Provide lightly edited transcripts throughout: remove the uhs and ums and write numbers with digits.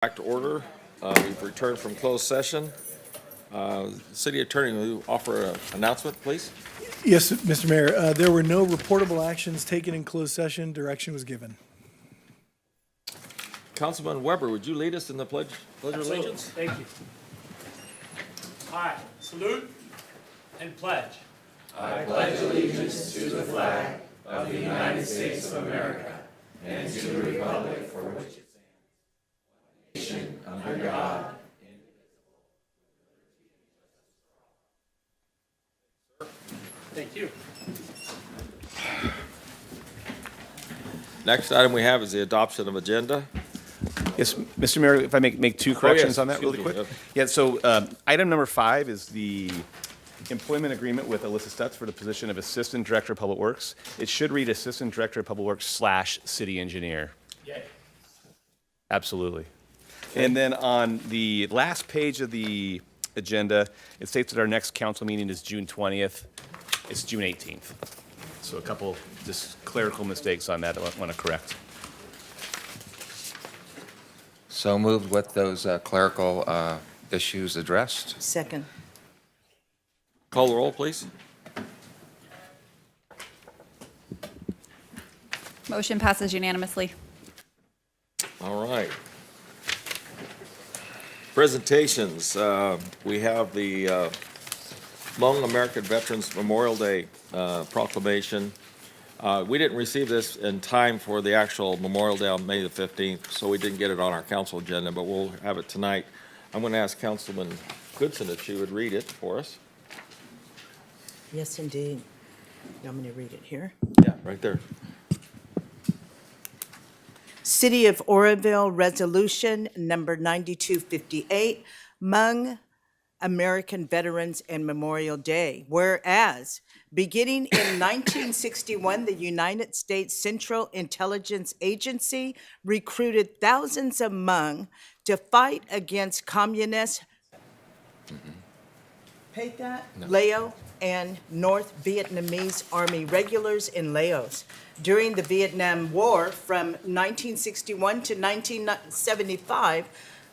Back to order. We've returned from closed session. City Attorney, will you offer an announcement, please? Yes, Mr. Mayor, there were no reportable actions taken in closed session. Direction was given. Councilman Weber, would you lead us in the pledge of allegiance? Thank you. I salute and pledge. Thank you. Next item we have is the adoption of agenda. Yes, Mr. Mayor, if I make two corrections on that really excuse quick? me. Yeah, so item number 5 is the employment agreement with Alyssa Stutz for the position of Assistant Director of Public Works. It should read Assistant Director of Public Works / City Engineer. Yay. Absolutely. And then on the last page of the agenda, it states that our next council meeting is June 20th. It's June 18th. So a couple just clerical mistakes on that I want to correct. So moved with those clerical issues addressed. Second. Call the roll, please. Motion passes unanimously. All right. Presentations. We have the Hmong American Veterans Memorial Day proclamation. We didn't receive this in time for the actual Memorial Day on May the 15th, so we didn't get it on our council agenda, but we'll have it tonight. I'm going to ask Councilman Goodson if she would read it for us. Yes, indeed. I'm going to read it here. Yeah, right there. City of Oroville Resolution Number 9258, Hmong American Veterans and Memorial Day. Whereas, beginning in 1961, the United States Central Intelligence Agency recruited thousands of Hmong to fight against communist Lao and North Vietnamese Army regulars in Laos. During the Vietnam War from 1961 to 1975,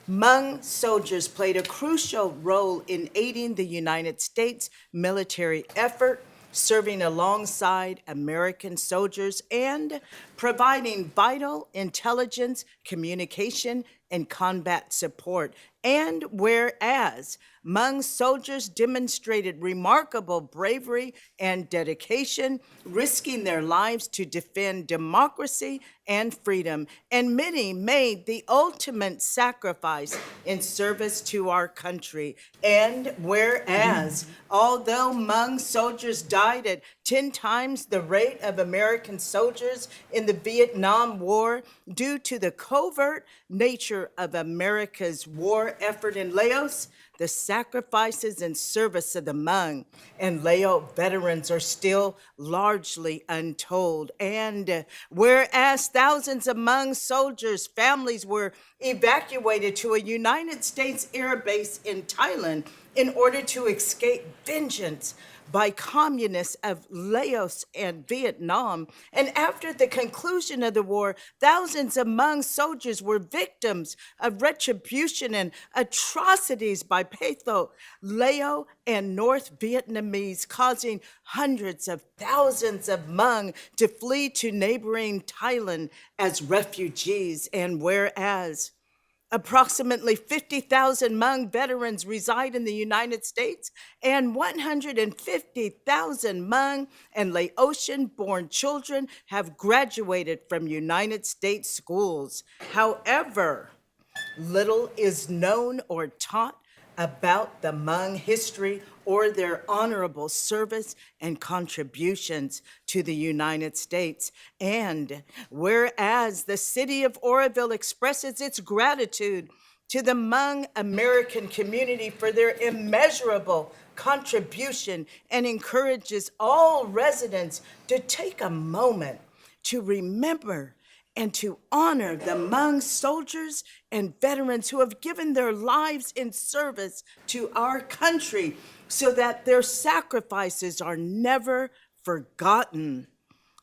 Hmong soldiers played a crucial role in aiding the United States military effort, serving alongside American soldiers and providing vital intelligence, communication, and combat support. And whereas Hmong soldiers demonstrated remarkable bravery and dedication, risking their lives to defend democracy and freedom, and many made the ultimate sacrifice in service to our country. And whereas, although Hmong soldiers died at 10 times the rate of American soldiers in the Vietnam War due to the covert nature of America's war effort in Laos, the sacrifices and service of the Hmong and Lao veterans are still largely untold. And whereas thousands of Hmong soldiers' families were evacuated to a United States air base in Thailand in order to escape vengeance by communists of Laos and Vietnam. And after the conclusion of the war, thousands of Hmong soldiers were victims of retribution and atrocities by Patho, Lao, and North Vietnamese, causing hundreds of thousands of Hmong to flee to neighboring Thailand as refugees. And whereas approximately 50,000 Hmong veterans reside in the United States, and 150,000 Hmong and Laotian-born children have graduated from United States schools. However, little is known or taught about the Hmong history or their honorable service and contributions to the United States. And whereas the city of Oroville expresses its gratitude to the Hmong American community for their immeasurable contribution and encourages all residents to take a moment to remember and to honor the Hmong soldiers and veterans who have given their lives in service to our country so that their sacrifices are never forgotten.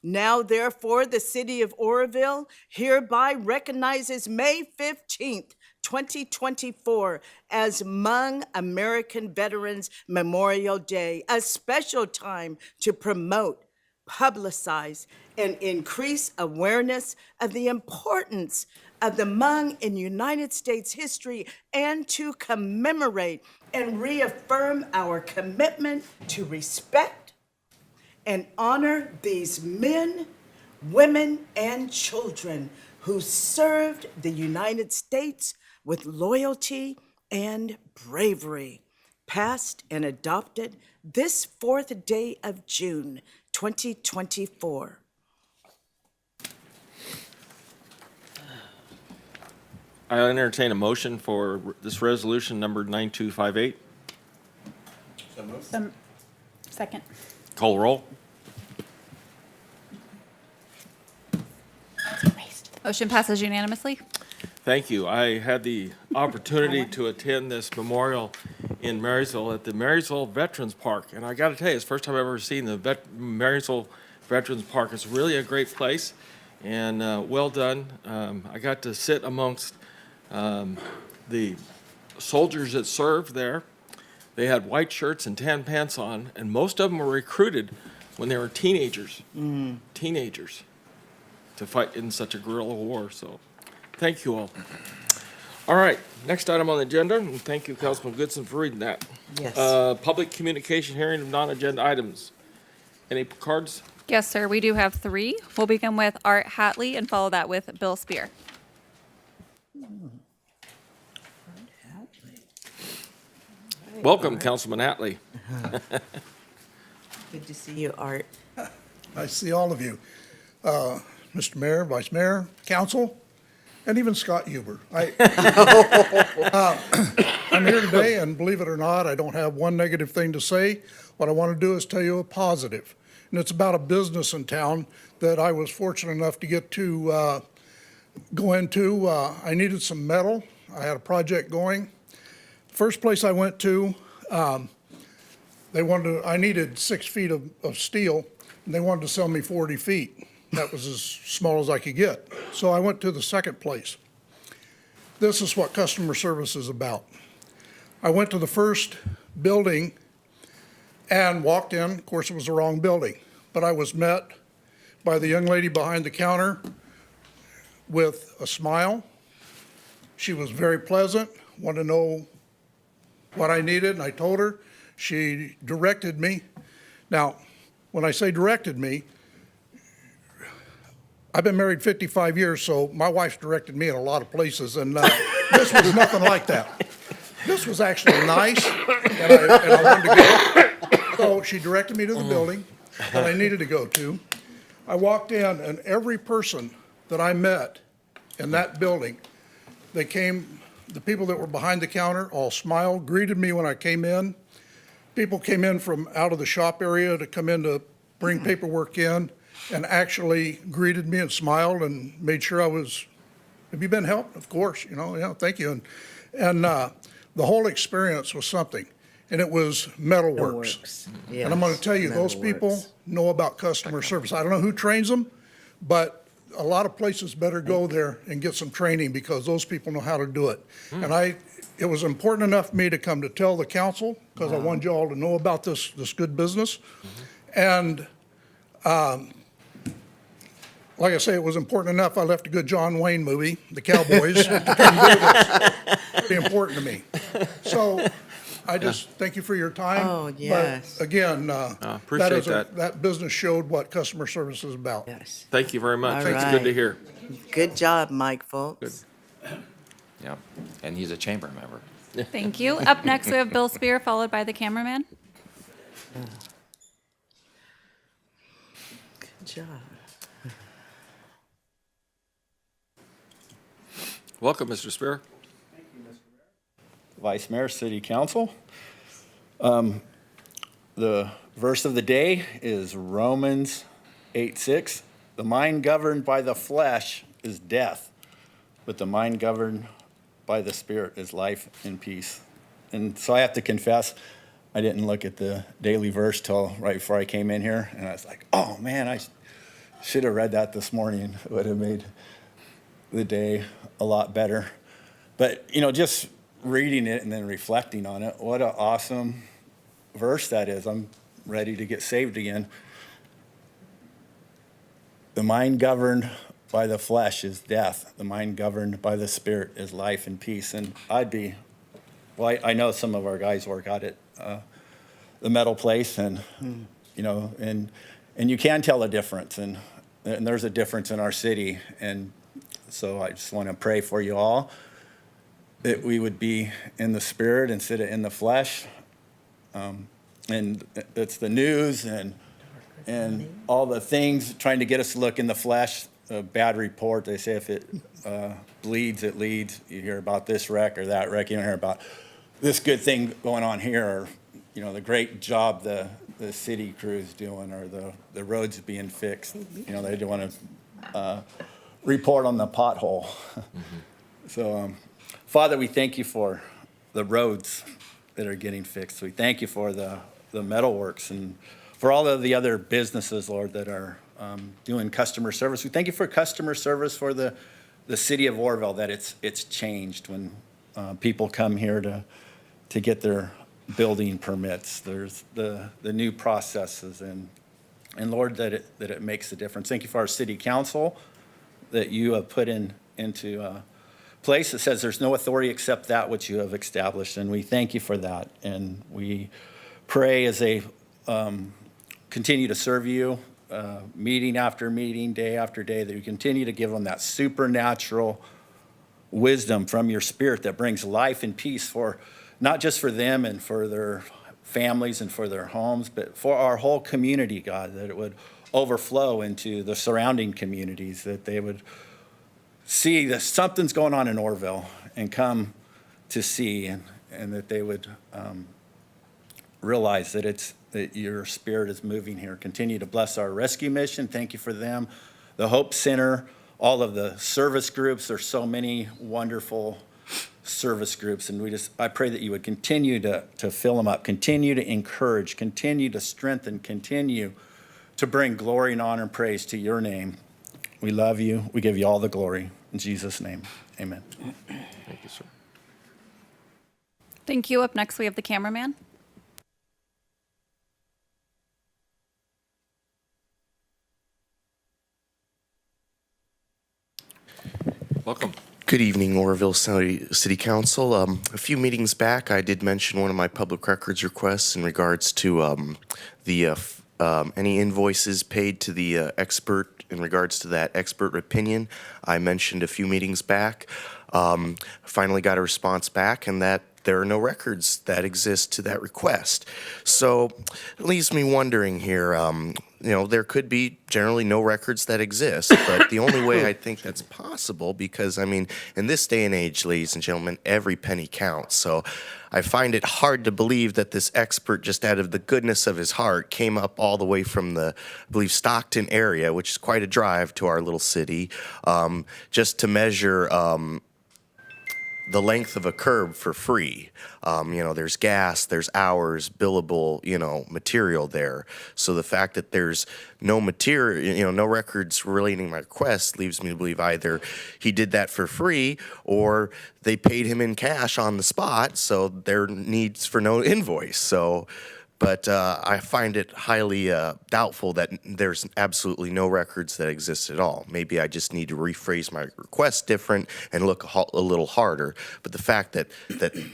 Now, therefore, the city of Oroville hereby recognizes May 15th, 2024 as Hmong American Veterans Memorial Day, a special time to promote, publicize, and increase awareness of the importance of the Hmong in United States history and to commemorate and reaffirm our commitment to respect and honor these men, women, and children who served the United States with loyalty and bravery, passed and adopted this 4th day of June, 2024. I entertain a motion for this resolution number 9258. Second. Call roll. Motion passes unanimously. Thank you. I had the opportunity to attend this memorial in Marysville at the Marysville Veterans Park. And I got to tell you, it's the first time I've ever seen the Marysville Veterans Park. It's really a great place and well done. I got to sit amongst the soldiers that served there. They had white shirts and tan pants on, and most of them were recruited when they were teenagers. Teenagers. To fight in such a guerrilla war, so thank you all. All right, next item on the agenda, and thank you, Councilman Goodson, for reading that. Yes. Public communication hearing of non-agenda items. Any cards? Yes, sir, we do have 3. We'll begin with Art Hatley and follow that with Bill Spear. Welcome, Councilman Hatley. Good to see you, Art. I see all of you. Mr. Mayor, Vice Mayor, Council, and even Scott Huber. I'm here today, and believe it or not, I don't have one negative thing to say. What I want to do is tell you a positive, and it's about a business in town that I was fortunate enough to get to go into. I needed some metal. I had a project going. First place I went to, I needed 6 feet of steel, and they wanted to sell me 40 feet. That was as small as I could get. So I went to the second place. This is what customer service is about. I went to the first building and walked in. Of course, it was the wrong building, but I was met by the young lady behind the counter with a smile. She was very pleasant, wanted to know what I needed, and I told her. She directed me. Now, when I say directed me, I've been married 55 years, so my wife's directed me in a lot of places, and this was nothing like that. This was actually nice, and I wanted to go. So she directed me to the building that I needed to go to. I walked in, and every person that I met in that building, the people that were behind the counter all smiled, greeted me when I came in. People came in from out of the shop area to come in to bring paperwork in and actually greeted me and smiled and made sure I was, have you been helped? Of course, thank you. And the whole experience was something, and it was Metalworks. And I'm going to tell you, those people know about customer service. I don't know who trains them, but a lot of places better go there and get some training because those people know how to do it. And it was important enough for me to come to tell the council because I wanted you all to know about this good business. And like I say, it was important enough, I left a good John Wayne movie, The Cowboys, to come do this. Pretty important to me. So I just thank you for your time. Oh, yes. But again, Appreciate that. that business showed what customer service is about. Yes. Thank you very much. All It's good to right. hear. Good job, Mike, folks. Yeah, and he's a chamber member. Thank you. Up next, we have Bill Spear, followed by the cameraman. Good job. Welcome, Mr. Spear. Vice Mayor, City Council. The verse of the day is Romans 8:6. The mind governed by the flesh is death, but the mind governed by the Spirit is life and peace. And so I have to confess, I didn't look at the daily verse till right before I came in here, and I was like, oh man, I should have read that this morning. It would have made the day a lot better. But, just reading it and then reflecting on it, what an awesome verse that is. I'm ready to get saved again. The mind governed by the flesh is death. The mind governed by the spirit is life and peace. And I know some of our guys work out at the metal place, and, and you can tell a difference. And there's a difference in our city. And so I just want to pray for you all that we would be in the spirit instead of in the flesh. And it's the news and all the things trying to get us to look in the flesh. A bad report, they say if it bleeds, it leads. You hear about this wreck or that wreck. You don't hear about this good thing going on here, or the great job the city crew's doing, or the roads being fixed. They don't want to report on the pothole. So, Father, we thank you for the roads that are getting fixed. We thank you for the metalworks and for all of the other businesses, Lord, that are doing customer service. We thank you for customer service for the city of Orrville, that it's changed when people come here to get their building permits. There's the new processes, and Lord, that it makes a difference. Thank you for our city council that you have put into place that says there's no authority except that which you have established, and we thank you for that. And we pray as they continue to serve you, meeting after meeting, day after day, that you continue to give them that supernatural wisdom from your spirit that brings life and peace for not just for them and for their families and for their homes, but for our whole community, God, that it would overflow into the surrounding communities, that they would see that something's going on in Orrville and come to see, and that they would realize that your spirit is moving here. Continue to bless our rescue mission. Thank you for them. The Hope Center, all of the service groups. There's so many wonderful service groups, and I pray that you would continue to fill them up, continue to encourage, continue to strengthen, continue to bring glory and honor and praise to your name. We love you. We give you all the glory. In Jesus' name, amen. Thank you, sir. Thank you. Up next, we have the cameraman. Welcome. Good evening, Orrville City Council. A few meetings back, I did mention one of my public records requests in regards to any invoices paid to the expert in regards to that expert opinion. I mentioned a few meetings back. Finally got a response back, and that there are no records that exist to that request. So it leaves me wondering here, there could be generally no records that exist, but the only way I think that's possible, because, in this day and age, ladies and gentlemen, every penny counts. So I find it hard to believe that this expert, just out of the goodness of his heart, came up all the way from the, I believe, Stockton area, which is quite a drive to our little city, just to measure the length of a curb for free. There's gas, there's hours, billable, material there. So the fact that there's no material, no records relating to my request leaves me to believe either he did that for free or they paid him in cash on the spot, so there needs for no invoice. But I find it highly doubtful that there's absolutely no records that exist at all. Maybe I just need to rephrase my request different and look a little harder. But the fact that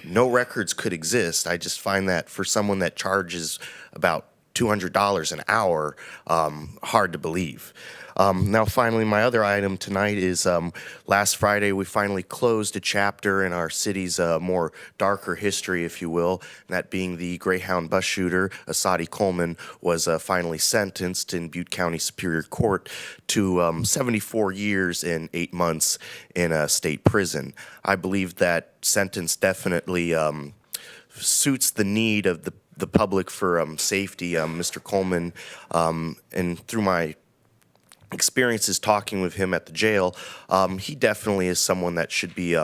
no records could exist, I just find that for someone that charges about $200 an hour, hard to believe. Now, finally, my other item tonight is last Friday we finally closed a chapter in our city's more darker history, if you will, that being the Greyhound bus shooter, Asadi Coleman, was finally sentenced in Butte County Superior Court to 74 years and 8 months in a state prison. I believe that sentence definitely suits the need of the public for safety. Mr. Coleman, and through my experiences talking with him at the jail, he definitely is someone that should be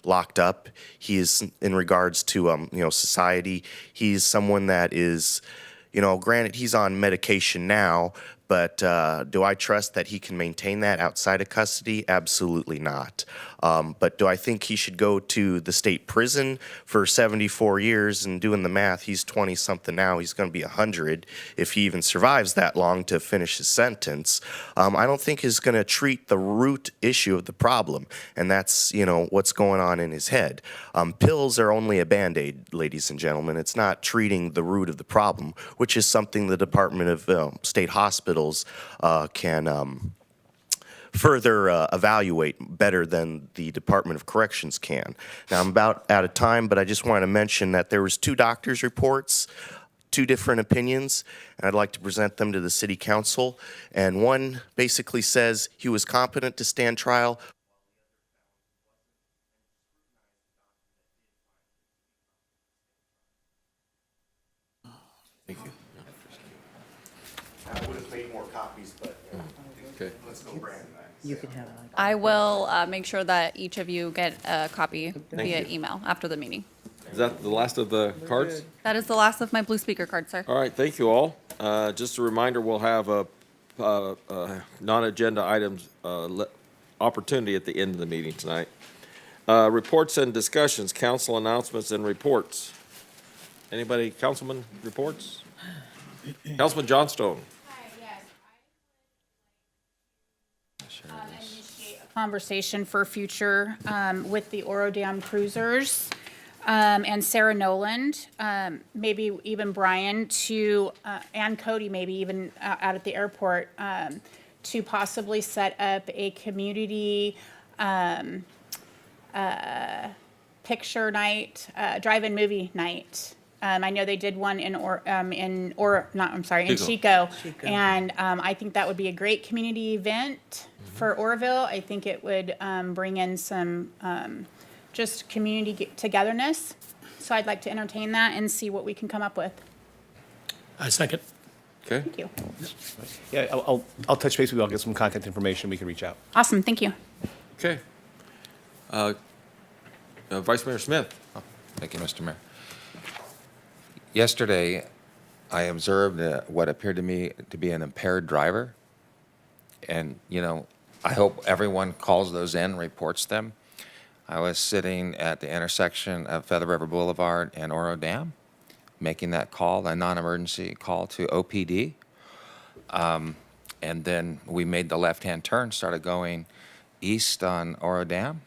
locked up. He is, in regards to society, he's someone that is, granted he's on medication now, But do I trust that he can maintain that outside of custody? Absolutely not. But do I think he should go to the state prison for 74 years? And doing the math, he's 20-something now. He's going to be 100 if he even survives that long to finish his sentence. I don't think he's going to treat the root issue of the problem, and that's, what's going on in his head. Pills are only a Band-Aid, ladies and gentlemen. It's not treating the root of the problem, which is something the Department of State Hospitals can further evaluate better than the Department of Corrections can. Now, I'm about out of time, but I just wanted to mention that there was 2 doctors' reports, 2 different opinions, and I'd like to present them to the City Council. And one basically says he was competent to stand trial. Thank you. I would have made more copies, but Okay. let's go, Brandon. You can have it. I will make sure that each of you get a copy via you. email after the meeting. Is that the last of the cards? That is the last of my blue speaker cards, sir. All right, thank you all. Just a reminder, we'll have a non-agenda items opportunity at the end of the meeting tonight. Reports and discussions, council announcements and reports. Anybody, councilman reports? Councilman Johnstone. Initiate a conversation for future with the Oro Dam Cruisers and Sarah Noland, maybe even Brian to, and Cody, maybe even out at the airport, to possibly set up a community picture night, drive-in movie night. I know they did one in Chico. And I think that would be a great community event for Oroville. I think it would bring in some just community togetherness. So I'd like to entertain that and see what we can come up with. I second. Okay. Thank you. Yeah, I'll touch base with you. I'll get some contact information. We can reach out. Awesome, thank you. Okay. Vice Mayor Smith. Thank you, Mr. Mayor. Yesterday, I observed what appeared to me to be an impaired driver. And, I hope everyone calls those in, reports them. I was sitting at the intersection of Feather River Boulevard and Oro Dam, making that call, a non-emergency call to OPD. And then we made the left-hand turn, started going east on Oro Dam.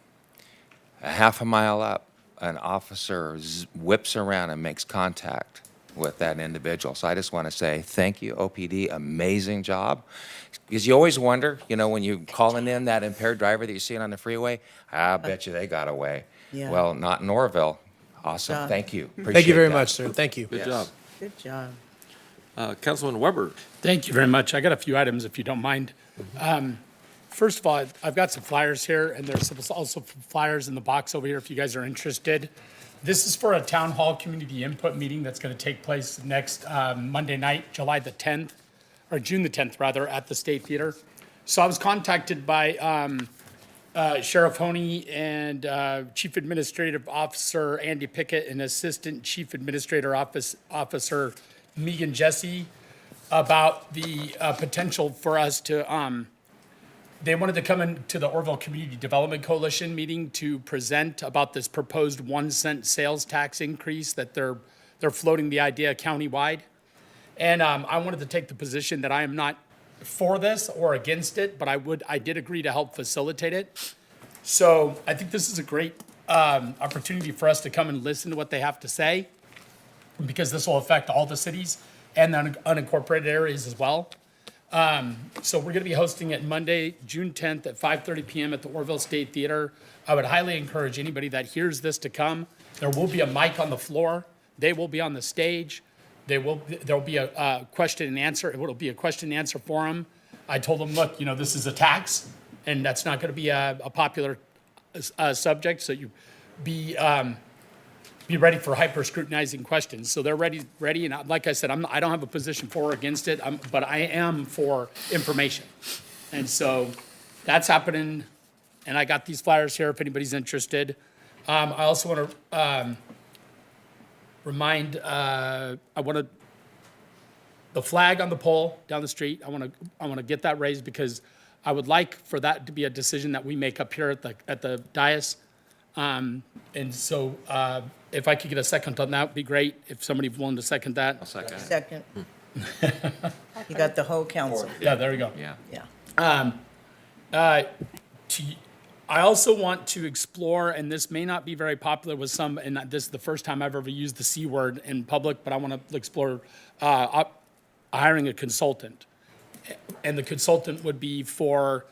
A half a mile up, an officer whips around and makes contact with that individual. So I just want to say thank you, OPD, amazing job. Because you always wonder, when you're calling in that impaired driver that you're seeing on the freeway, I bet you they got away. Yeah. Well, not in Oroville. Awesome, job. thank you. Thank you very Appreciate that. much, sir. Thank you. Good job. Good job. Councilman Weber. Thank you very much. I got a few items, if you don't mind. First of all, I've got some flyers here, and there's also flyers in the box over here if you guys are interested. This is for a town hall community input meeting that's going to take place next Monday night, July the 10th, or June the 10th, rather, at the State Theater. So I was contacted by Sheriff Honey and Chief Administrative Officer Andy Pickett and Assistant Chief Administrator Officer Megan Jesse about the potential for us to they wanted to come into the Oroville Community Development Coalition meeting to present about this proposed 1-cent sales tax increase that they're floating the idea countywide. And I wanted to take the position that I am not for this or against it, but I did agree to help facilitate it. So I think this is a great opportunity for us to come and listen to what they have to say, because this will affect all the cities and the unincorporated areas as well. So we're going to be hosting it Monday, June 10th at 5:30 p.m. at the Oroville State Theater. I would highly encourage anybody that hears this to come. There will be a mic on the floor. They will be on the stage. There will be a question and answer. It will be a question and answer forum. I told them, look, this is a tax, and that's not going to be a popular subject. So you be ready for hyper scrutinizing questions. So they're ready, and like I said, I don't have a position for or against it, but I am for information. And so that's happening, and I got these flyers here if anybody's interested. I also want to remind, I want to the flag on the pole down the street, I want to get that raised because I would like for that to be a decision that we make up here at the dais. And so if I could get a second on that, would be great. If somebody's willing to second that. Second. You got the whole council. Yeah, there we go. Yeah. I also want to explore, and this may not be very popular with some, and this is the first time I've ever used the C word in public, but I want to explore hiring a consultant. And the consultant would be for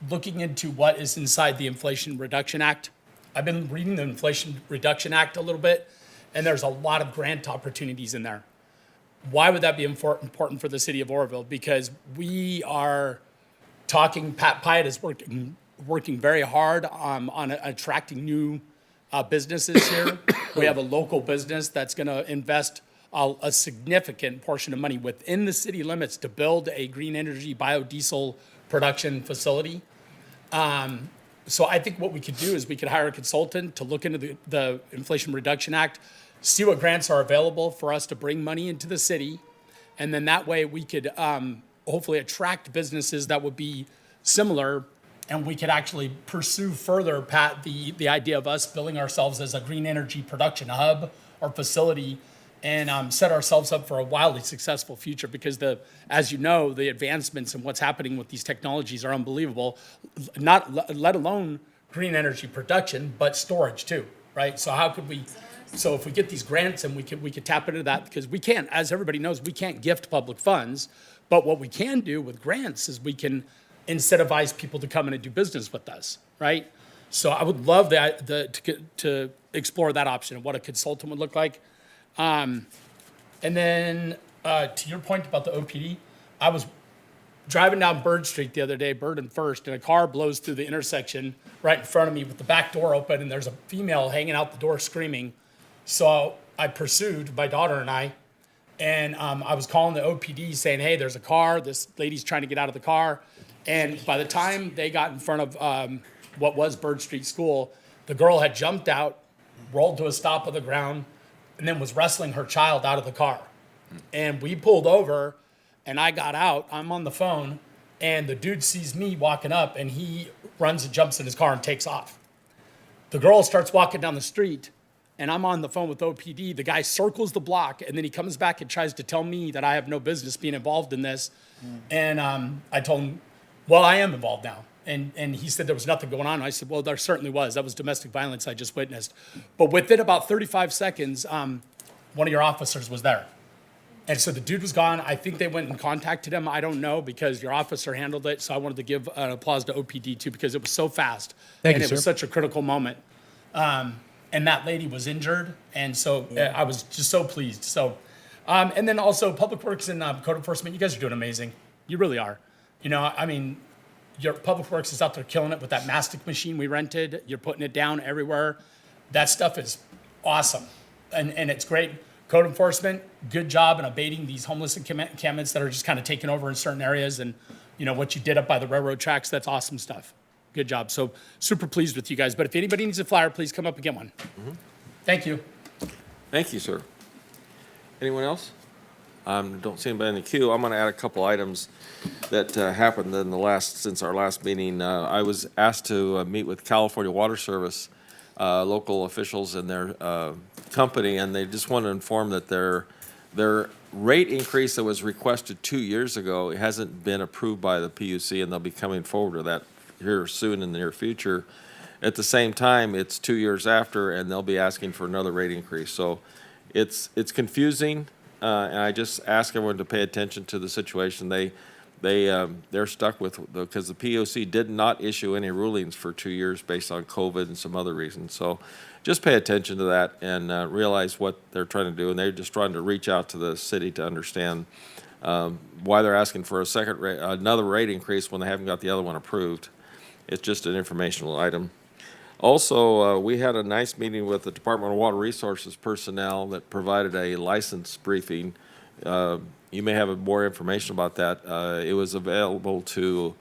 looking into what is inside the Inflation Reduction Act. I've been reading the Inflation Reduction Act a little bit, and there's a lot of grant opportunities in there. Why would that be important for the city of Oroville? Because we are talking, Pat Pyatt is working very hard on attracting new businesses here. We have a local business that's going to invest a significant portion of money within the city limits to build a green energy biodiesel production facility. So I think what we could do is we could hire a consultant to look into the Inflation Reduction Act, see what grants are available for us to bring money into the city, and then that way we could hopefully attract businesses that would be similar, and we could actually pursue further, Pat, the idea of us billing ourselves as a green energy production hub or facility, and set ourselves up for a wildly successful future because as you know, the advancements and what's happening with these technologies are unbelievable, let alone green energy production, but storage too, right? So if we get these grants and we could tap into that because we can't, as everybody knows, we can't gift public funds, but what we can do with grants is we can incentivize people to come in and do business with us, right? So I would love to explore that option of what a consultant would look like. And then to your point about the OPD, I was driving down Bird Street the other day, Bird and First, and a car blows through the intersection right in front of me with the back door open, and there's a female hanging out the door screaming. So I pursued, my daughter and I was calling the OPD saying, hey, there's a car, this lady's trying to get out of the car. And by the time they got in front of what was Bird Street School, the girl had jumped out, rolled to a stop on the ground, and then was wrestling her child out of the car. And we pulled over, and I got out. I'm on the phone, and the dude sees me walking up, and he runs and jumps in his car and takes off. The girl starts walking down the street, and I'm on the phone with OPD. The guy circles the block, and then he comes back and tries to tell me that I have no business being involved in this. And I told him, well, I am involved now. And he said there was nothing going on. I said, well, there certainly was. That was domestic violence I just witnessed. But within about 35 seconds, one of your officers was there. And so the dude was gone. I think they went and contacted him. I don't know because your officer handled it. So I wanted to give an applause to OPD too because it was so fast. Thank and you, it was sir. such a critical moment. And that lady was injured. And so I was just so pleased. So, and then also Public Works and Code Enforcement, you guys are doing amazing. You really are. You know, I mean, your Public Works is out there killing it with that mastic machine we rented. You're putting it down everywhere. That stuff is awesome. And it's great. Code Enforcement, good job in abating these homeless encampments that are just kind of taking over in certain areas. And, you know, what you did up by the railroad tracks, that's awesome stuff. Good job. So super pleased with you guys. But if anybody needs a flyer, please come up and get one. Thank you. Thank you, sir. Anyone else? Don't see anybody in the queue. I'm going to add a couple items that happened since our last meeting. I was asked to meet with California Water Service, local officials and their company, and they just want to inform that their rate increase that was requested 2 years ago hasn't been approved by the PUC, and they'll be coming forward with that here soon in the near future. At the same time, it's 2 years after, and they'll be asking for another rate increase. So it's confusing. And I just ask everyone to pay attention to the situation. They're stuck with because the POC did not issue any rulings for 2 years based on COVID and some other reasons. So just pay attention to that and realize what they're trying to do. And they're just trying to reach out to the city to understand why they're asking for another rate increase when they haven't got the other one approved. It's just an informational item. Also, we had a nice meeting with the Department of Water Resources personnel that provided a license briefing. You may have more information about that. It was available to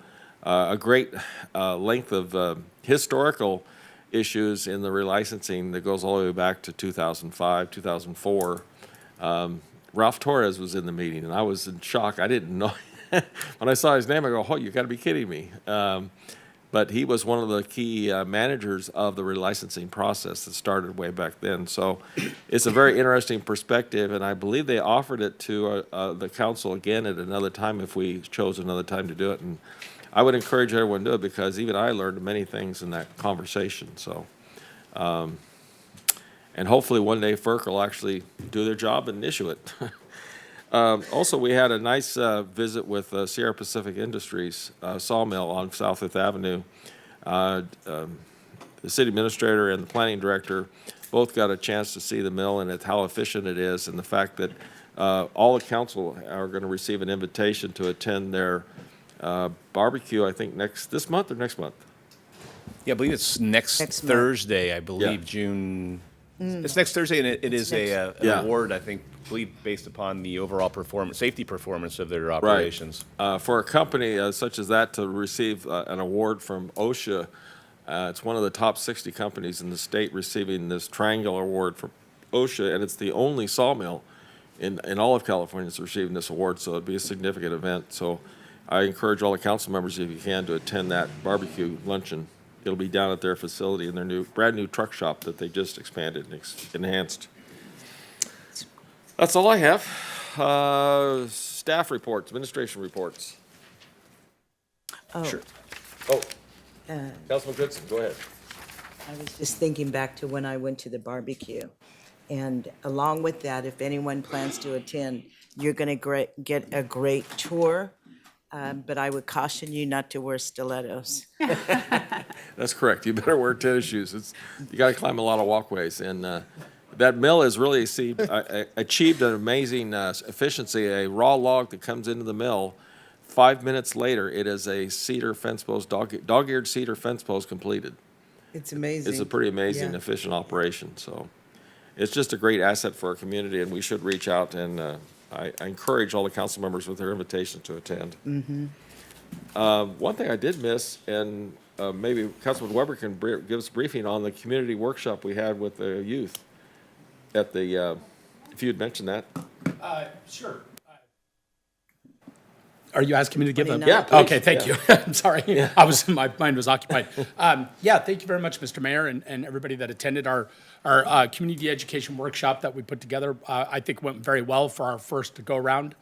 a great length of historical issues in the relicensing that goes all the way back to 2005, 2004. Ralph Torres was in the meeting, and I was in shock. I didn't know. When I saw his name, I go, oh, you got to be kidding me. But he was one of the key managers of the relicensing process that started way back then. So it's a very interesting perspective, and I believe they offered it to the council again at another time if we chose another time to do it. And I would encourage everyone to do it because even I learned many things in that conversation. So, and hopefully one day FERC will actually do their job and issue it. Also, we had a nice visit with Sierra Pacific Industries sawmill on South Fifth Avenue. The city administrator and the planning director both got a chance to see the mill and how efficient it is, and the fact that all the council are going to receive an invitation to attend their barbecue, I think this month or next month? Yeah, I believe it's next Next month. Thursday, I believe, Yeah. June. It's next Thursday, and it is an Yeah. award, I think, based upon the overall safety performance of their operations. For a company such as that to receive an award from OSHA, it's one of the top 60 companies in the state receiving this Triangle Award from OSHA, and it's the only sawmill in all of California that's receiving this award, so it'd be a significant event. So I encourage all the council members, if you can, to attend that barbecue luncheon. It'll be down at their facility in their brand new truck shop that they just expanded and enhanced. That's all I have. Staff reports, administration reports. Sure. Oh, Councilman Goodson, go ahead. I was just thinking back to when I went to the barbecue. And along with that, if anyone plans to attend, you're going to get a great tour. But I would caution you not to wear stilettos. That's correct. You better wear tennis shoes. You got to climb a lot of walkways. And that mill has really achieved an amazing efficiency. A raw log that comes into the mill, 5 minutes later, it is a cedar fence post, dog-eared cedar fence post completed. It's amazing. It's a pretty amazing, Yeah. efficient operation. So it's just a great asset for our community, and we should reach out and I encourage all the council members with their invitation to attend. One thing I did miss, and maybe Councilman Weber can give us a briefing on the community workshop we had with the youth at the, if you'd mentioned that. Sure. Are you asking me to give a? 29. Yeah, please. Okay, thank you. I'm sorry. My mind was occupied. Yeah, thank you very much, Mr. Mayor, and everybody that attended our community education workshop that we put together. I think went very well for our first go-around.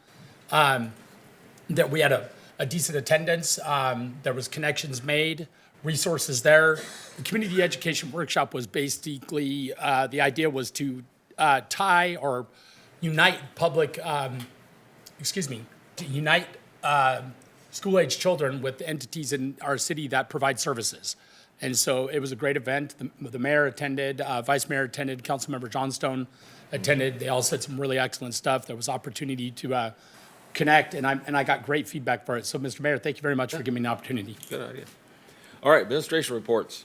That we had a decent attendance. There was connections made, resources there. The community education workshop was basically, the idea was to tie or unite to unite school-age children with entities in our city that provide services. And so it was a great event. The mayor attended, vice mayor attended, Councilmember Johnstone attended. They all said some really excellent stuff. There was opportunity to connect, and I got great feedback for it. So, Mr. Mayor, thank you very much for giving me the opportunity. Good idea. All right, administration reports.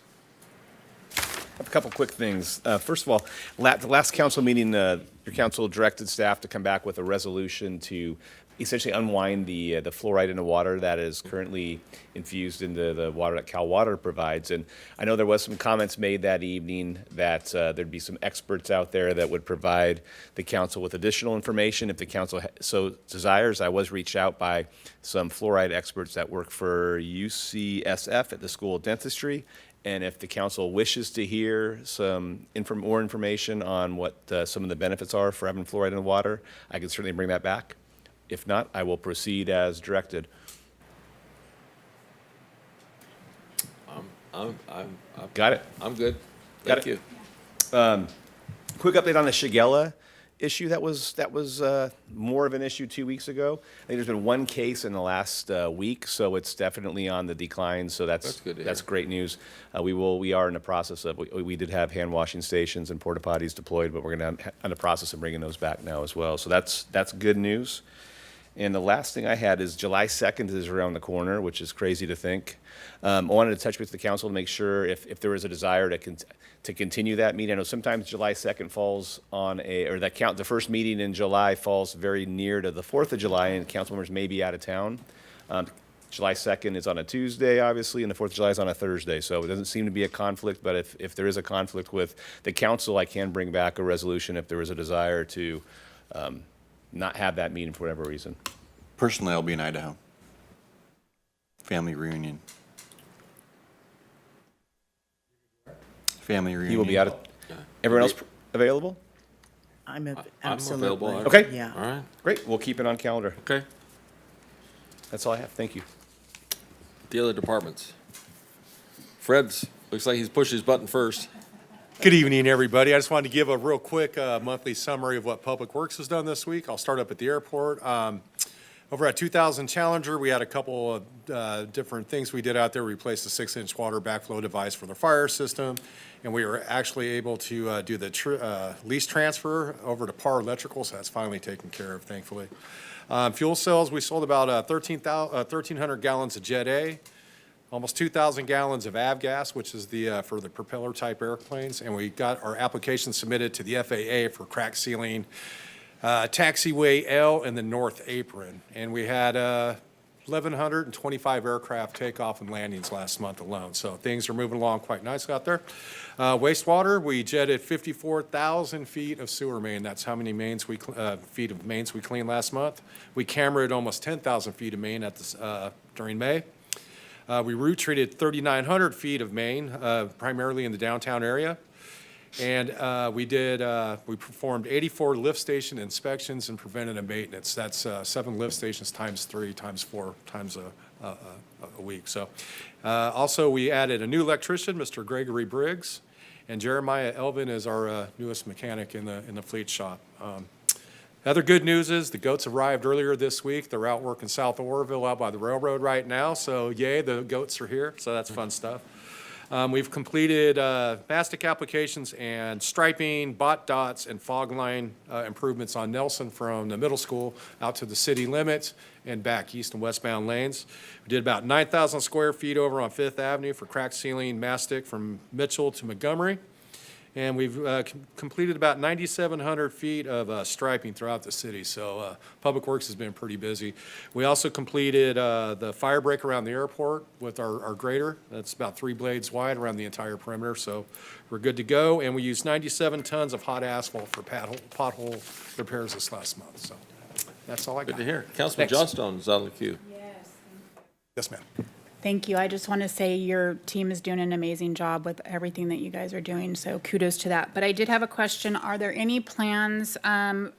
I have a couple quick things. First of all, the last council meeting, your council directed staff to come back with a resolution to essentially unwind the fluoride in the water that is currently infused into the water that Cal Water provides. And I know there was some comments made that evening that there'd be some experts out there that would provide the council with additional information if the council so desires. I was reached out by some fluoride experts that work for UCSF at the School of Dentistry. And if the council wishes to hear some more information on what some of the benefits are for having fluoride in the water, I can certainly bring that back. If not, I will proceed as directed. Got it. I'm good. Got Thank it. you. Quick update on the Shigella issue that was more of an issue 2 weeks ago. I think there's been one case in the last week, so it's definitely on the decline. So That's good to that's hear. great news. We are in the process of we did have hand washing stations and porta potties deployed, but we're going to in the process of bringing those back now as well. So that's good news. And the last thing I had is July 2nd is around the corner, which is crazy to think. I wanted to touch with the council to make sure if there was a desire to continue that meeting. I know sometimes July 2nd falls on the first meeting in July falls very near to the 4th of July, and council members may be out of town. July 2nd is on a Tuesday, obviously, and the 4th of July is on a Thursday. So it doesn't seem to be a conflict, but if there is a conflict with the council, I can bring back a resolution if there is a desire to not have that meeting for whatever reason. Personally, I'll be in Idaho. Family reunion. Family reunion. You will be out of, everyone else available? I'm available. absolutely. Okay. Yeah. All right, Great, we'll keep it on calendar. okay. That's all I have, thank you. The other departments. Fred's, looks like he's pushed his button first. Good evening, everybody. I just wanted to give a real quick monthly summary of what Public Works has done this week. I'll start up at the airport. Over at 2000 Challenger, we had a couple of different things we did out there. We replaced a 6-inch water backflow device for the fire system, and we were actually able to do the lease transfer over to Par Electrical, so that's finally taken care of, thankfully. Fuel cells, we sold about 1,300 gallons of Jet A, almost 2,000 gallons of avgas, which is the for the propeller-type airplanes, and we got our application submitted to the FAA for crack sealing taxiway L and the north apron. And we had 1,125 aircraft takeoff and landings last month alone. So things are moving along quite nicely out there. Wastewater, we jetted 54,000 feet of sewer main. That's how many feet of mains we cleaned last month. We cameraed almost 10,000 feet of main during May. We root treated 3,900 feet of main, primarily in the downtown area. And we performed 84 lift station inspections and preventative maintenance. That's 7 lift stations times 3 times 4 times a week. So also we added a new electrician, Mr. Gregory Briggs, and Jeremiah Elvin is our newest mechanic in the fleet shop. Other good news is the goats arrived earlier this week. They're out working south of Oroville out by the railroad right now. So yay, the goats are here. So that's fun stuff. We've completed mastic applications and striping, bot dots, and fog line improvements on Nelson from the middle school out to the city limits and back east and westbound lanes. We did about 9,000 square feet over on Fifth Avenue for crack sealing mastic from Mitchell to Montgomery. And we've completed about 9,700 feet of striping throughout the city. So Public Works has been pretty busy. We also completed the fire break around the airport with our grader. That's about 3 blades wide around the entire perimeter. So we're good to go. And we used 97 tons of hot asphalt for pothole repairs this last month. So that's all I got. Good to hear. Councilman Thanks. Johnstone is on the queue. Yes, ma'am. Thank you. I just want to say your team is doing an amazing job with everything that you guys are doing, so kudos to that. But I did have a question. Are there any plans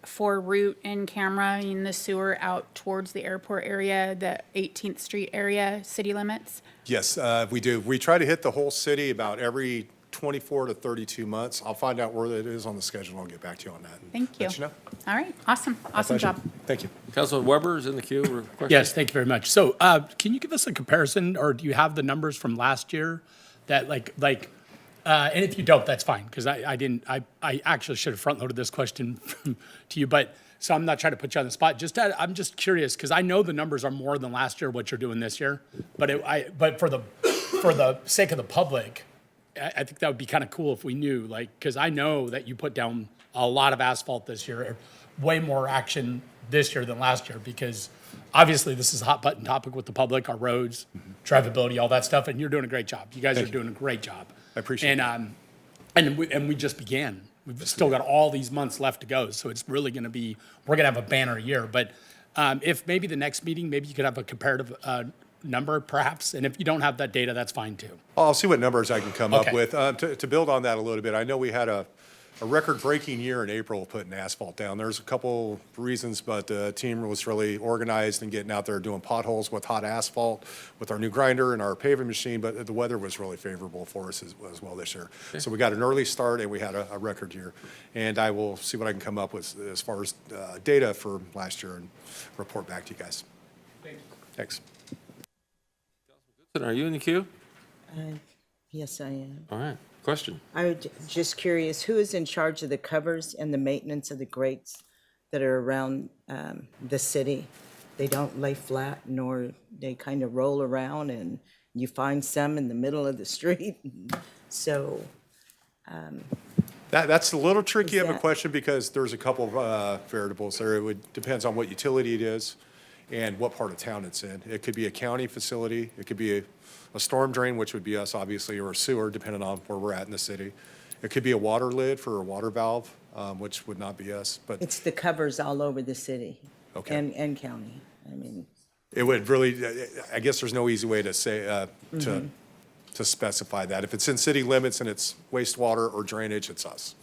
for route and camera in the sewer out towards the airport area, the 18th Street area, city limits? Yes, we do. We try to hit the whole city about every 24 to 32 months. I'll find out where that is on the schedule, and I'll get back to you on that. and Thank you. Let you know. All right, awesome. Awesome Pleasure. job. Thank you. Councilman Weber is in the queue. Question? Yes, thank you very much. So, can you give us a comparison, or do you have the numbers from last year that and if you don't, that's fine, because I actually should have front-loaded this question to you, but, so I'm not trying to put you on the spot. I'm just curious, because I know the numbers are more than last year, what you're doing this year, but for the sake of the public, I think that would be kind of cool if we knew, because I know that you put down a lot of asphalt this year, way more action this year than last year, because obviously this is a hot button topic with the public, our roads, drivability, all that stuff, and you're doing a great job. You guys are doing a great job. I appreciate it. And we just began. We've still got all these months left to go, so it's really going to be, we're going to have a banner year. But if maybe the next meeting, maybe you could have a comparative number perhaps, and if you don't have that data, that's fine too. I'll see what numbers I can come up Okay. with. To build on that a little bit, I know we had a record-breaking year in April putting asphalt down. There's a couple reasons, but the team was really organized and getting out there doing potholes with hot asphalt with our new grinder and our paving machine, but the weather was really favorable for us as well this year. So we got an early start and we had a record year. And I will see what I can come up with as far as data for last year and report back to you guys. Thank you. Thanks. Are you in the queue? Yes, I am. All right. Question. I was just curious, who is in charge of the covers and the maintenance of the grates that are around the city? They don't lay flat, nor they kind of roll around, and you find some in the middle of the street. So, That's a little tricky Is of a that- question because there's a couple of variables there. It depends on what utility it is and what part of town it's in. It could be a county facility, it could be a storm drain, which would be us, obviously, or a sewer, depending on where we're at in the city. It could be a water lid for a water valve, which would not be us, but It's the covers all over the city Okay. and county. I mean, it would really, I guess there's no easy way to say, to specify that. If it's in city limits and it's wastewater or drainage, it's us.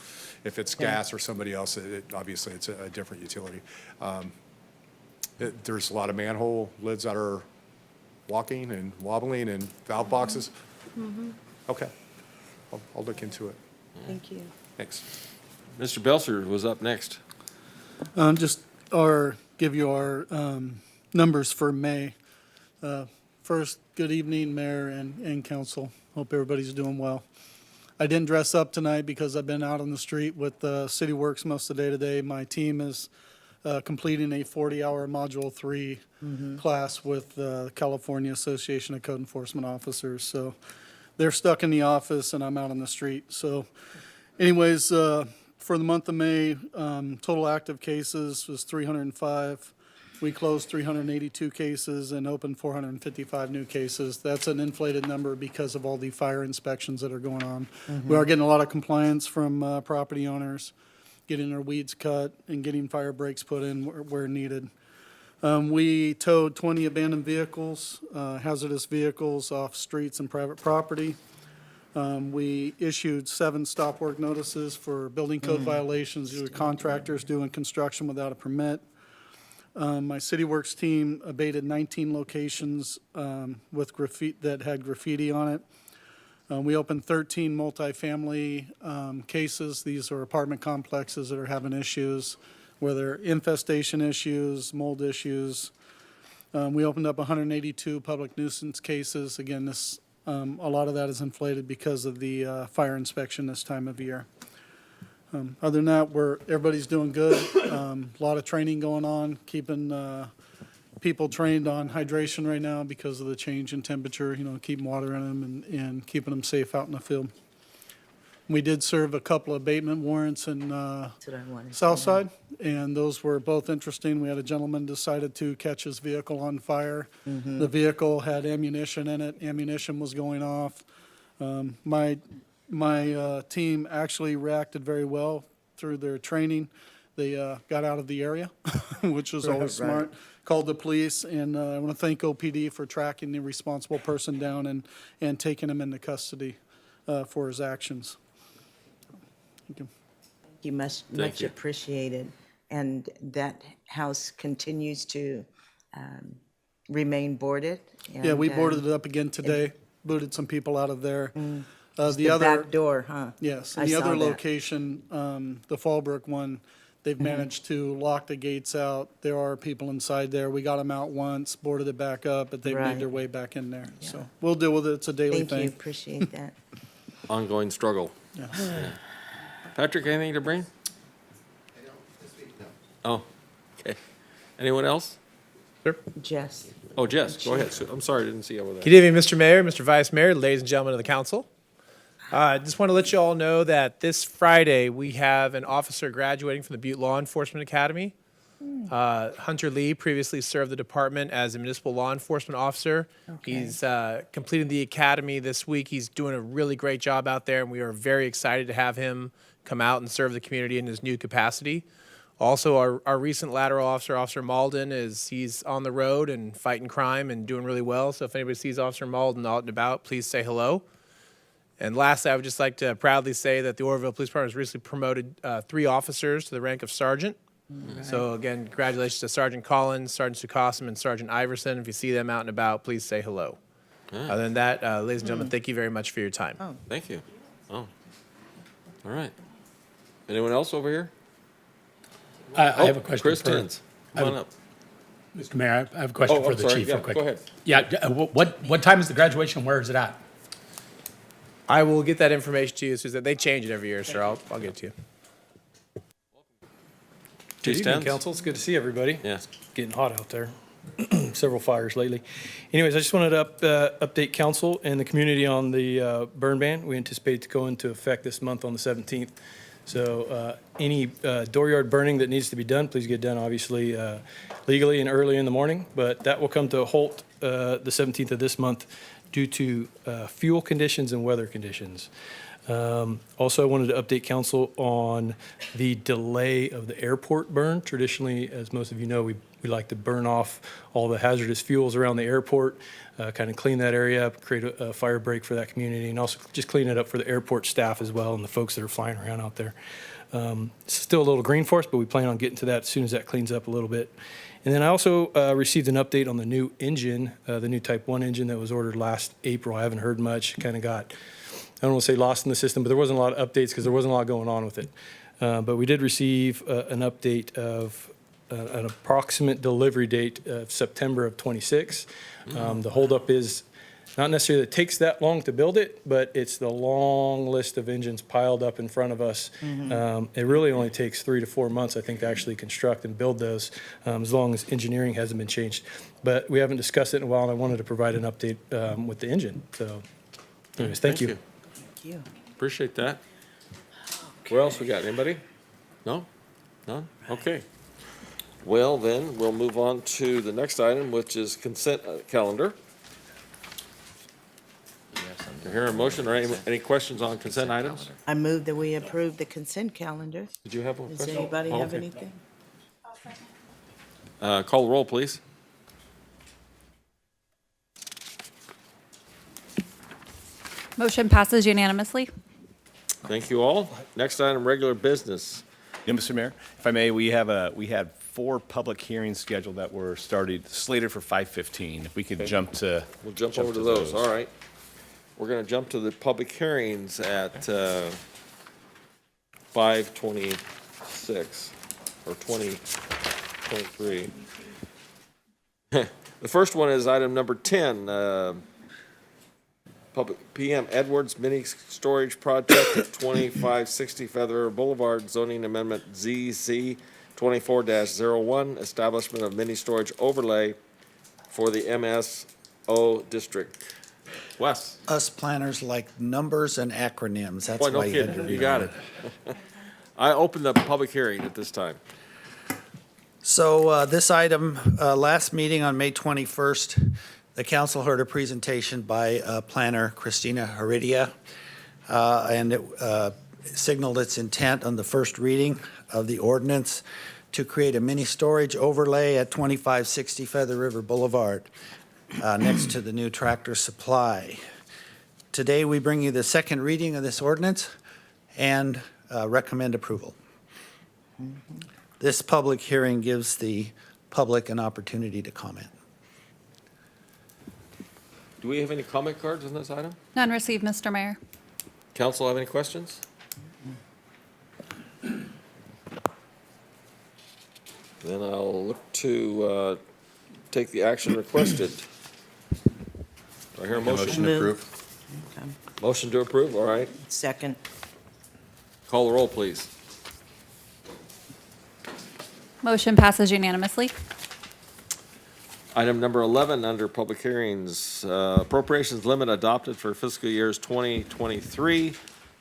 If it's gas or somebody else, obviously it's a different utility. There's a lot of manhole lids that are walking and wobbling and valve boxes. Okay, I'll look into it. thank you. Thanks. Mr. Belcher was up next. Give you our numbers for May. First, good evening, Mayor and Council. Hope everybody's doing well. I didn't dress up tonight because I've been out on the street with City Works most of the day today. My team is completing a 40-hour Module 3 class with the California Association of Code Enforcement Officers. So they're stuck in the office and I'm out on the street. So anyways, for the month of May, total active cases was 305. We closed 382 cases and opened 455 new cases. That's an inflated number because of all the fire inspections that are going on. We are getting a lot of compliance from property owners, getting their weeds cut and getting fire breaks put in where needed. We towed 20 abandoned vehicles, hazardous vehicles off streets and private property. We issued 7 stop work notices for building code violations due to contractors doing construction without a permit. My City Works team abated 19 locations with graffiti that had graffiti on it. We opened 13 multifamily cases. These are apartment complexes that are having issues, whether infestation issues, mold issues. We opened up 182 public nuisance cases. Again, a lot of that is inflated because of the fire inspection this time of year. Other than that, everybody's doing good. A lot of training going on, keeping people trained on hydration right now because of the change in temperature, keeping water in them and keeping them safe out in the field. We did serve a couple of abatement warrants in That's what I wanted. Southside, and those were both interesting. We had a gentleman decided to catch his vehicle on fire. The vehicle had ammunition in it. Ammunition was going off. My team actually reacted very well through their training. They got out of the area, which was always smart. Called the police, and I want to thank OPD for tracking the responsible person down and taking him into custody for his actions. Thank you. You much you. appreciated. And that house continues to remain boarded? Yeah, we and, boarded it up again today, booted some people out of there. The back door, huh? Yes, I and the saw other that. location, the Fallbrook one, they've managed to lock the gates out. There are people inside there. We got them out once, boarded it back up, but they've made Right. their way back in there. So we'll deal with it. It's a daily Thank you, thing. appreciate that. Ongoing struggle. Yeah. Patrick, anything to bring? Oh, okay. Anyone else? Jess, Oh, Jess, go ahead. I'm sorry, I didn't see you over there. Good evening, Mr. Mayor, Mr. Vice Mayor, ladies and gentlemen of the council. Just want to let you all know that this Friday, we have an officer graduating from the Butte Law Enforcement Academy. Hunter Lee previously served the department as a municipal law enforcement officer. He's completing the academy this week. He's doing a really great job out there, and we are very excited to have him come out and serve the community in his new capacity. Also, our recent lateral officer, Officer Malden, he's on the road and fighting crime and doing really well. So if anybody sees Officer Malden out and about, please say hello. And lastly, I would just like to proudly say that the Oroville Police Department has recently promoted 3 officers to the rank of sergeant. So again, congratulations to Sergeant Collins, Sergeant Sukosim, and Sergeant Iverson. If you see them out and about, please say hello. Other than that, ladies and gentlemen, thank you very much for your time. Thank you. Oh, all right. Anyone else over here? I have a question. Chris for- Tins, come on up. Mr. Mayor, I have a question Oh, for I'm the sorry. chief Yeah, real quick. go ahead. Yeah, what time is the graduation? Where is it at? I will get that information to you, Susan. They change it every year, sir. I'll get it to you. Chief Good evening, Stens? council. It's good to see everybody. Yes. Getting hot out there. Several fires lately. Anyways, I just wanted to update council and the community on the burn ban. We anticipate it to go into effect this month on the 17th. So any dooryard burning that needs to be done, please get done, obviously, legally and early in the morning. But that will come to a halt the 17th of this month due to fuel conditions and weather conditions. Also, I wanted to update council on the delay of the airport burn. Traditionally, as most of you know, we like to burn off all the hazardous fuels around the airport, kind of clean that area up, create a fire break for that community, and also just clean it up for the airport staff as well and the folks that are flying around out there. It's still a little green for us, but we plan on getting to that as soon as that cleans up a little bit. And then I also received an update on the new engine, the new Type 1 engine that was ordered last April. I haven't heard much, kind of got, I don't want to say lost in the system, but there wasn't a lot of updates because there wasn't a lot going on with it. But we did receive an update of an approximate delivery date of September of 26. The holdup is not necessarily that it takes that long to build it, but it's the long list of engines piled up in front of us. It really only takes 3 to 4 months, I think, to actually construct and build those, as long as engineering hasn't been changed. But we haven't discussed it in a while, and I wanted to provide an update with the engine. So anyways, thank you. Thank you. Appreciate that. Where else we got? Anybody? No? None? Okay. Well, then, we'll move on to the next item, which is consent calendar. Do you hear a motion or any questions on consent items? I move that we approve the consent calendar. Did you have a Does question? anybody Oh, have okay. anything? Call the roll, please. Motion passes unanimously. Thank you all. Next item, regular business. Yeah, Mr. Mayor, if I may, we had 4 public hearings scheduled that were slated for 5:15. If we could jump to. We'll jump over to those. All right. We're going to jump to the public hearings at 5:26 or 20:23. The first one is item number 10, Public PM Edwards Mini Storage Project at 2560 Feather River Boulevard, zoning amendment ZC 24-01, establishment of mini storage overlay for the MSO district. Wes? Us planners like numbers and acronyms. That's Boy, no why you had to kidding. read You got it. I opened the public hearing at this time. So this item, last meeting on May 21st, the council heard a presentation by planner Christina Heredia, and it signaled its intent on the first reading of the ordinance to create a mini storage overlay at 2560 Feather River Boulevard, next to the new Tractor Supply. Today, we bring you the second reading of this ordinance and recommend approval. This public hearing gives the public an opportunity to comment. Do we have any comment cards on this item? None received, Mr. Mayor. Council have any questions? Then I'll look to take the action requested. Do I hear a motion? Motion to approve. Okay. Motion to approve, all right. Second. Call the roll, please. Motion passes unanimously. Item number 11, under public hearings, appropriations limit adopted for fiscal years 2023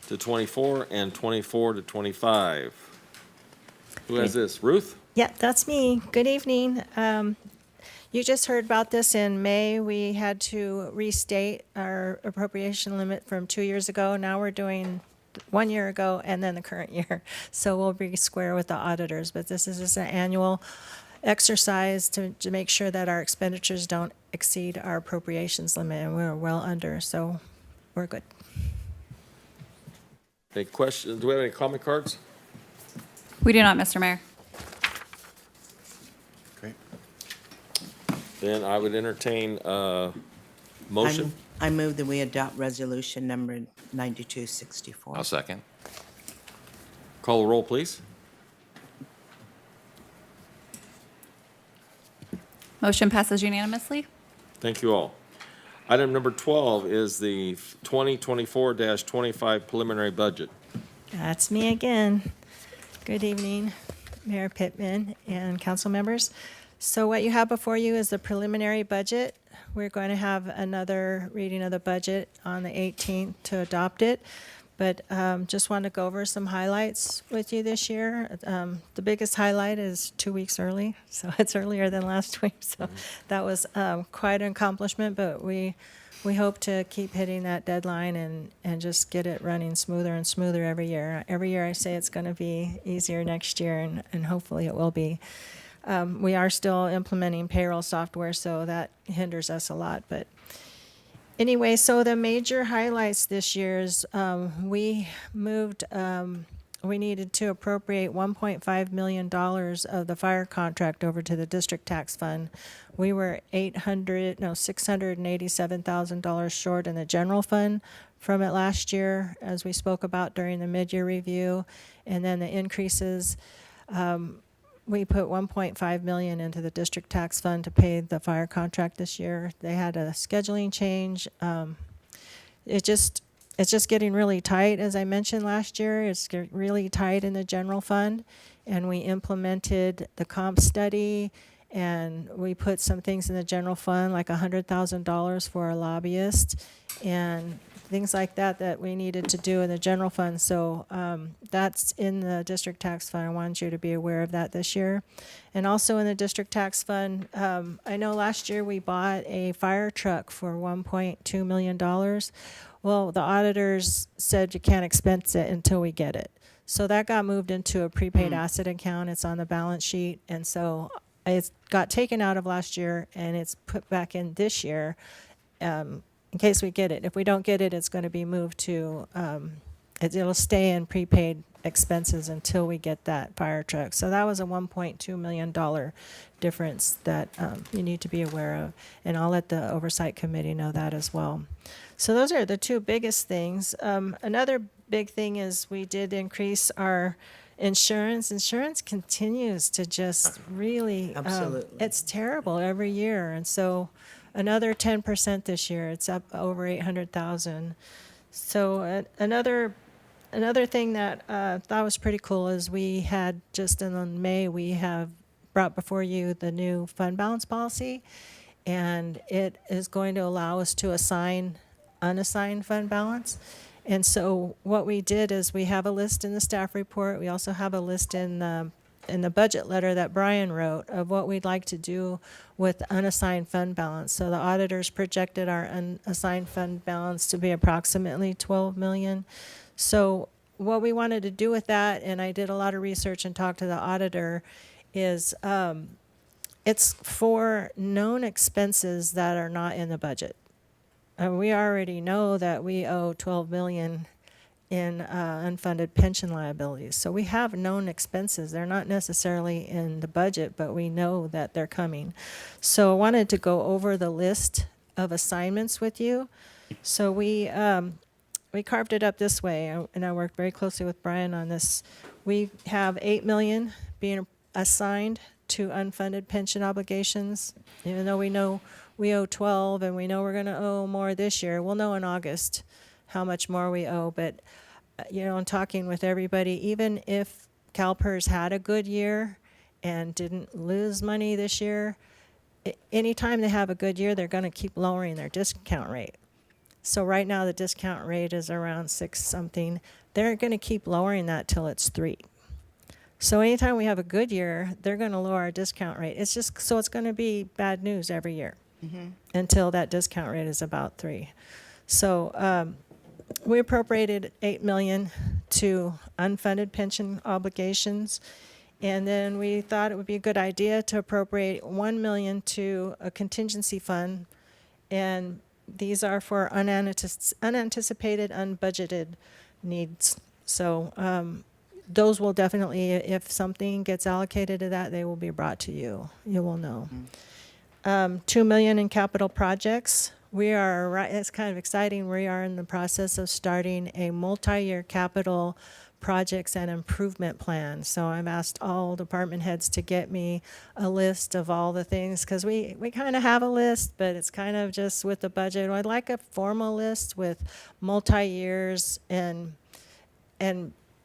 to 24 and 24 to 25. Who has this? Ruth? Yeah, that's me. Good evening. You just heard about this in May. We had to restate our appropriation limit from 2 years ago. Now we're doing 1 year ago and then the current year. So we'll be square with the auditors, but this is just an annual exercise to make sure that our expenditures don't exceed our appropriations limit, and we're well under, so we're good. Any questions? Do we have any comment cards? We do not, Mr. Mayor. Great. Then I would entertain a motion. I move that we adopt resolution number 9264. I'll second. Call the roll, please. Motion passes unanimously. Thank you all. Item number 12 is the 2024-25 preliminary budget. That's me again. Good evening, Mayor Pittman and council members. So what you have before you is the preliminary budget. We're going to have another reading of the budget on the 18th to adopt it. But just want to go over some highlights with you this year. The biggest highlight is 2 weeks early, so it's earlier than last week. So that was quite an accomplishment, but we hope to keep hitting that deadline and just get it running smoother and smoother every year. Every year I say it's going to be easier next year, and hopefully it will be. We are still implementing payroll software, so that hinders us a lot, but anyway, so the major highlights this year is we needed to appropriate $1.5 million of the fire contract over to the district tax fund. We were $687,000 short in the general fund from it last year, as we spoke about during the mid-year review. And then the increases, we put $1.5 million into the district tax fund to pay the fire contract this year. They had a scheduling change. It's just getting really tight, as I mentioned last year. It's really tight in the general fund, and we implemented the comp study, and we put some things in the general fund, like $100,000 for a lobbyist, and things like that we needed to do in the general fund. So that's in the district tax fund. I wanted you to be aware of that this year. And also in the district tax fund, I know last year we bought a fire truck for $1.2 million. Well, the auditors said you can't expense it until we get it. So that got moved into a prepaid asset account. It's on the balance sheet. And so it got taken out of last year, and it's put back in this year in case we get it. If we don't get it, it's going to be moved to, it'll stay in prepaid expenses until we get that fire truck. So that was a $1.2 million difference that you need to be aware of. And I'll let the oversight committee know that as well. So those are the two biggest things. Another big thing is we did increase our insurance. Insurance continues to just really, Absolutely. it's terrible every year. And so another 10% this year. It's up over 800,000. So another thing that I thought was pretty cool is we had just in May, we have brought before you the new fund balance policy, and it is going to allow us to assign unassigned fund balance. And so what we did is we have a list in the staff report. We also have a list in the budget letter that Brian wrote of what we'd like to do with unassigned fund balance. So the auditors projected our unassigned fund balance to be approximately 12 million. So what we wanted to do with that, and I did a lot of research and talked to the auditor, is it's for known expenses that are not in the budget. We already know that we owe 12 million in unfunded pension liabilities. So we have known expenses. They're not necessarily in the budget, but we know that they're coming. So I wanted to go over the list of assignments with you. So we carved it up this way, and I worked very closely with Brian on this. We have 8 million being assigned to unfunded pension obligations, even though we know we owe 12 and we know we're going to owe more this year. We'll know in August how much more we owe. But, I'm talking with everybody, even if CalPERS had a good year and didn't lose money this year, anytime they have a good year, they're going to keep lowering their discount rate. So right now the discount rate is around 6 something. They're going to keep lowering that till it's 3. So anytime we have a good year, they're going to lower our discount rate. It's just, so it's going to be bad news every year until that discount rate is about 3. So we appropriated $8 million to unfunded pension obligations. And then we thought it would be a good idea to appropriate $1 million to a contingency fund. And these are for unanticipated, unbudgeted needs. So those will definitely, if something gets allocated to that, they will be brought to you. You will know. $2 million in capital projects. We are, it's kind of exciting. We are in the process of starting a multi-year capital projects and improvement plan. So I've asked all department heads to get me a list of all the things, because we kind of have a list, but it's kind of just with the budget. I'd like a formal list with multi-years and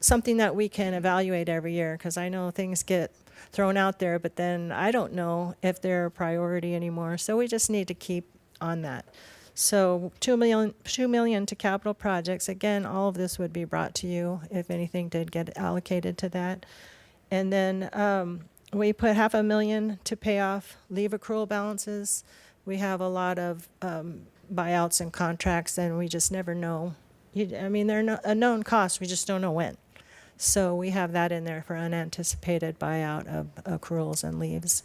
something that we can evaluate every year, because I know things get thrown out there, but then I don't know if they're a priority anymore. So we just need to keep on that. So 2 million to capital projects. Again, all of this would be brought to you if anything did get allocated to that. And then we put $500,000 to pay off leave accrual balances. We have a lot of buyouts and contracts, and we just never know. I mean, they're a known cost. We just don't know when. So we have that in there for unanticipated buyout of accruals and leaves.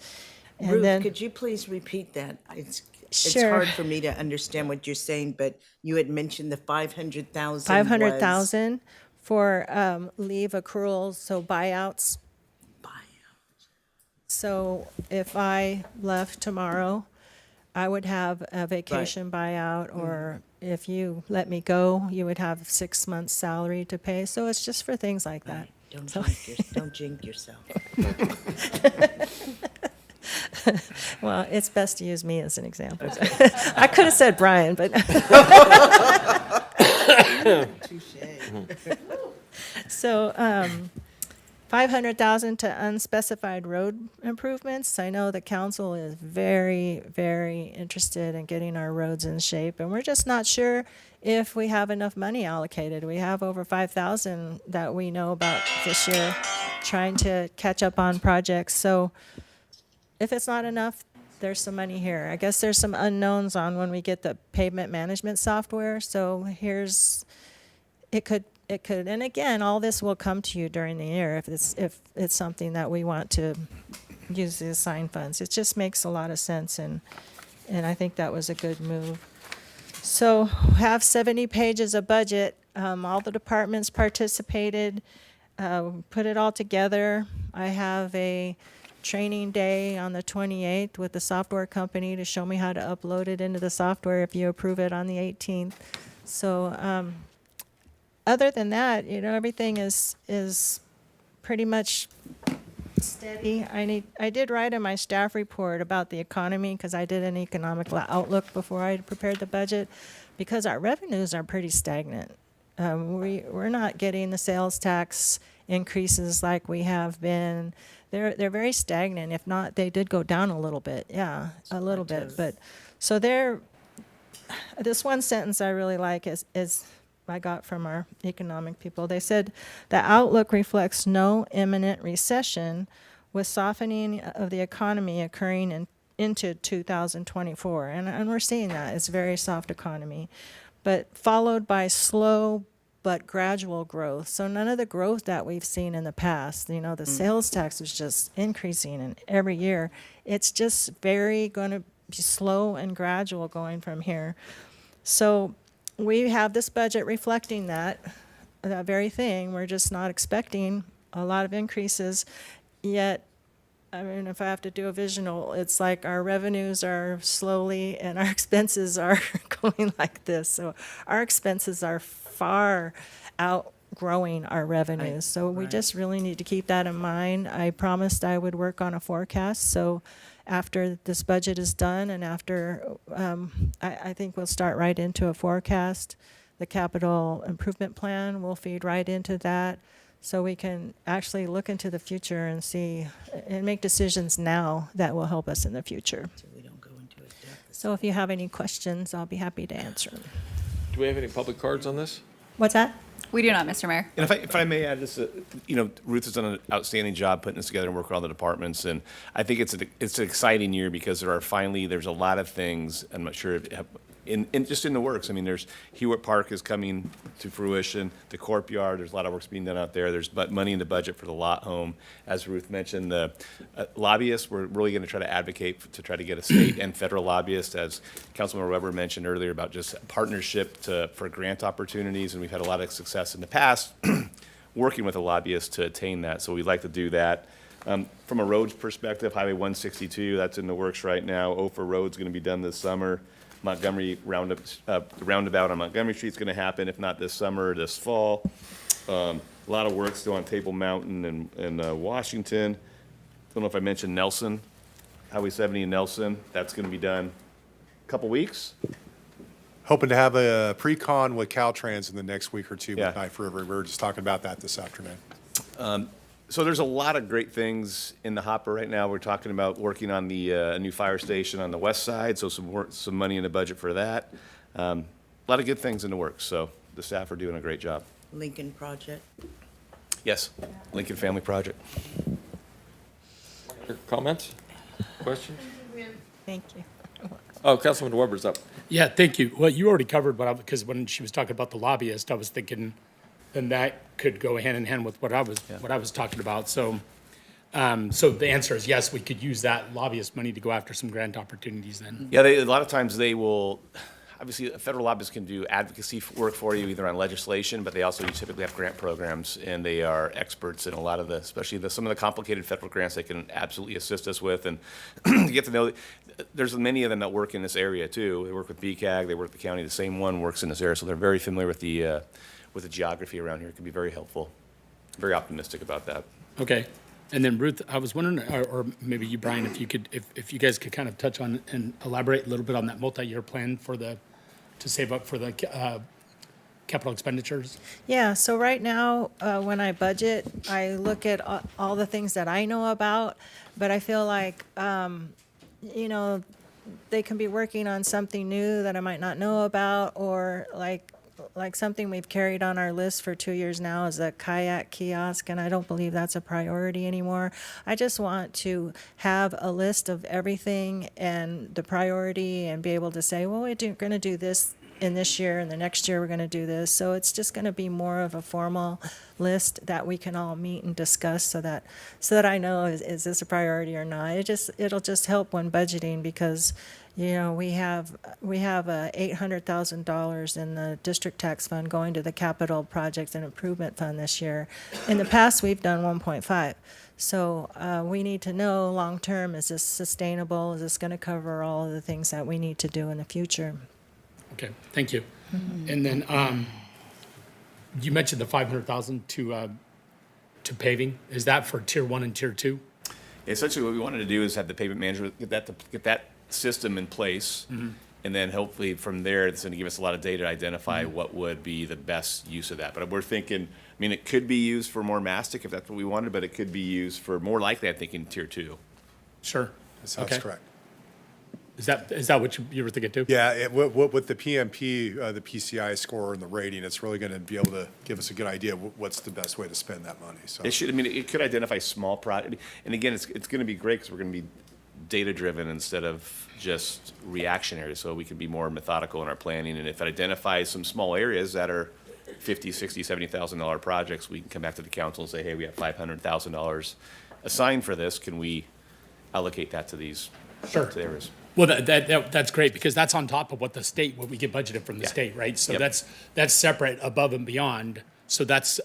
And Ruth, then, could you please repeat that? It's Sure. hard for me to understand what you're saying, but you had mentioned the 500,000 500,000 for leave accruals, so buyouts. So if I left tomorrow, I would have a vacation buyout, or if you let me go, you would have 6 months' salary to pay. So it's just for things like that. Don't jinx yourself. Well, it's best to use me as an example. I could have said Brian, but. So, 500,000 to unspecified road improvements. I know the council is very, very interested in getting our roads in shape, and we're just not sure if we have enough money allocated. We have over 5,000 that we know about this year, trying to catch up on projects. So if it's not enough, there's some money here. I guess there's some unknowns on when we get the pavement management software. So it could, and again, all this will come to you during the year if it's something that we want to use the assigned funds. It just makes a lot of sense, and I think that was a good move. So have 70 pages of budget. All the departments participated, put it all together. I have a training day on the 28th with the software company to show me how to upload it into the software if you approve it on the 18th. So other than that, everything is pretty much steady. I did write in my staff report about the economy because I did an economic outlook before I prepared the budget, because our revenues are pretty stagnant. We're not getting the sales tax increases like we have been. They're very stagnant. If not, they did go down a little bit. Yeah, a little bit. But so this one sentence I really like is I got from our economic people. They said the outlook reflects no imminent recession, with softening of the economy occurring into 2024. And we're seeing that. It's a very soft economy, but followed by slow but gradual growth. So none of the growth that we've seen in the past, the sales tax was just increasing, and every year it's just very going to be slow and gradual going from here. So we have this budget reflecting that very thing. We're just not expecting a lot of increases, yet, I mean, if I have to do a visual, it's like our revenues are slowly and our expenses are going like this. So our expenses are far outgrowing our revenues. Right. So we just really need to keep that in mind. I promised I would work on a forecast. So after this budget is done and after, I think we'll start right into a forecast. The capital improvement plan will feed right into that. So we can actually look into the future and see and make decisions now that will help us in the future. So we don't go into a deficit. So if you have any questions, I'll be happy to answer them. Do we have any public cards on this? What's that? We do not, Mr. Mayor. And if I may add this, Ruth has done an outstanding job putting this together and working with all the departments. And I think it's an exciting year because there's a lot of things, I'm not sure, just in the works. I mean, there's Hewitt Park is coming to fruition, the Courtyard, there's a lot of work's being done out there. There's money in the budget for the lot home. As Ruth mentioned, the lobbyists, we're really going to try to advocate to try to get a state and federal lobbyist, as Councilmember Weber mentioned earlier, about just partnership for grant opportunities. And we've had a lot of success in the past working with a lobbyist to attain that. So we'd like to do that. From a roads perspective, Highway 162, that's in the works right now. Ophir Road's going to be done this summer. Montgomery the roundabout on Montgomery Street's going to happen, if not this summer, this fall. A lot of work still on Table Mountain and Washington. Don't know if I mentioned Nelson, Highway 70 in Nelson. That's going to be done a couple weeks. Hoping to have a pre-con with Caltrans in the next week or two Yeah. with Knife River. We were just talking about that this afternoon. So there's a lot of great things in the hopper right now. We're talking about working on the new fire station on the west side, so some money in the budget for that. A lot of good things in the works, so the staff are doing a great job. Lincoln Project. Yes, Lincoln Family Project. Comments? Questions? Thank you. Oh, Councilman Weber's up. Yeah, thank you. Well, you already covered what because when she was talking about the lobbyist, I was thinking, then that could go hand in hand with what I was talking about. So, so the answer is yes, we could use that lobbyist money to go after some grant opportunities then. Yeah, a lot of times they will, obviously, federal lobbyists can do advocacy work for you, either on legislation, but they also typically have grant programs, and they are experts in a lot of the, especially some of the complicated federal grants they can absolutely assist us with. And you get to know, there's many of them that work in this area too. They work with BCAG, they work with the county, the same one works in this area, so they're very familiar with the geography around here. It can be very helpful. Very optimistic about that. Okay. And then Ruth, I was wondering, or maybe you, Brian, if you could, if you guys could kind of touch on and elaborate a little bit on that multi-year plan for to save up for the capital expenditures. Yeah, so right now, when I budget, I look at all the things that I know about, but I feel like, you know, they can be working on something new that I might not know about, or like something we've carried on our list for 2 years now is a kayak kiosk, and I don't believe that's a priority anymore. I just want to have a list of everything and the priority and be able to say, well, we're going to do this in this year, and the next year we're going to do this. So it's just going to be more of a formal list that we can all meet and discuss so that I know, is this a priority or not. It'll just help when budgeting, because you know, we have $800,000 in the district tax fund going to the capital projects and improvement fund this year. In the past, we've done 1.5. So we need to know long-term, is this sustainable? Is this going to cover all of the things that we need to do in the future? Okay, thank you. And then you mentioned the 500,000 to paving. Is that for tier 1 and tier 2? Essentially, what we wanted to do is have the pavement manager get that system in place, and then hopefully from there, it's going to give us a lot of data to identify what would be the best use of that. But we're thinking, I mean, it could be used for more mastic if that's what we wanted, but it could be used for more likely, I think, in tier 2. Sure. That's correct. Is that what you were thinking too? Yeah, with the PMP, the PCI score and the rating, it's really going to be able to give us a good idea of what's the best way to spend that money. So It should. I mean, it could identify small projects, and again, it's going to be great because we're going to be data-driven instead of just reactionary, so we can be more methodical in our planning. And if it identifies some small areas that are $50,000, $60,000, $70,000 projects, we can come back to the council and say, hey, we have $500,000 assigned for this. Can we allocate that to these areas? Well, that's great, because that's on top of what we get budgeted from the state, right? So that's separate, above and beyond. So that's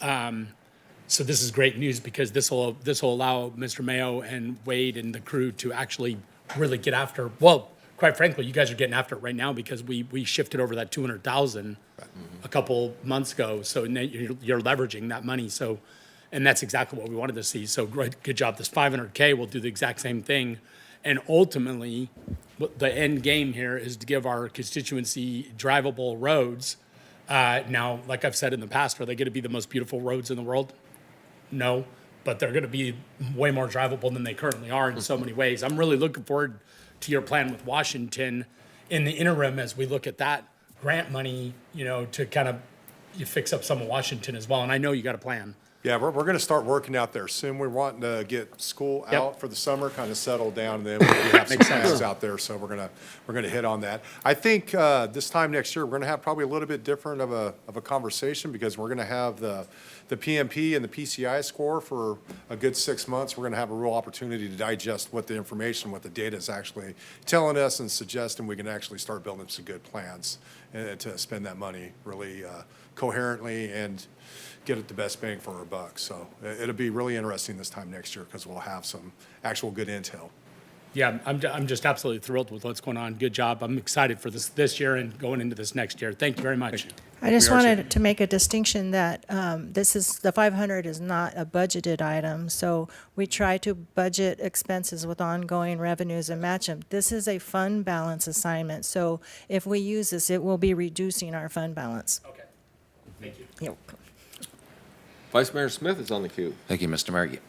so this is great news, because this will allow Mr. Mayo and Wade and the crew to actually really get after. Well, quite frankly, you guys are getting after it right now, because we shifted over that 200,000 a couple months ago. So now you're leveraging that money. So, and that's exactly what we wanted to see. So good job. This 500K will do the exact same thing. And ultimately, the end game here is to give our constituency drivable roads. Now, like I've said in the past, are they going to be the most beautiful roads in the world? No, but they're going to be way more drivable than they currently are in so many ways. I'm really looking forward to your plan with Washington in the interim as we look at that grant money, you know, to kind of fix up some of Washington as well. And I know you got a plan. yeah, we're going to start working out there soon. We're wanting to get school out for the summer, kind of settle down, and then we have some plans out there. So we're gonna hit on that. I think this time next year we're going to have probably a little bit different of a conversation, because we're going to have the PMP and the PCI score for a good 6 months. We're going to have a real opportunity to digest what the information, what the data is actually telling us and suggesting. We can actually start building some good plans to spend that money really coherently and get it the best bang for our buck. So it'll be really interesting this time next year, because we'll have some actual good intel. Yeah, I'm just absolutely thrilled with what's going on. Good job. I'm excited for this year and going into this next year. Thank you very much. I just wanted to make a distinction that the 500 is not a budgeted item. So we try to budget expenses with ongoing revenues and match them. This is a fund balance assignment. So if we use this, it will be reducing our fund balance. Okay. Thank you. Yep. Vice Mayor Smith is on the queue. Thank you, Mr. Mayor.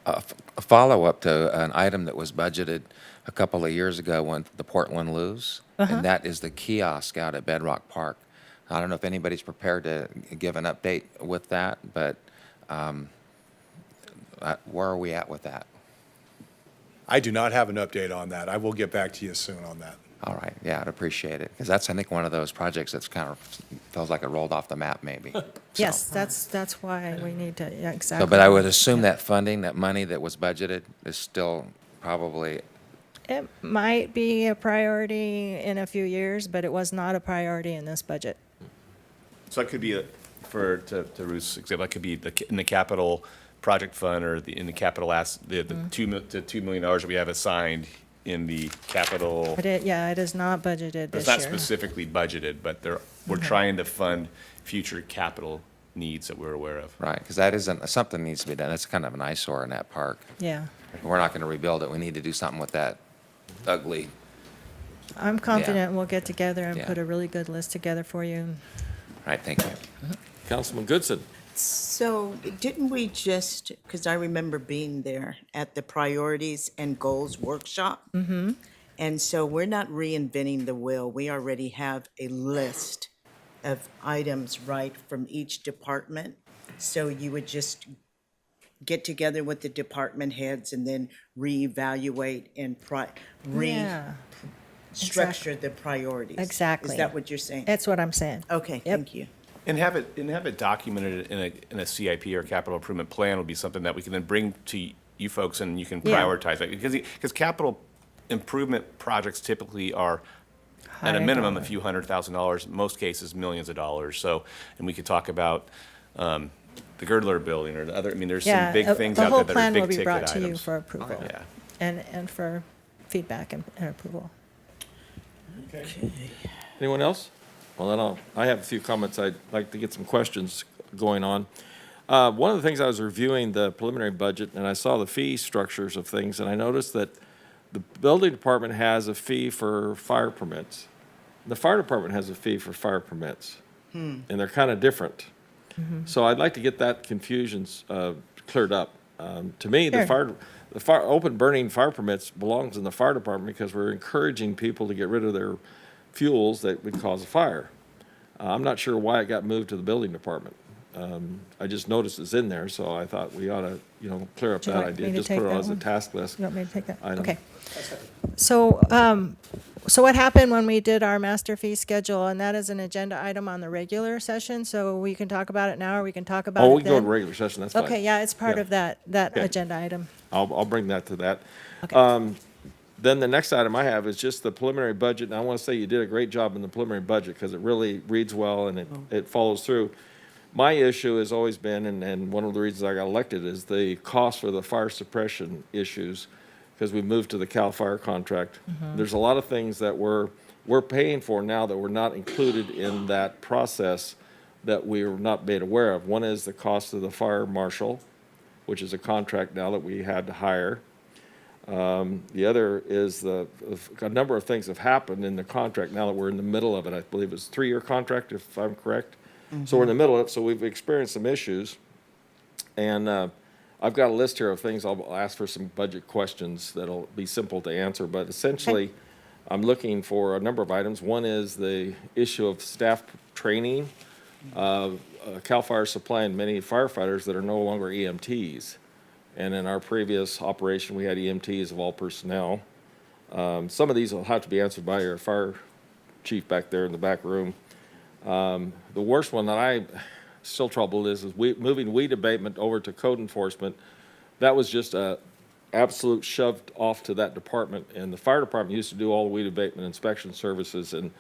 a follow-up to an item that was budgeted a couple of years ago when the Portland Lose, and that is the kiosk out at Bedrock Park. I don't know if anybody's prepared to give an update with that, but where are we at with that? I do not have an update on that. I will get back to you soon on that. All right, yeah, I'd appreciate it, because that's, I think, one of those projects that's kind of, feels like it rolled off the map, maybe. Yes, that's why we need to, yeah, exactly. So, but I would assume that funding, that money that was budgeted is still probably, It might be a priority in a few years, but it was not a priority in this budget. So that could be, to Ruth's example, that could be in the capital project fund or in the capital the $2 million that we have assigned in the capital. But it is not budgeted this It's year. not specifically budgeted, but we're trying to fund future capital needs that we're aware of. right, because that isn't, something needs to be done. That's kind of an eyesore in that park. Yeah. We're not going to rebuild it. We need to do something with that ugly. I'm confident we'll get together and Yeah. put a really good list together for you. All right, thank you. Councilman Goodson. So didn't we just, because I remember being there at the Priorities and Goals Workshop? Mm-hmm. And so we're not reinventing the wheel. We already have a list of items, right, from each department. So you would just get together with the department heads and then reevaluate and Yeah. structure the priorities. Exactly. Is that what you're saying? That's what I'm saying. Okay, Yep. thank you. And have it documented in a CIP or capital improvement plan would be something that we can then bring to you folks and you can Yeah. prioritize it. Because capital improvement projects typically are at a High minimum dollar. a few $100,000, in most cases millions of dollars. So, and we could talk about the Girdler building or the other, I mean, there's some big things out there that are big ticket items. The whole plan will be brought to you for approval. Yeah. And for feedback and approval. Anyone else? Well, then I have a few comments. I'd like to get some questions going on. One of the things I was reviewing the preliminary budget, and I saw the fee structures of things, and I noticed that the building department has a fee for fire permits. The fire department has a fee for fire permits, and they're kind of different. So I'd like to get that confusion cleared up. To me, Sure. the fire open burning fire permits belongs in the fire department because we're encouraging people to get rid of their fuels that would cause a fire. I'm not sure why it got moved to the building department. I just noticed it's in there, so I thought we ought to, clear up Would you that like idea. me to Just take put it that as a one? task list. You want me to take that? item. Okay. So what happened when we did our master fee schedule, and that is an agenda item on the regular session, so we can talk about it now, or we can talk about it Oh, then? we can go to regular session, that's fine. Okay, yeah, it's part Yeah. of that Okay. agenda item. I'll bring that to that. Okay. Then the next item I have is just the preliminary budget, and I want to say you did a great job in the preliminary budget because it really reads well and it follows through. My issue has always been, and one of the reasons I got elected, is the cost for the fire suppression issues, because we moved to the CAL FIRE contract. There's a lot of things that we're paying for now that were not included in that process that we were not made aware of. One is the cost of the fire marshal, which is a contract now that we had to hire. The other is a number of things have happened in the contract now that we're in the middle of it. I believe it's a 3-year contract, if I'm correct. So we're in the middle of it, so we've experienced some issues. And I've got a list here of things. I'll ask for some budget questions that'll be simple to answer. But essentially, I'm looking for a number of items. One is the issue of staff training. CAL FIRE supplying many firefighters that are no longer EMTs. And in our previous operation, we had EMTs of all personnel. Some of these will have to be answered by your fire chief back there in the back room. The worst one that I'm still troubled is moving weed abatement over to code enforcement. That was just a absolute shoved off to that department. And the fire department used to do all the weed abatement inspection services. And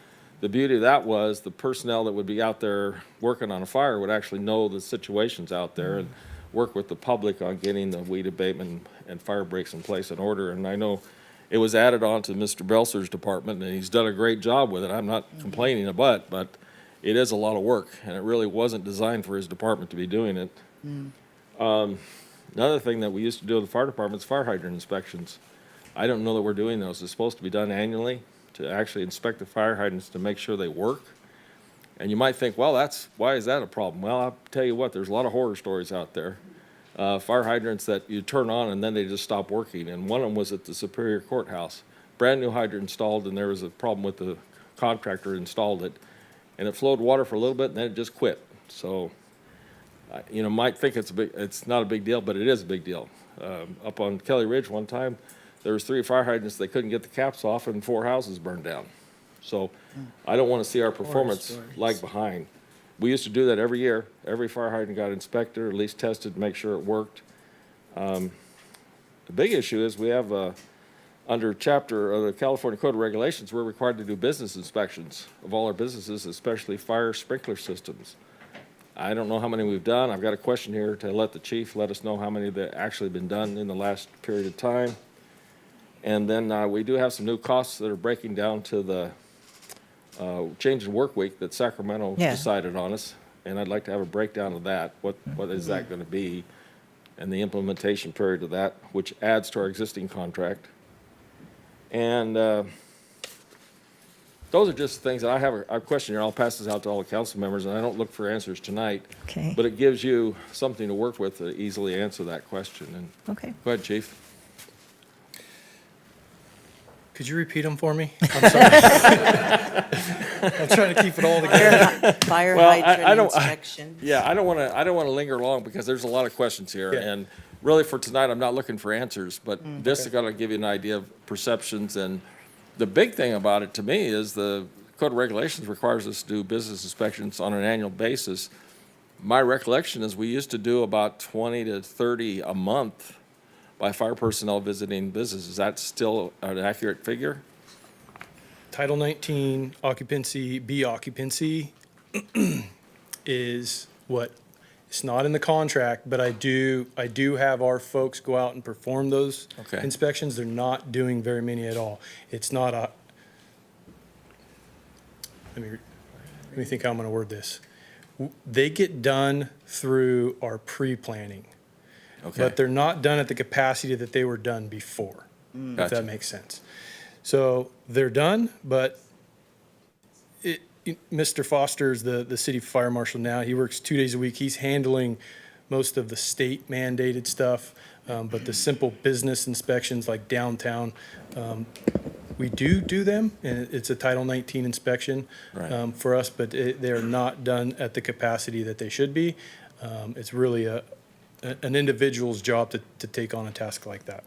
the beauty of that was the personnel that would be out there working on a fire would actually know the situations out there and work with the public on getting the weed abatement and fire breaks in place in order. And I know it was added on to Mr. Belser's department, and he's done a great job with it. I'm not complaining but it is a lot of work, and it really wasn't designed for his department to be doing it. Another thing that we used to do in the fire department is fire hydrant inspections. I don't know that we're doing those. It's supposed to be done annually to actually inspect the fire hydrants to make sure they work. And you might think, well, why is that a problem? Well, I'll tell you what, there's a lot of horror stories out there. fire hydrants that you turn on and then they just stop working. And one of them was at the Superior Courthouse. Brand new hydrant installed, and there was a problem with the contractor who installed it. And it flowed water for a little bit, and then it just quit. So, you know, might think it's not a big deal, but it is a big deal. Up on Kelly Ridge one time, there was 3 fire hydrants, they couldn't get the caps off, and 4 houses burned down. So I don't want to see our performance lag behind. We used to do that every year. Every fire hydrant got inspected, or at least tested to make sure it worked. The big issue is we have, under chapter of the California Code of Regulations, we're required to do business inspections of all our businesses, especially fire sprinkler systems. I don't know how many we've done. I've got a question here to let the chief let us know how many that actually been done in the last period of time. And then we do have some new costs that are breaking down to the change in work week that Sacramento decided on us. And I'd like to have a breakdown of that. What is that going to be? And the implementation period of that, which adds to our existing contract. And those are just things that I have a question here. I'll pass this out to all the council members, and I don't look for answers tonight. Okay. But it gives you something to work with to easily answer that question. And Okay. go ahead, Chief. Could you repeat them for me? I'm sorry. I'm trying to keep it all together. Fire Well, I hydrant don't- inspection. Yeah, I don't want to linger long because there's a lot of questions here. Yeah. And really for tonight, I'm not looking for answers, but this is going to give you an idea of perceptions. And the big thing about it to me is the Code of Regulations requires us to do business inspections on an annual basis. My recollection is we used to do about 20 to 30 a month by fire personnel visiting businesses. Is that still an accurate figure? Title 19 occupancy, B occupancy is what, it's not in the contract, but I do have our folks go out and perform those Okay. inspections. They're not doing very many at all. It's not a, let me think how I'm gonna word this. They get done through our pre-planning, Okay. but they're not done at the capacity that they were done before, if Gotcha. that makes sense. So they're done, but Mr. Foster's the city fire marshal now. He works 2 days a week. He's handling most of the state mandated stuff, but the simple business inspections like downtown, we do them, and it's a Title 19 inspection Right. for us, but they're not done at the capacity that they should be. It's really an individual's job to take on a task like that.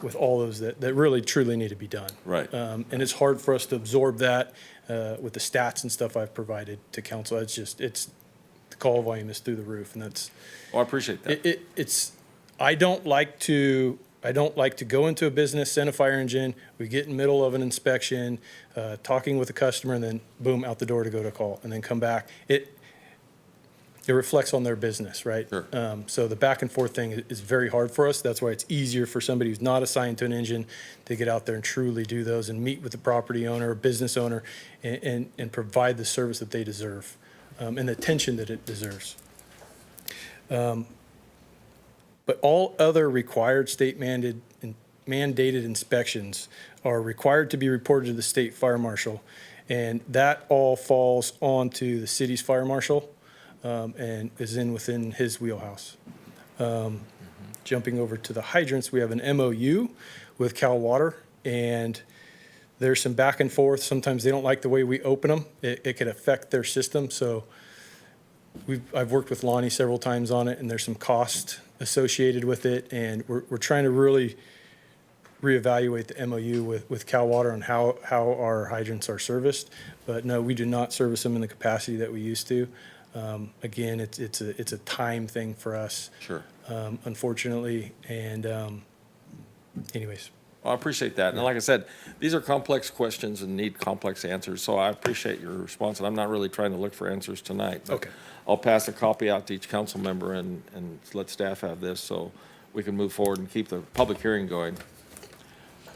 With all those that really truly need to be done. Right. And it's hard for us to absorb that with the stats and stuff I've provided to council. The call volume is through the roof, and that's. Well, I appreciate that. I don't like to go into a business, send a fire engine, we get in the middle of an inspection, talking with the customer, and then boom, out the door to go to call, and then come back. It reflects on their business, right? Sure. So the back and forth thing is very hard for us. That's why it's easier for somebody who's not assigned to an engine to get out there and truly do those and meet with the property owner or business owner and provide the service that they deserve and the attention that it deserves. But all other required state mandated inspections are required to be reported to the state fire marshal. And that all falls onto the city's fire marshal. And is within his wheelhouse. Jumping over to the hydrants, we have an MOU with Cal Water, and there's some back and forth. Sometimes they don't like the way we open them. It could affect their system. So I've worked with Lonnie several times on it, and there's some cost associated with it, and we're trying to really reevaluate the MOU with Cal Water on how our hydrants are serviced. But no, we do not service them in the capacity that we used to. Again, it's a time thing for us. Sure. Unfortunately, and anyways. Well, I appreciate that. And like I said, these are complex questions and need complex answers, so I appreciate your response, and I'm not really trying to look for answers tonight. But Okay. I'll pass a copy out to each council member and let staff have this so we can move forward and keep the public hearing going.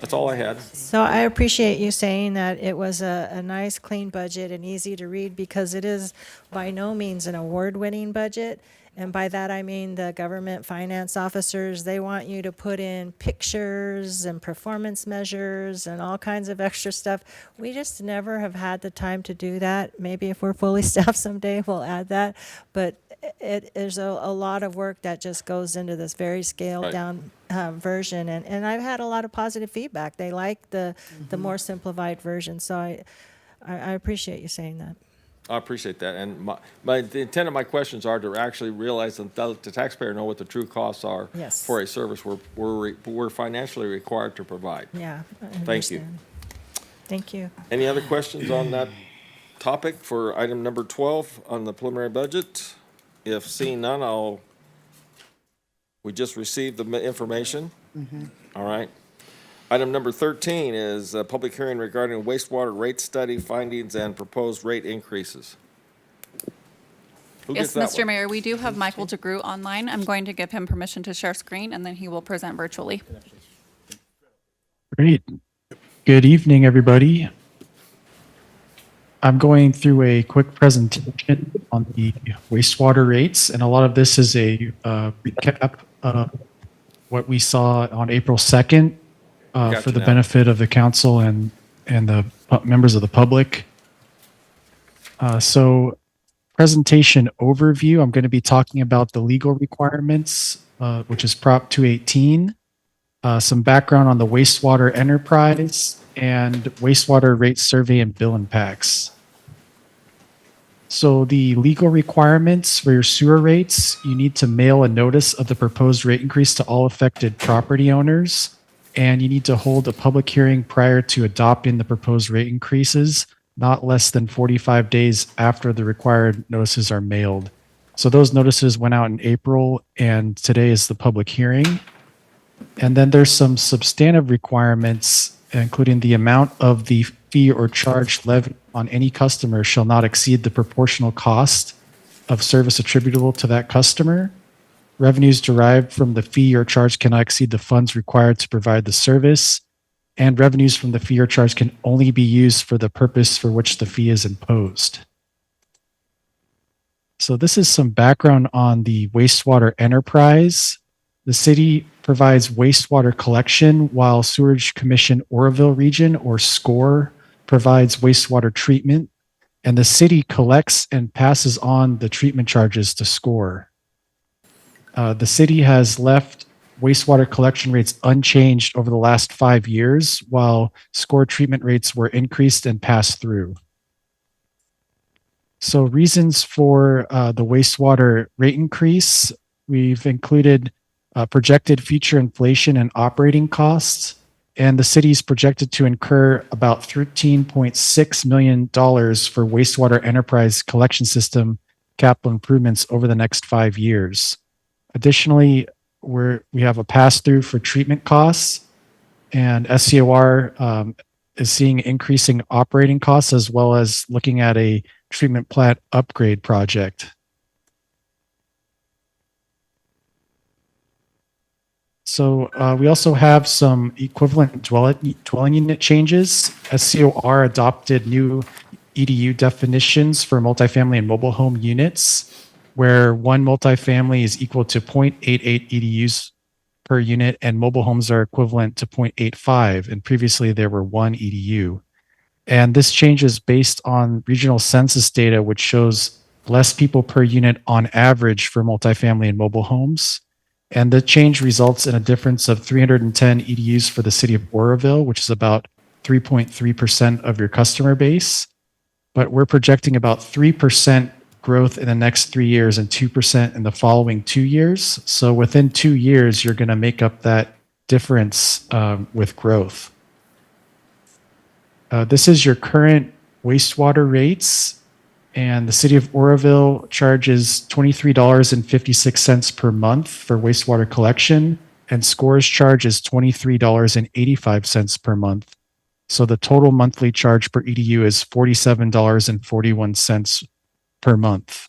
That's all I had. So I appreciate you saying that it was a nice, clean budget and easy to read, because it is by no means an award-winning budget. And by that, I mean the government finance officers, they want you to put in pictures and performance measures and all kinds of extra stuff. We just never have had the time to do that. Maybe if we're fully staffed someday, we'll add that. But it is a lot of work that just goes into this very scaled down version. And I've had a lot of positive feedback. They like the more simplified version. So I appreciate you saying that. I appreciate that. And the intent of my questions are to actually realize and let the taxpayer know what the true costs are Yes. for a service we're financially required to provide. Yeah. I Thank you. understand. Thank you. Any other questions on that topic for item number 12 on the preliminary budget? If seeing none, we just received the information. All right. Item number 13 is a public hearing regarding wastewater rate study findings and proposed rate increases. Who Yes, gets that Mr. one? Mayor, we do have Michael DeGroot online. I'm going to give him permission to share screen, and then he will present virtually. Great. Good evening, everybody. I'm going through a quick presentation on the wastewater rates, and a lot of this is a recap of what we saw on April 2nd for the benefit of the council and the members of the public. So presentation overview, I'm going to be talking about the legal requirements, which is Prop 218, some background on the wastewater enterprise, and wastewater rate survey and bill impacts. So the legal requirements for your sewer rates, you need to mail a notice of the proposed rate increase to all affected property owners, and you need to hold a public hearing prior to adopting the proposed rate increases, not less than 45 days after the required notices are mailed. So those notices went out in April, and today is the public hearing. And then there's some substantive requirements, including the amount of the fee or charge levied on any customer shall not exceed the proportional cost of service attributable to that customer. Revenues derived from the fee or charge cannot exceed the funds required to provide the service, and revenues from the fee or charge can only be used for the purpose for which the fee is imposed. So this is some background on the wastewater enterprise. The city provides wastewater collection, while Sewerage Commission Oroville Region, or SCORE, provides wastewater treatment, and the city collects and passes on the treatment charges to SCORE. The city has left wastewater collection rates unchanged over the last 5 years, while SCORE treatment rates were increased and passed through. So reasons for the wastewater rate increase, we've included projected future inflation and operating costs, and the city's projected to incur about $13.6 million for wastewater enterprise collection system capital improvements over the next 5 years. Additionally, we have a pass-through for treatment costs, and SCOR is seeing increasing operating costs as well as looking at a treatment plant upgrade project. So we also have some equivalent dwelling unit changes. SCOR adopted new EDU definitions for multifamily and mobile home units, where one multifamily is equal to 0.88 EDUs per unit, and mobile homes are equivalent to 0.85, and previously there were 1 EDU. And this change is based on regional census data, which shows less people per unit on average for multifamily and mobile homes. And the change results in a difference of 310 EDUs for the city of Oroville, which is about 3.3% of your customer base. But we're projecting about 3% growth in the next 3 years and 2% in the following 2 years. So within 2 years, you're going to make up that difference with growth. This is your current wastewater rates. And the city of Oroville charges $23.56 per month for wastewater collection, and SCORE's charge is $23.85 per month. So the total monthly charge per EDU is $47.41 per month.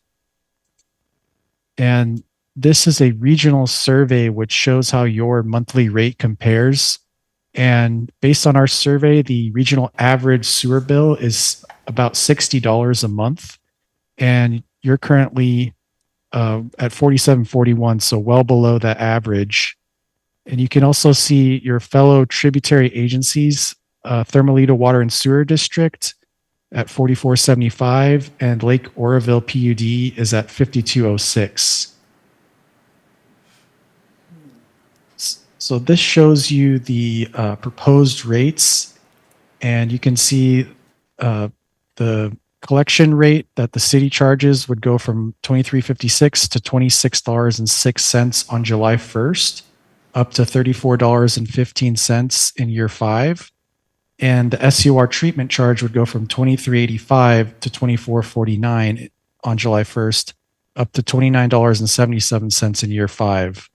And this is a regional survey which shows how your monthly rate compares. And based on our survey, the regional average sewer bill is about $60 a month. And you're currently at 4741, so well below that average. And you can also see your fellow tributary agencies, Thermalito Water and Sewer District at 4475, and Lake Oroville PUD is at 5206. So this shows you the proposed rates, and you can see the collection rate that the city charges would go from $23.56 to $26.06 on July 1st, up to $34.15 in year 5. And the SUR treatment charge would go from $23.85 to $24.49 on July 1st, up to $29.77 in year 5.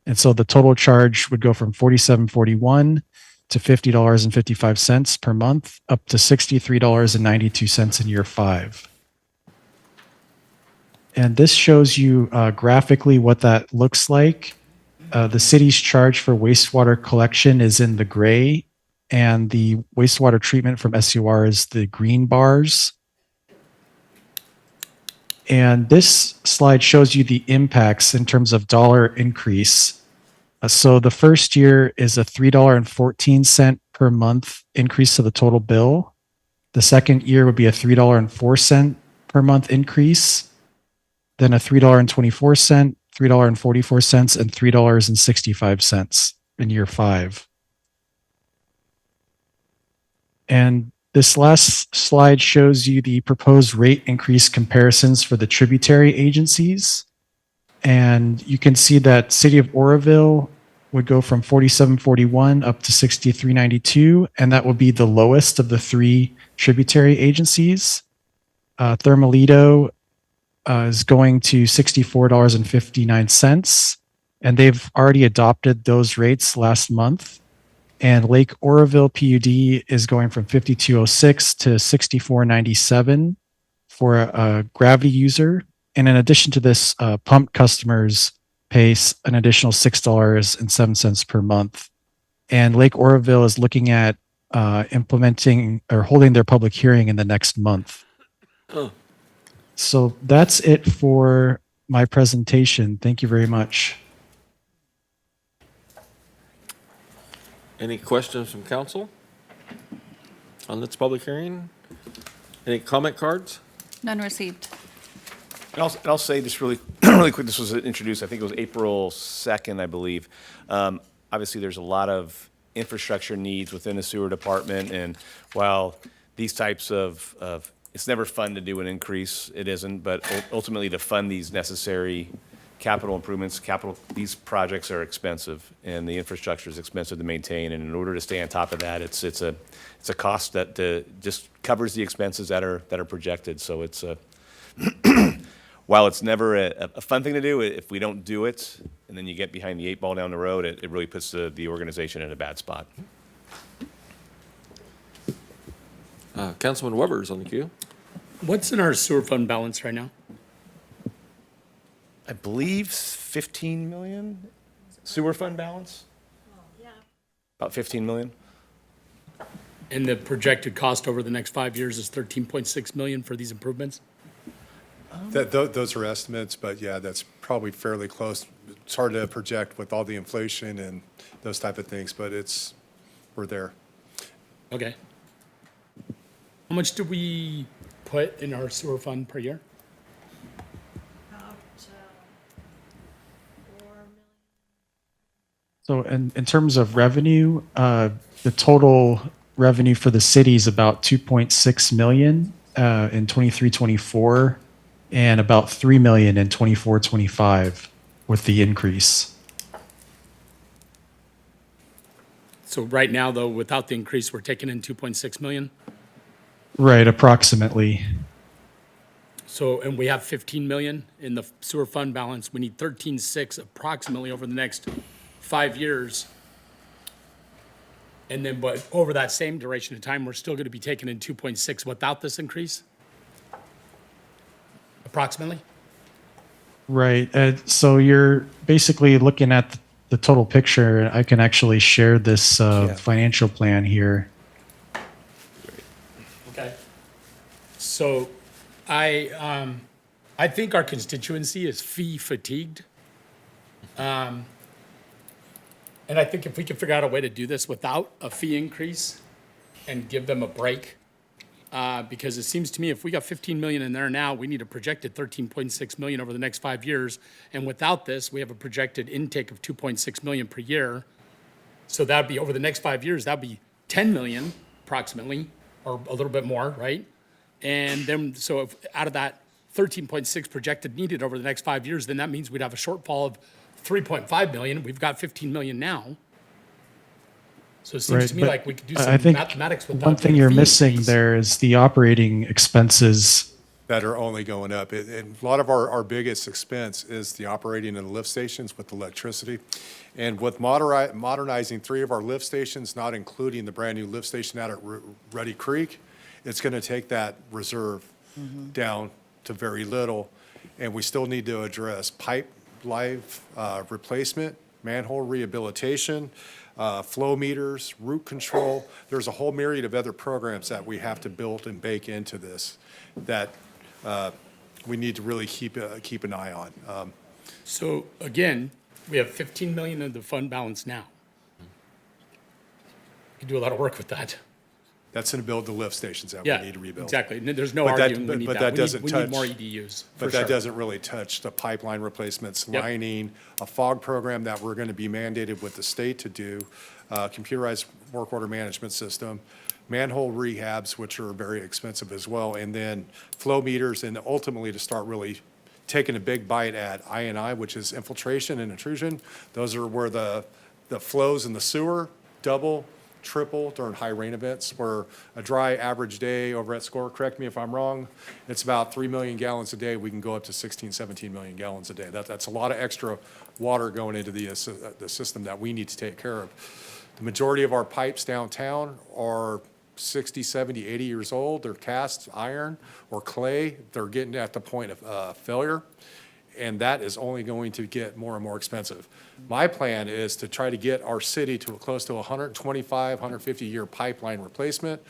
And so the total charge would go from $47.41 to $50.55 per month, up to $63.92 in year 5. And this shows you graphically what that looks like. The city's charge for wastewater collection is in the gray, and the wastewater treatment from SUR is the green bars. And this slide shows you the impacts in terms of dollar increase. So the first year is a $3.14 per month increase to the total bill. The second year would be a $3.04 per month increase, then a $3.24, $3.44, and $3.65 in year 5. And this last slide shows you the proposed rate increase comparisons for the tributary agencies. And you can see that City of Oroville would go from 4741 up to 6392, and that will be the lowest of the 3 tributary agencies. Thermalito is going to $64.59, and they've already adopted those rates last month. And Lake Oroville PUD is going from 5206 to 6497 for a gravity user. And in addition to this, pump customers pay an additional $6.07 per month. And Lake Oroville is looking at implementing or holding their public hearing in the next month. Oh. So that's it for my presentation. Thank you very much. Any questions from council on this public hearing? Any comment cards? None received. And I'll say this really, really quick. This was introduced, I think it was April 2nd, I believe. Obviously, there's a lot of infrastructure needs within the sewer department. And while these types of it's never fun to do an increase, it isn't. But ultimately, to fund these necessary capital improvements, these projects are expensive, and the infrastructure is expensive to maintain. And in order to stay on top of that, it's a cost that just covers the expenses that are projected. So it's a while it's never a fun thing to do, if we don't do it, and then you get behind the 8 ball down the road, it really puts the organization in a bad spot. Councilman Weber's on the queue. What's in our sewer fund balance right now? I believe 15 million sewer fund balance? About 15 million? And the projected cost over the next 5 years is 13.6 million for these improvements? Those are estimates, but yeah, that's probably fairly close. It's hard to project with all the inflation and those type of things, but we're there. Okay. How much do we put in our sewer fund per year? So in terms of revenue, the total revenue for the city is about 2.6 million in 23-24, and about 3 million in 24-25 with the increase. So right now, though, without the increase, we're taking in 2.6 million? Right, approximately. So, and we have 15 million in the sewer fund balance. We need 13.6 approximately over the next 5 years. And then, but over that same duration of time, we're still going to be taking in 2.6 without this increase? Approximately? Right. So you're basically looking at the total picture. I can actually share this financial plan here. Okay. So I I think our constituency is fee fatigued. And I think if we can figure out a way to do this without a fee increase and give them a break, because it seems to me if we got 15 million in there now, we need a projected 13.6 million over the next 5 years. And without this, we have a projected intake of 2.6 million per year. So that'd be over the next 5 years, that'd be 10 million approximately, or a little bit more, right? And then, so if out of that 13.6 projected needed over the next 5 years, then that means we'd have a shortfall of 3.5 million. We've got 15 million now. So it seems Right, to me but like we could do I some think mathematics without. one thing doing you're fee missing increase. there is the operating expenses. That are only going up. And a lot of our biggest expense is the operating of the lift stations with electricity. And with modernizing 3 of our lift stations, not including the brand-new lift station out at Ruddy Creek, it's going to take that reserve down to very little. And we still need to address pipe life replacement, manhole rehabilitation, flow meters, root control. There's a whole myriad of other programs that we have to build and bake into this that we need to really keep an eye on. So again, we have 15 million in the fund balance now. You can do a lot of work with that. That's going to build the lift stations that we Yeah, need to rebuild. exactly. There's no But that- arguing we need but that. that doesn't We touch- need more EDUs, for But that sure. doesn't really touch the pipeline replacements, Yep. lining, a fog program that we're going to be mandated with the state to do, computerized work order management system, manhole rehabs, which are very expensive as well, and then flow meters, and ultimately to start really taking a big bite at I&I, which is infiltration and intrusion. Those are where the flows in the sewer double, triple during high rain events, where a dry average day over at SCORE, correct me if I'm wrong, it's about 3 million gallons a day. We can go up to 16, 17 million gallons a day. That's a lot of extra water going into the system that we need to take care of. The majority of our pipes downtown are 60, 70, 80 years old. They're cast iron or clay. They're getting at the point of failure, and that is only going to get more and more expensive. My plan is to try to get our city to close to 125, 150-year pipeline replacement.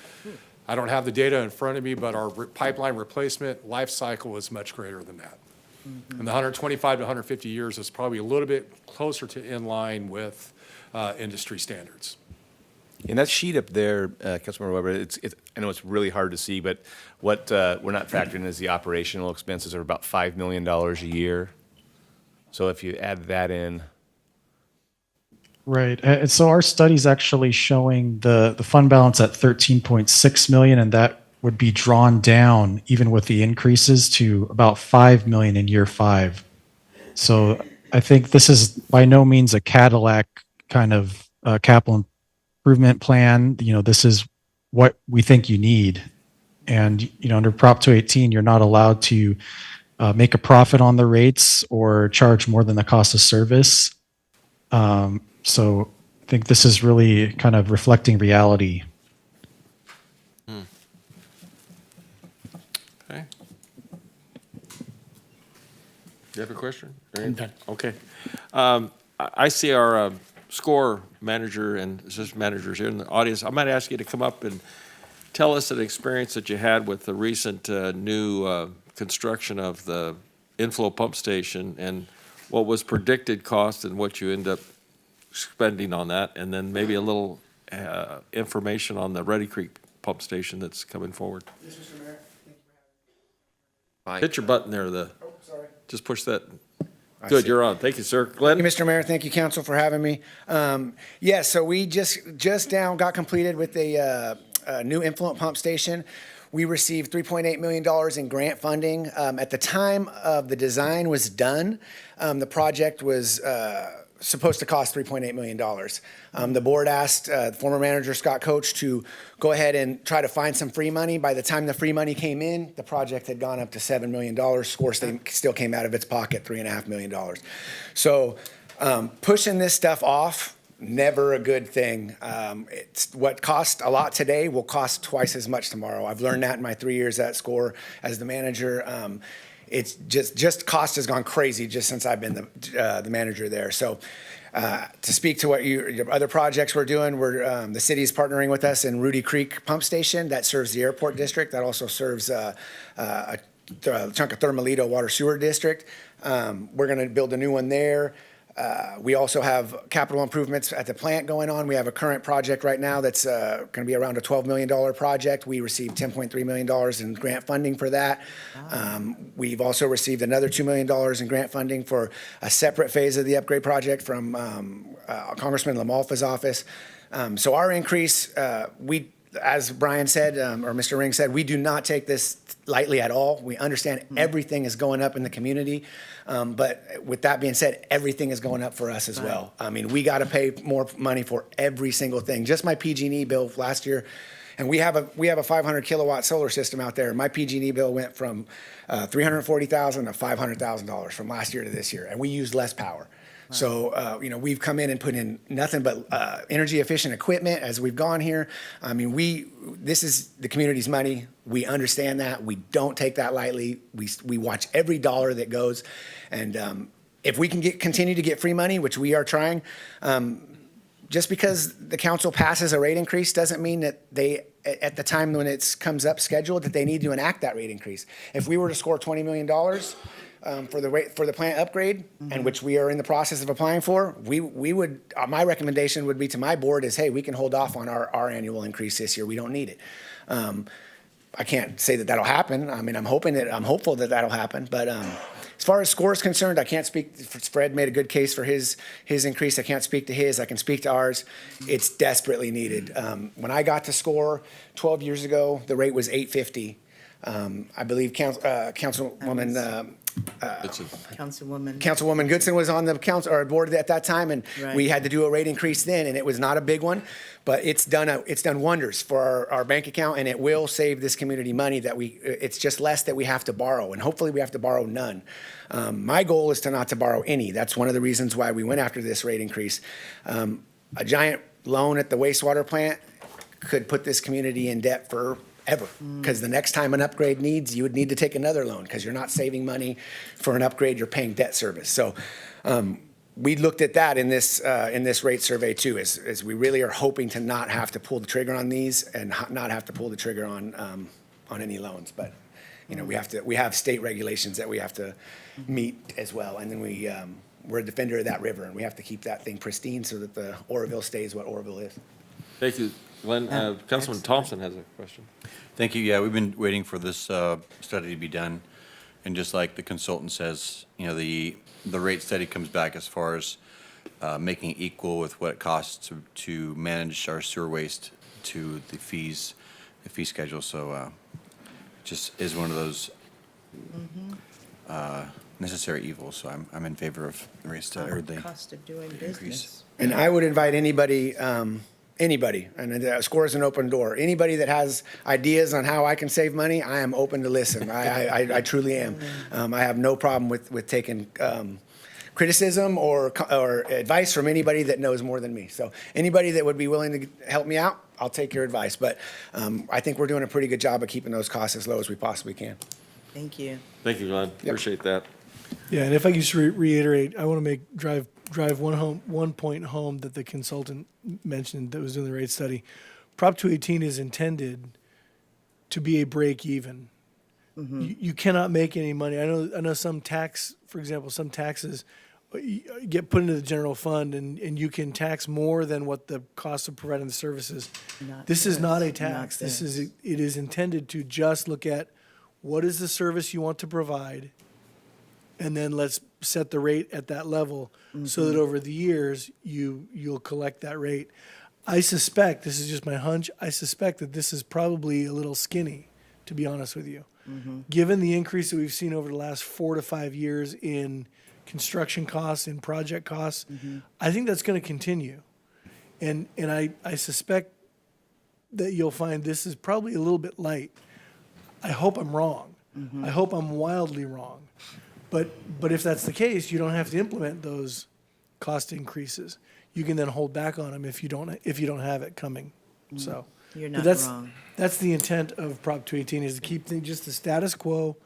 I don't have the data in front of me, but our pipeline replacement life cycle is much greater than that. And the 125 to 150 years is probably a little bit closer to in line with industry standards. In that sheet up there, Councilmember Weber, I know it's really hard to see, but what we're not factoring in is the operational expenses are about $5 million a year. So if you add that in. Right. And so our study's actually showing the fund balance at 13.6 million, and that would be drawn down even with the increases to about 5 million in year 5. So I think this is by no means a Cadillac kind of capital improvement plan. You know, this is what we think you need. And, you know, under Prop 218, you're not allowed to make a profit on the rates or charge more than the cost of service. So I think this is really kind of reflecting reality. Okay. Do you have a question? I'm done. Okay. I see our SCORE manager and assistant managers here in the audience. I might ask you to come up and tell us an experience that you had with the recent new construction of the inflow pump station and what was predicted cost and what you end up spending on that, and then maybe a little information on the Ruddy Creek pump station that's coming forward. Yes, Mr. Mayor. Thank you for having me. Hit your button there, Sorry. just push that. I Good, see. you're on. Thank you, sir. Glenn? Thank you, Mr. Mayor. Thank you, council, for having me. Yeah, so we just now got completed with a new influent pump station. We received $3.8 million in grant funding. At the time of the design was done, the project was supposed to cost $3.8 million. The board asked former manager Scott Coach to go ahead and try to find some free money. By the time the free money came in, the project had gone up to $7 million. SCORE still came out of its pocket $3.5 million. So pushing this stuff off, never a good thing. It's what cost a lot today will cost twice as much tomorrow. I've learned that in my 3 years at SCORE as the manager. It's just cost has gone crazy just since I've been the manager there. So to speak to what your other projects we're doing, the city's partnering with us in Ruddy Creek Pump Station that serves the airport district. That also serves chunk of Thermalito Water Sewer District. We're going to build a new one there. We also have capital improvements at the plant going on. We have a current project right now that's going to be around a $12 million project. We received $10.3 million in grant funding for that. We've also received another $2 million in grant funding for a separate phase of the upgrade project from Congressman LaMalfa's office. So our increase, as Brian said, or Mr. Ring said, we do not take this lightly at all. We understand everything is going up in the community. But with that being said, everything is going up for us as well. I mean, we got to pay more money for every single thing. Just my PG&E bill last year, and we have a 500 kilowatt solar system out there. My PG&E bill went from $340,000 to $500,000 from last year to this year, and we use less power. So, we've come in and put in nothing but energy efficient equipment as we've gone here. I mean, this is the community's money. We understand that. We don't take that lightly. We watch every dollar that goes. And if we can continue to get free money, which we are trying, just because the council passes a rate increase doesn't mean that they, at the time when it comes up scheduled, that they need to enact that rate increase. If we were to score $20 million, for the plant upgrade, and which we are in the process of applying for, we would, my recommendation would be to my board is, hey, we can hold off on our annual increase this year. We don't need it. I can't say that that'll happen. I mean, I'm hopeful that that'll happen. But as far as SCORE is concerned, I can't speak. Fred made a good case for his increase. I can't speak to his. I can speak to ours. It's desperately needed. When I got to SCORE 12 years ago, the rate was $8.50. I believe Councilwoman Councilwoman Goodson was on the council or board at that time, and we had to do a rate increase then, and it was not a big one, but it's done wonders for our bank account, and it will save this community money it's just less that we have to borrow, and hopefully we have to borrow none. My goal is not to borrow any. That's one of the reasons why we went after this rate increase. A giant loan at the wastewater plant could put this community in debt for ever, because the next time an upgrade you would need to take another loan, because you're not saving money for an upgrade, you're paying debt service. So we looked at that in this rate survey too, as we really are hoping to not have to pull the trigger on these and not have to pull the trigger on any loans. But we have state regulations that we have to meet as well, and then we're a defender of that river, and we have to keep that thing pristine so that the Oroville stays what Oroville is. Thank you, Glenn. Councilman Thompson has a question. Thank you. Yeah, we've been waiting for this study to be done. And just like the consultant says, the rate study comes back as far as making it equal with what it costs to manage our sewer waste to the fee schedule. So just is one of those necessary evils. So I'm in favor of the rate study or the cost of doing increase. business. And I would invite anybody, and SCORE is an open door. Anybody that has ideas on how I can save money, I am open to listen. I truly am. I have no problem with taking criticism or advice from anybody that knows more than me. So anybody that would be willing to help me out, I'll take your advice. But I think we're doing a pretty good job of keeping those costs as low as we possibly can. Thank you. Thank you, Glenn. Appreciate that. Yeah, and if I could just reiterate, I want to drive one point home that the consultant mentioned that was doing the rate study. Prop 218 is intended to be a break even. You cannot make any money. I know some taxes get put into the general fund, and you can tax more than what the cost of providing the services. This is not a tax. It is intended to just look at what is the service you want to provide, and then let's set the rate at that level so that over the years you'll collect that rate. I suspect, this is just my hunch, I suspect that this is probably a little skinny, to be honest with you. Given the increase that we've seen over the last 4 to 5 years in construction costs and project costs, I think that's going to continue. And I suspect that you'll find this is probably a little bit light. I hope I'm wrong. I hope I'm wildly wrong. But if that's the case, you don't have to implement those cost increases. You can then hold back on them if you don't have it coming. So You're not wrong. That's the intent of Prop 218 is to keep things just the status quo.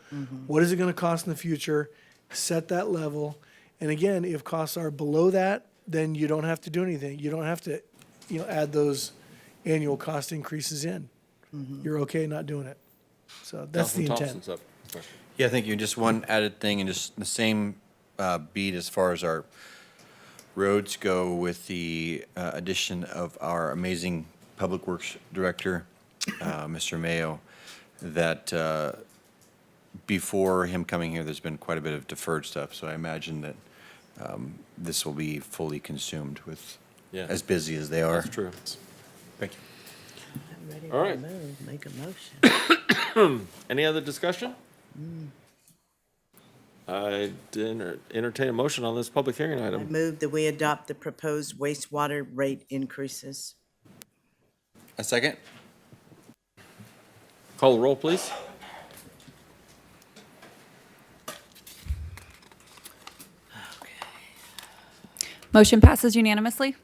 What is it going to cost in the future? Set that level. And again, if costs are below that, then you don't have to do anything. You don't have to, add those annual cost increases in. You're okay not doing it. So that's the intent. Thompson's up. Yeah, thank you. Just one added thing, and just the same beat as far as our roads go with the addition of our amazing Public Works Director, Mr. Mayo, that before him coming here, there's been quite a bit of deferred stuff. So I imagine that this will be fully consumed with, Yeah. as busy as they are. That's true. Thank you. Ready All to right. move, make a motion. Any other discussion? I entertain a motion on this public hearing I item. move that we adopt the proposed wastewater rate increases. A second? Call the roll, please. Motion passes unanimously.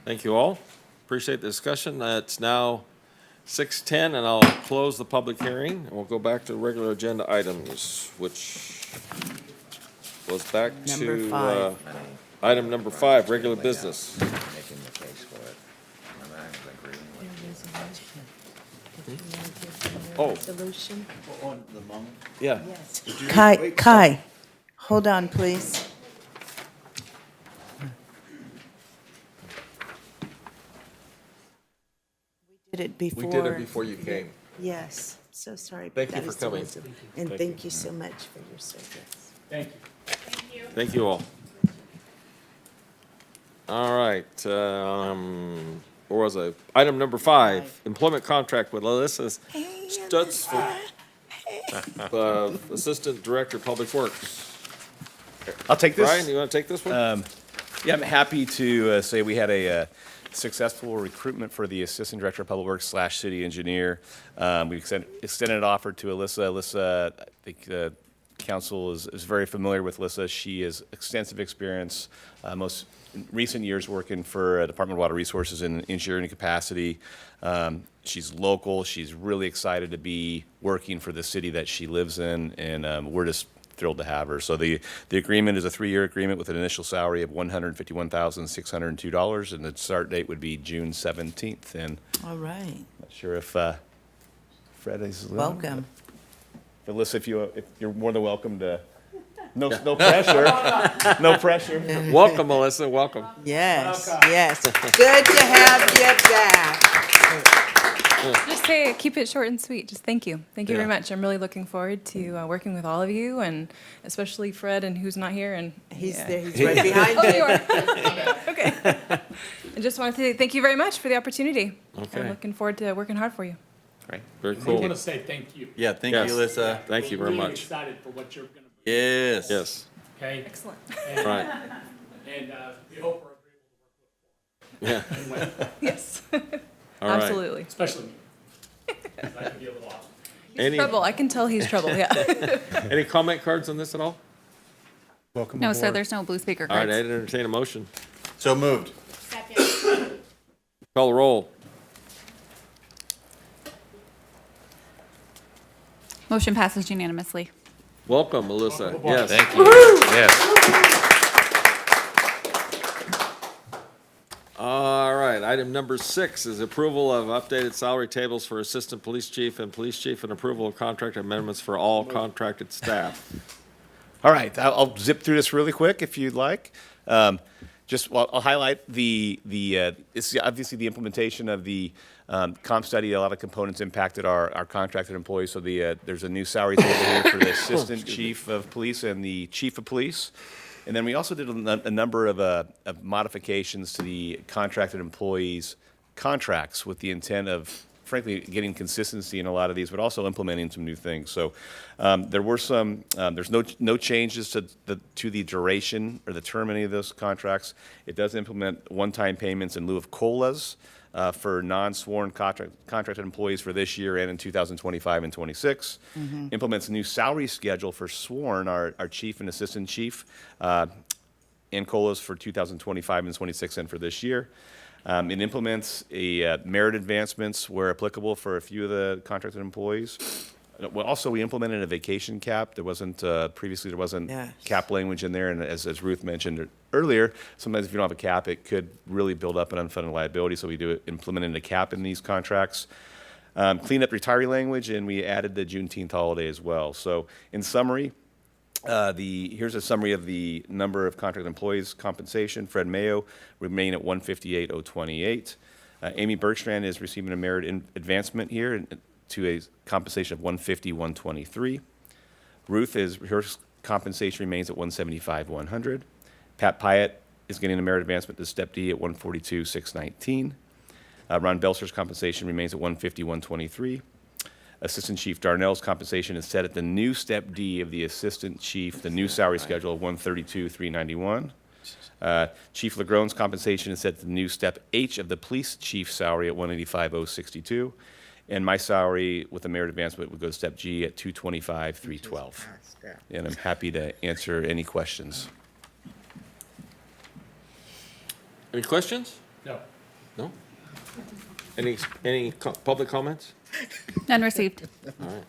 Thank you all. Appreciate the discussion. It's now 6:10, and I'll close the public hearing, and we'll go back to regular agenda items, which was back Number to 5. item number 5, regular business. Making the case for it. And I'm agreeing with Oh. Resolution? Yeah. Kai, hold on, please. We did it before. We did it before you came. Yes, so sorry. Thank but you that for is the coming. wisdom. And Thank thank you so much for your service. Thank you. Thank you all. All right, where was I? Item number 5, employment contract with Alyssa Stutzford, Assistant Director, Public Works. I'll take this. Brian, you want to take this one? Yeah, I'm happy to say we had a successful recruitment for the Assistant Director of Public Works / City Engineer. We extended an offer to Alyssa. Alyssa, I think the council is very familiar with Alyssa. She has extensive experience, most recent years working for Department of Water Resources in engineering capacity. She's local. She's really excited to be working for the city that she lives in, and we're just thrilled to have her. So the agreement is a 3-year agreement with an initial salary of $151,602, and the start date would be June 17th. And All right, not sure if Fred is welcome. Alyssa, if you're more than welcome to. No pressure. No pressure. Welcome, Melissa, welcome. Yes, yes. Good to have you back. Just say, keep it short and sweet. Just thank you. Thank you Yeah. very much. I'm really looking forward to working with all of you, and especially Fred, and who's not here. And He's yeah. there, he's right behind Oh, you. you are. Okay. I just want to say thank you very much for the opportunity. Okay. I'm looking forward to working hard for you. Great. Very I cool. want to say thank you. Yeah, thank Yes. you, Alyssa. Thank you very Really much. excited for what you're going to be. Yes. Yes, Okay. Excellent. And, right, And we hope we're agreeable to work with. yeah. Yes. All right. Absolutely. Especially me. 'Cause I can be a little off. Any, Trouble. I can tell he's trouble. Yeah. any comment cards on this at all? Welcome No, aboard. sir, there's no blue speaker All right, cards. I'd entertain a motion. So moved. Call the roll. Motion passes unanimously. Welcome, Melissa. Yes. Thank you. Yes. All right, item number 6 is approval of updated salary tables for Assistant Police Chief, and approval of contract amendments for all contracted staff. All right, I'll zip through this really quick if you'd like. I'll highlight it's obviously the implementation of the comp study. A lot of components impacted our contracted employees. So there's a new salary table here for the Assistant Chief of Police and the Chief of Police. And then we also did a number of modifications to the contracted employees' contracts with the intent of, frankly, getting consistency in a lot of these, but also implementing some new things. So there were some. There's no changes to the duration or the term of any of those contracts. It does implement one-time payments in lieu of COLAs for non-sworn contracted employees for this year and in 2025 and 26. Implements a new salary schedule for sworn, our chief and assistant chief, and COLAs for 2025 and 26 and for this year. It implements merit advancements where applicable for a few of the contracted employees. Well, also, we implemented a vacation cap. There wasn't previously Yes. cap language in there, and as Ruth mentioned earlier, sometimes if you don't have a cap, it could really build up an unfunded liability. So we do implement a cap in these contracts. Cleaned up retiree language, and we added the Juneteenth holiday as well. So in summary, here's a summary of the number of contract employees compensation. Fred Mayo remain at 158,028. Amy Bergstrand is receiving a merit advancement here to a compensation of 150,123. Ruth her compensation remains at 175,100. Pat Pyatt is getting a merit advancement to step D at 142,619. Ron Belcher's compensation remains at 150,123. Assistant Chief Darnell's compensation is set at the new step D of the Assistant Chief, the new salary schedule of 132,391. Chief Legron's compensation is set at the new step H of the Police Chief salary at 185,062. And my salary with the merit advancement would go to step G at 225,312. And I'm happy to answer any questions. Any questions? No. No? Any public comments? None received. All right.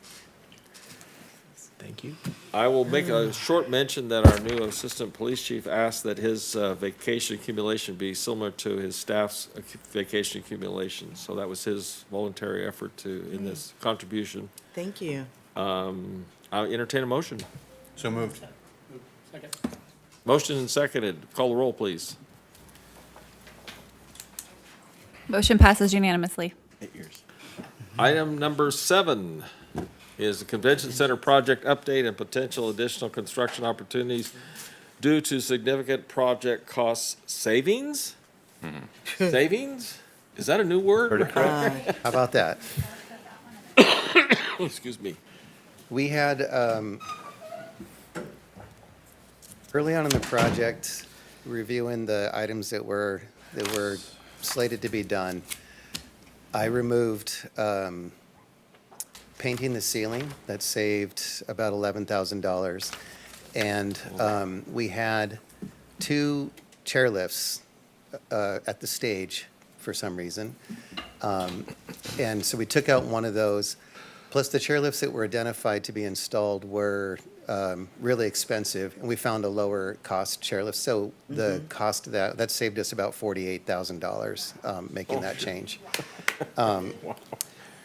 Thank you. I will make a short mention that our new Assistant Police Chief asked that his vacation accumulation be similar to his staff's vacation accumulation. So that was his voluntary effort in this contribution. Thank you. I'll entertain a motion. So moved. Second. Motion and seconded. Call the roll, please. Motion passes unanimously. Item number 7 is the Convention Center project update and potential additional construction opportunities due to significant project cost savings? Savings? Is that a new word? How about that? Excuse me. We had, early on in the project, reviewing the items that were slated to be done, I removed painting the ceiling. That saved about $11,000. And we had 2 chairlifts at the stage for some reason. And so we took out one of those. Plus, the chairlifts that were identified to be installed were really expensive, and we found a lower cost chairlift. So the cost of that saved us about $48,000 making that change.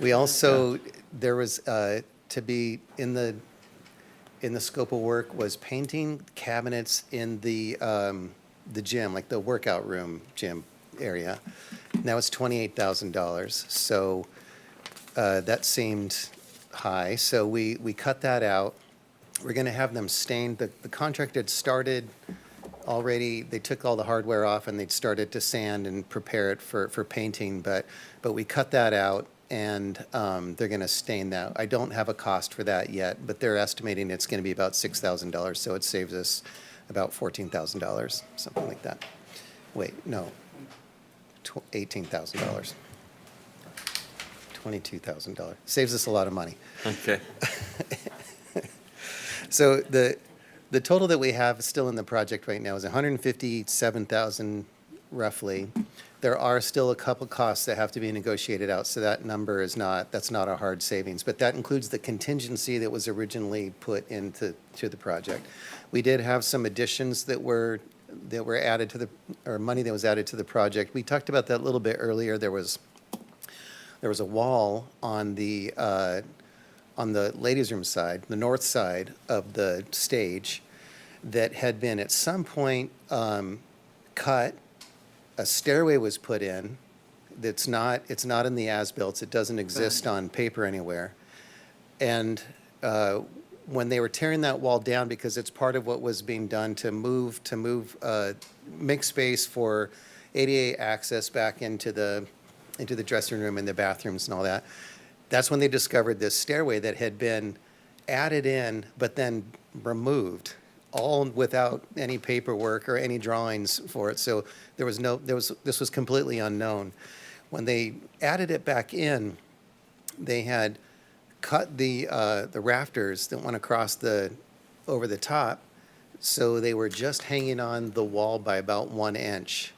We also, there was to be in the scope of work was painting cabinets in the gym, like the workout room gym area. And that was $28,000. So that seemed high. So we cut that out. We're going to have them stained. The contract had started already. They took all the hardware off and they'd started to sand and prepare it for painting. But we cut that out, and they're going to stain that. I don't have a cost for that yet, but they're estimating it's going to be about $6,000. So it saves us about $14,000, something like that. Wait, no, $18,000. $22,000. Saves us a lot of money. Okay. So the total that we have still in the project right now is $157,000 roughly. There are still a couple costs that have to be negotiated out, so that number is that's not a hard savings, but that includes the contingency that was originally put into the project. We did have some additions that were added to or money that was added to the project. We talked about that a little bit earlier. There was a wall on the ladies' room side, the north side of the stage, that had been at some point cut. A stairway was put in. It's not in the as-built. It doesn't exist on paper anywhere. And when they were tearing that wall down, because it's part of what was being done to make space for ADA access back into the dressing room and the bathrooms and all that. That's when they discovered this stairway that had been added in, but then removed, all without any paperwork or any drawings for it. So this was completely unknown. When they added it back in, they had cut the rafters that went across over the top, so they were just hanging on the wall by about 1 inch.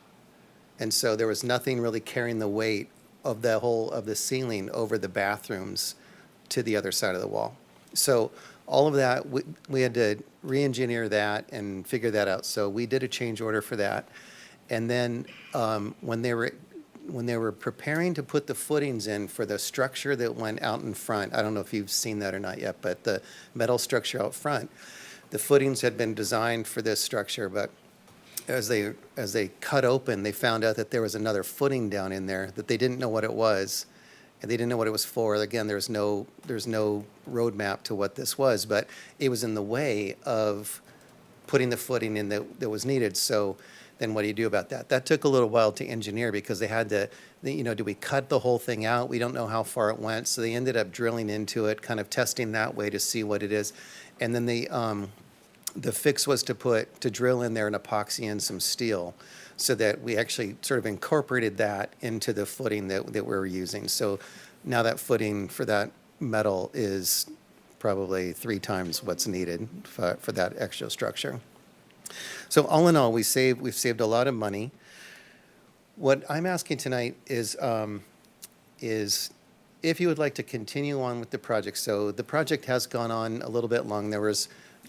And so there was nothing really carrying the weight of the ceiling over the bathrooms to the other side of the wall. So all of that, we had to re-engineer that and figure that out. So we did a change order for that. And then when they were when they were preparing to put the footings in for the structure that went out in front, I don't know if you've seen that or not yet, but the metal structure out front, the footings had been designed for this structure, but as they cut open, they found out that there was another footing down in there that they didn't know what it was, and they didn't know what it was for. Again, there's no roadmap to what this was, but it was in the way of putting the footing in that was needed. So then what do you do about that? That took a little while to engineer because they had to, do we cut the whole thing out? We don't know how far it went. So they ended up drilling into it, kind of testing that way to see what it is. And then the fix was to drill in there an epoxy and some steel so that we actually sort of incorporated that into the footing that we were using. So now that footing for that metal is probably 3 times what's needed for that extra structure. So all in all, we've saved a lot of money. What I'm asking tonight is if you would like to continue on with the project. So the project has gone on a little bit long. There was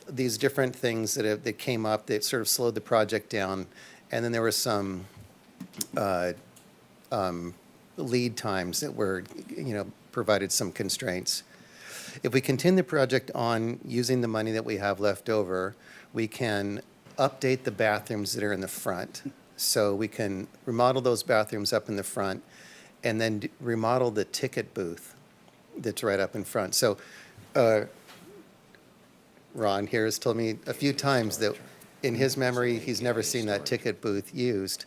these different things that came up that sort of slowed the project down. And then there were some lead times that were, provided some constraints. If we continue the project on using the money that we have left over, we can update the bathrooms that are in the front. So we can remodel those bathrooms up in the front and then remodel the ticket booth that's right up in front. So Ron here has told me a few times that in his memory, he's never seen that ticket booth used.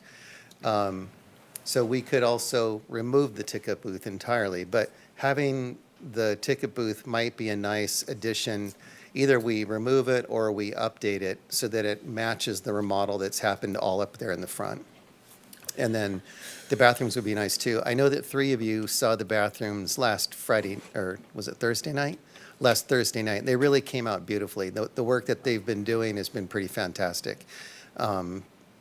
So we could also remove the ticket booth entirely, but having the ticket booth might be a nice addition. Either we remove it or we update it so that it matches the remodel that's happened all up there in the front. And then the bathrooms would be nice too. I know that 3 of you saw the bathrooms last Friday, or was it Thursday night? Last Thursday night. They really came out beautifully. The work that they've been doing has been pretty fantastic.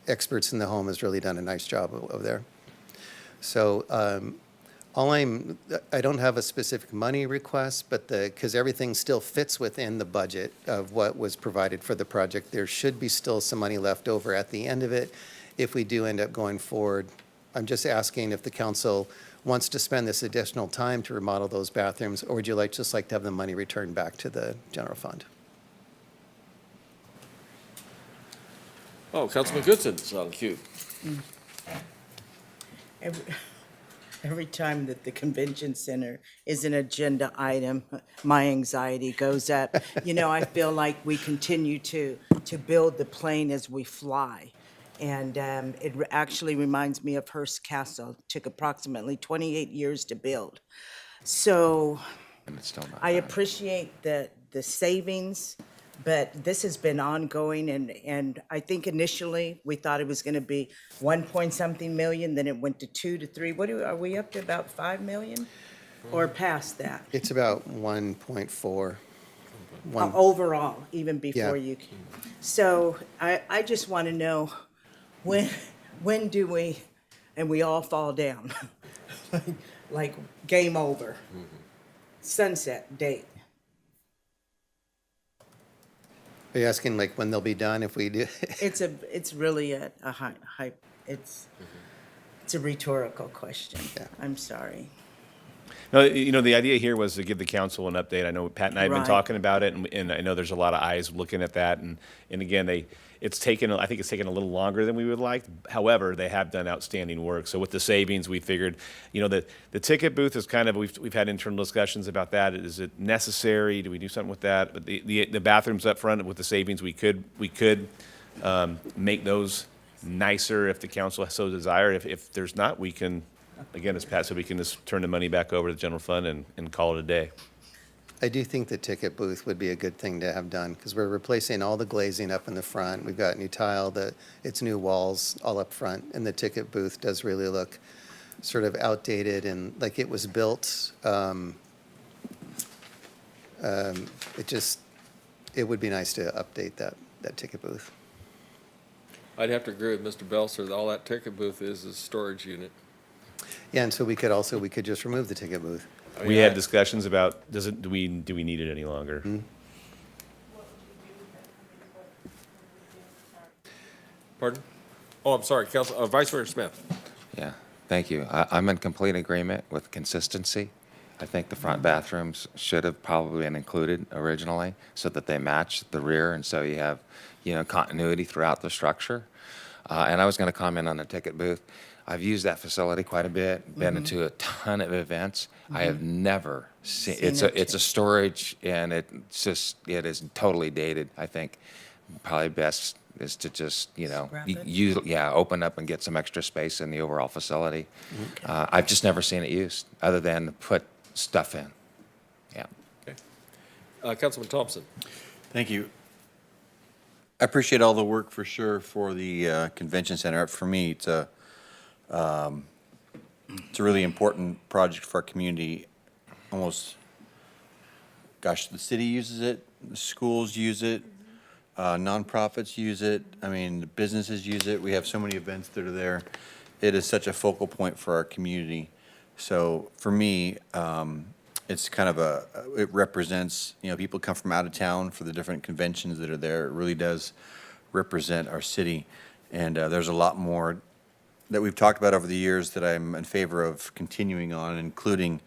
Experts in the Home has really done a nice job over there. So I don't have a specific money request, but because everything still fits within the budget of what was provided for the project, there should be still some money left over at the end of it if we do end up going forward. I'm just asking if the council wants to spend this additional time to remodel those bathrooms, or would you just like to have the money returned back to the general fund? Oh, Councilman Goodson's on cue. Every time that the convention center is an agenda item, my anxiety goes up. I feel like we continue to build the plane as we fly. And it actually reminds me of Hearst Castle. It took approximately 28 years to build. So And it's still not I done. appreciate the savings, but this has been ongoing, and I think initially we thought it was going to be 1-point-something million, then it went to 2 to 3. Are we up to about 5 million or past that? It's about 1.4. Overall, even before Yeah. you. So I just want to know, when do we, and we all fall down? Like game over. Sunset date. Are you asking like when they'll be done if we do? It's really a high, it's a rhetorical question. I'm sorry. No, the idea here was to give the council an update. I know Pat and I have been Right. talking about it, and I know there's a lot of eyes looking at that. And again, I think it's taken a little longer than we would like. However, they have done outstanding work. So with the savings, we figured, the ticket booth is kind of, we've had internal discussions about that. Is it necessary? Do we do something with that? But the bathrooms up front with the savings, we could make those nicer if the council so desired. If there's not, we can, again, as Pat said, we can just turn the money back over to the general fund and call it a day. I do think the ticket booth would be a good thing to have done because we're replacing all the glazing up in the front. We've got new tile, it's new walls all up front, and the ticket booth does really look sort of outdated and like it was built. It would be nice to update that ticket booth. I'd have to agree with Mr. Belser that all that ticket booth is a storage unit. Yeah, and so we could just remove the ticket booth. We had discussions about, do we need it any longer? Pardon? Oh, I'm sorry, Vice Mayor Smith. Yeah. Thank you. I'm in complete agreement with consistency. I think the front bathrooms should have probably been included originally so that they match the rear, and so you have, continuity throughout the structure. And I was going to comment on the ticket booth. I've used that facility quite a bit, been into a ton of events. I have never seen, it's a storage, and it is totally dated. I think probably best is to just, open up and get some extra space in the overall facility. I've just never seen it used other than put stuff in. Yeah. Okay. Councilman Thompson. Thank you. I appreciate all the work for sure for the convention center. For me, it's a really important project for our community. Almost, gosh, the city uses it, the schools use it, nonprofits use it. I mean, the businesses use it. We have so many events that are there. It is such a focal point for our community. So for me, it's kind of it represents, people come from out of town for the different conventions that are there. It really does represent our city. And there's a lot more that we've talked about over the years that I'm in favor of continuing on, including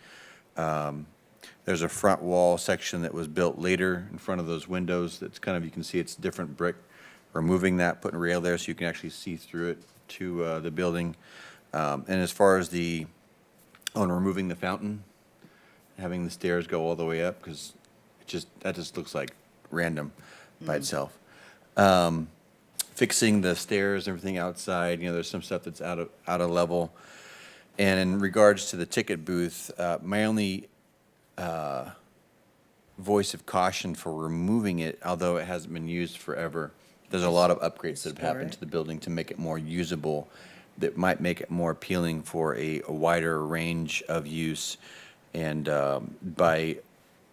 there's a front wall section that was built later in front of those windows. That's kind of, you can see it's different brick. Removing that, putting a rail there so you can actually see through it to the building. And as far as removing the fountain, having the stairs go all the way up, because that just looks like random by itself. Fixing the stairs, everything outside, there's some stuff that's out of level. And in regards to the ticket booth, my only voice of caution for removing it, although it hasn't been used forever, there's a lot of upgrades that have happened to the building to make it more usable, that might make it more appealing for a wider range of use. And by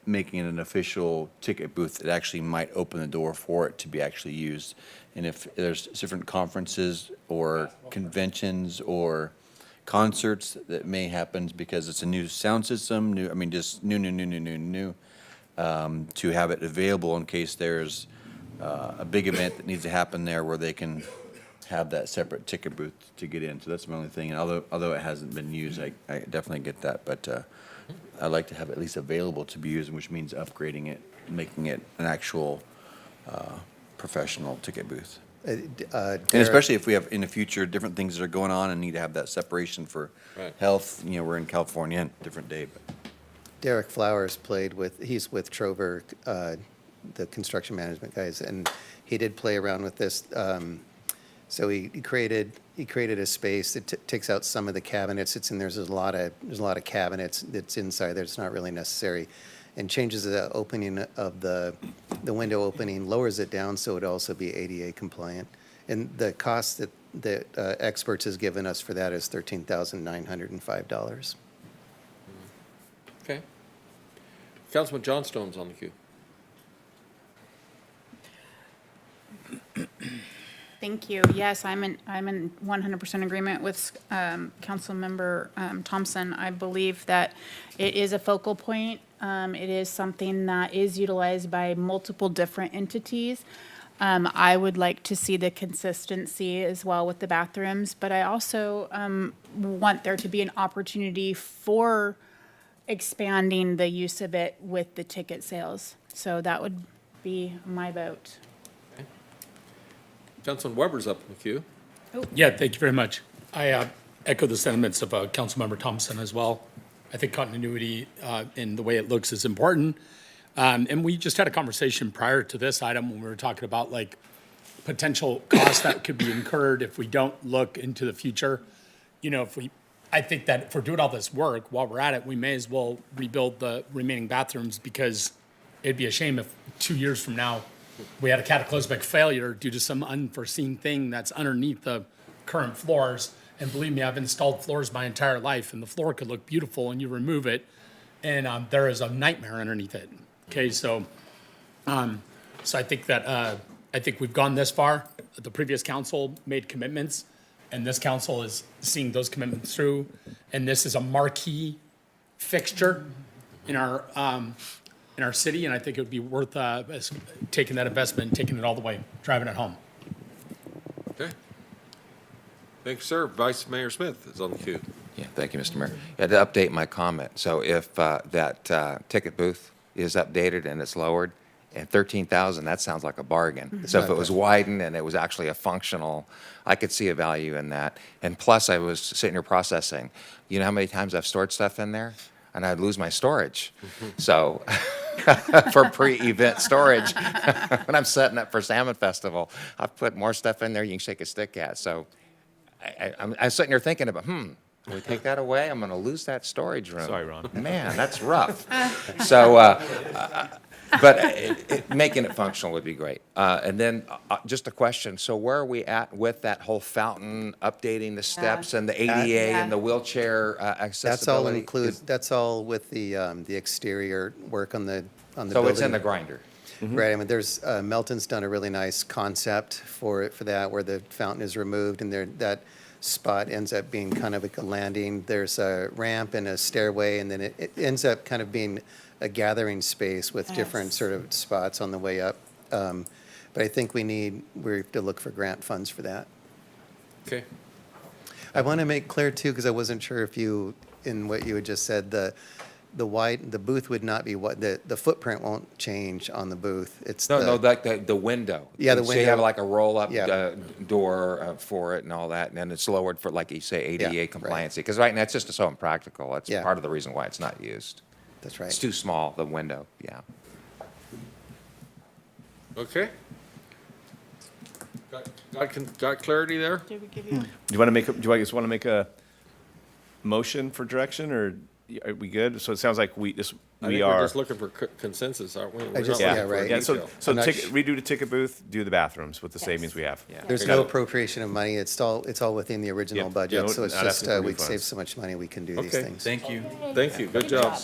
making it an official ticket booth, it actually might open the door for it to be actually used. And if there's different conferences or conventions or concerts that may happen because it's a new sound system, new, to have it available in case there's a big event that needs to happen there where they can have that separate ticket booth to get in. So that's my only thing. And although it hasn't been used, I definitely get that. But I'd like to have it at least available to be used, which means upgrading it, making it an actual professional ticket booth. And especially if we have in the future different things that are going on and need to have that separation for health. We're in California, different day. But Derek Flowers he's with Trover, the construction management guys, and he did play around with this. So he created a space that takes out some of the cabinets. There's a lot of cabinets that's inside there. It's not really necessary, and changes the opening of the window opening, lowers it down so it also be ADA compliant. And the cost that experts has given us for that is $13,905. Okay. Councilman Johnstone's on the queue. Thank you. Yes, I'm in 100% agreement with Councilmember Thompson. I believe that it is a focal point. It is something that is utilized by multiple different entities. I would like to see the consistency as well with the bathrooms, but I also want there to be an opportunity for expanding the use of it with the ticket sales. So that would be my vote. Councilman Weber's up in the queue. Yeah, thank you very much. I echo the sentiments of Councilmember Thompson as well. I think continuity in the way it looks is important. And we just had a conversation prior to this item when we were talking about like potential costs that could be incurred if we don't look into the future. I think that if we're doing all this work while we're at it, we may as well rebuild the remaining bathrooms, because it'd be a shame if 2 years from now we had a cataclysmic failure due to some unforeseen thing that's underneath the current floors. And believe me, I've installed floors my entire life, and the floor could look beautiful and you remove it and there is a nightmare underneath it. Okay, so I think that I think we've gone this far. The previous council made commitments, and this council is seeing those commitments through. And this is a marquee fixture in our city, and I think it would be worth taking that investment and taking it all the way, driving it home. Okay. Thanks, sir. Vice Mayor Smith is on the queue. Yeah, thank you, Mr. Mayor. I had to update my comment. So if that ticket booth is updated and it's lowered, and 13,000, that sounds like a bargain. So if it was widened and it was actually a functional, I could see a value in that. And plus, I was sitting here processing, you know how many times I've stored stuff in there? And I'd lose my storage. So for pre-event storage, when I'm setting up for Salmon Festival, I've put more stuff in there you can shake a stick at. So I'm sitting here thinking about, can we take that away? I'm going to lose that storage room. Sorry, Ron. Man, that's rough. So, but making it functional would be great. And then just a question. So where are we at with that whole fountain, updating the steps and the ADA and the wheelchair accessibility? That's all that's all with the exterior work on the building. So it's in the grinder. Right, I mean, there's, Melton's done a really nice concept for that, where the fountain is removed and that spot ends up being kind of like a landing. There's a ramp and a stairway, and then it ends up kind of being a gathering space with different sort of spots on the way up. But I think we have to look for grant funds for that. Okay. I want to make clear too, because I wasn't sure if you, in what you had just said, the booth would not be the footprint won't change on the booth. It's like the window. Yeah, the So window. you have like a roll-up Yeah. door for it and all that, and then it's lowered for, like you say, ADA Yeah, compliancy. Because right now, it's just so impractical. That's Yeah. part of the reason why it's not used. That's right. It's too small, the window, yeah. Okay. Got clarity there? Do you want to make a motion for direction, or are we good? So it sounds like I think we we're are. just looking for consensus, aren't we? We're not yeah, looking for right. Yeah, so detail. redo the ticket booth, do the bathrooms with the savings we have. Yeah. There's no appropriation of money. It's all within the original Yep. budget. Yeah, So it's not just, asking for we'd refunds. save so much money, we can do these Okay. things. Thank you. Thank you, good job.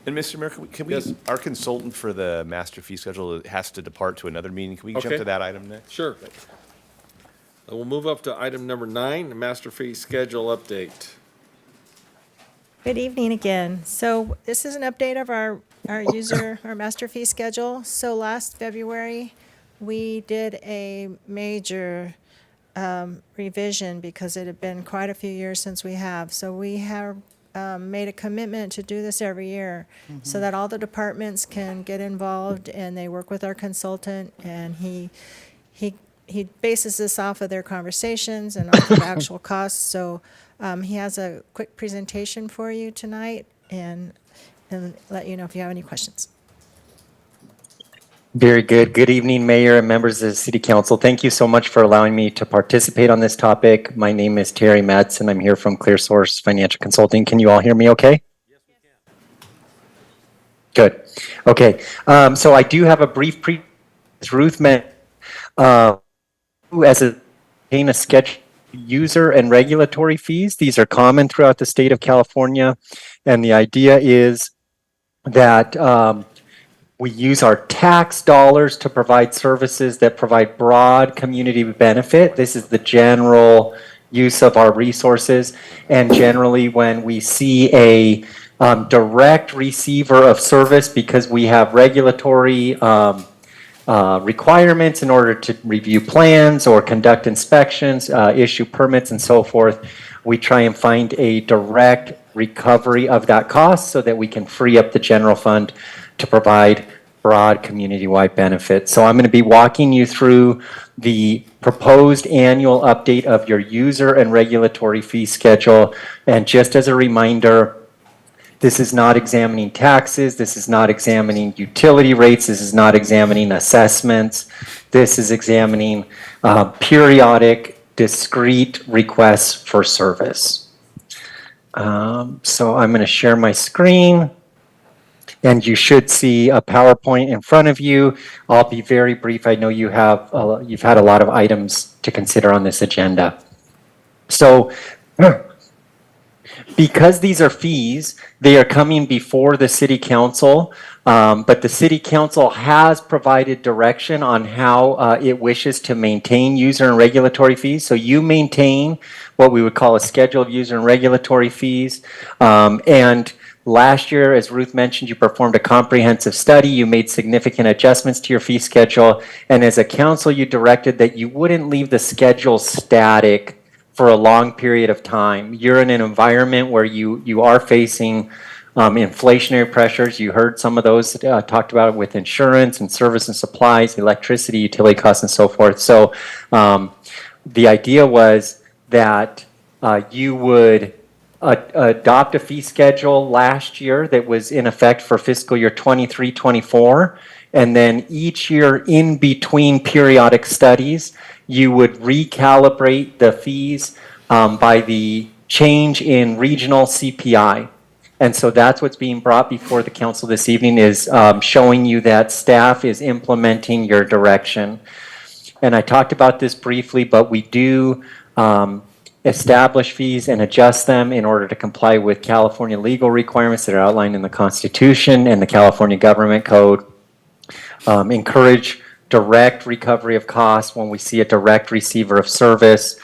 And Mr. Mayor, can we, Yes. our consultant for the master fee schedule has to depart to another meeting. Can we jump Okay. to that item next? Sure. We'll move up to item number 9, the master fee schedule update. Good evening again. So this is an update of our master fee schedule. So last February, we did a major revision because it had been quite a few years since we have. So we have made a commitment to do this every year so that all the departments can get involved, and they work with our consultant, and he bases this off of their conversations and off of actual costs. So he has a quick presentation for you tonight, and let you know if you have any questions. Very good. Good evening, Mayor and members of the City Council. Thank you so much for allowing me to participate on this topic. My name is Terry Madsen. I'm here from ClearSource Financial Consulting. Can you all hear me okay? Yes, we can. Good. Okay. So I do have a brief as Ruth meant, as a sketch user and regulatory fees. These are common throughout the state of California. And the idea is that we use our tax dollars to provide services that provide broad community benefit. This is the general use of our resources. And generally, when we see a direct receiver of service, because we have regulatory requirements in order to review plans or conduct inspections, issue permits, and so forth, we try and find a direct recovery of that cost so that we can free up the general fund to provide broad community-wide benefits. So I'm going to be walking you through the proposed annual update of your user and regulatory fee schedule. And just as a reminder, this is not examining taxes. This is not examining utility rates. This is not examining assessments. This is examining periodic, discrete requests for service. So I'm going to share my screen. And you should see a PowerPoint in front of you. I'll be very brief. I know you've had a lot of items to consider on this agenda. So because these are fees, they are coming before the City Council, but the City Council has provided direction on how it wishes to maintain user and regulatory fees. So you maintain what we would call a schedule of user and regulatory fees. And last year, as Ruth mentioned, you performed a comprehensive study. You made significant adjustments to your fee schedule. And as a council, you directed that you wouldn't leave the schedule static for a long period of time. You're in an environment where you are facing inflationary pressures. You heard some of those talked about with insurance and service and supplies, electricity, utility costs, and so forth. So the idea was that you would adopt a fee schedule last year that was in effect for fiscal year 23-24, and then each year in between periodic studies, you would recalibrate the fees by the change in regional CPI. And so that's what's being brought before the council this evening, is showing you that staff is implementing your direction. And I talked about this briefly, but we do establish fees and adjust them in order to comply with California legal requirements that are outlined in the Constitution and the California Government Code. Encourage direct recovery of costs when we see a direct receiver of service.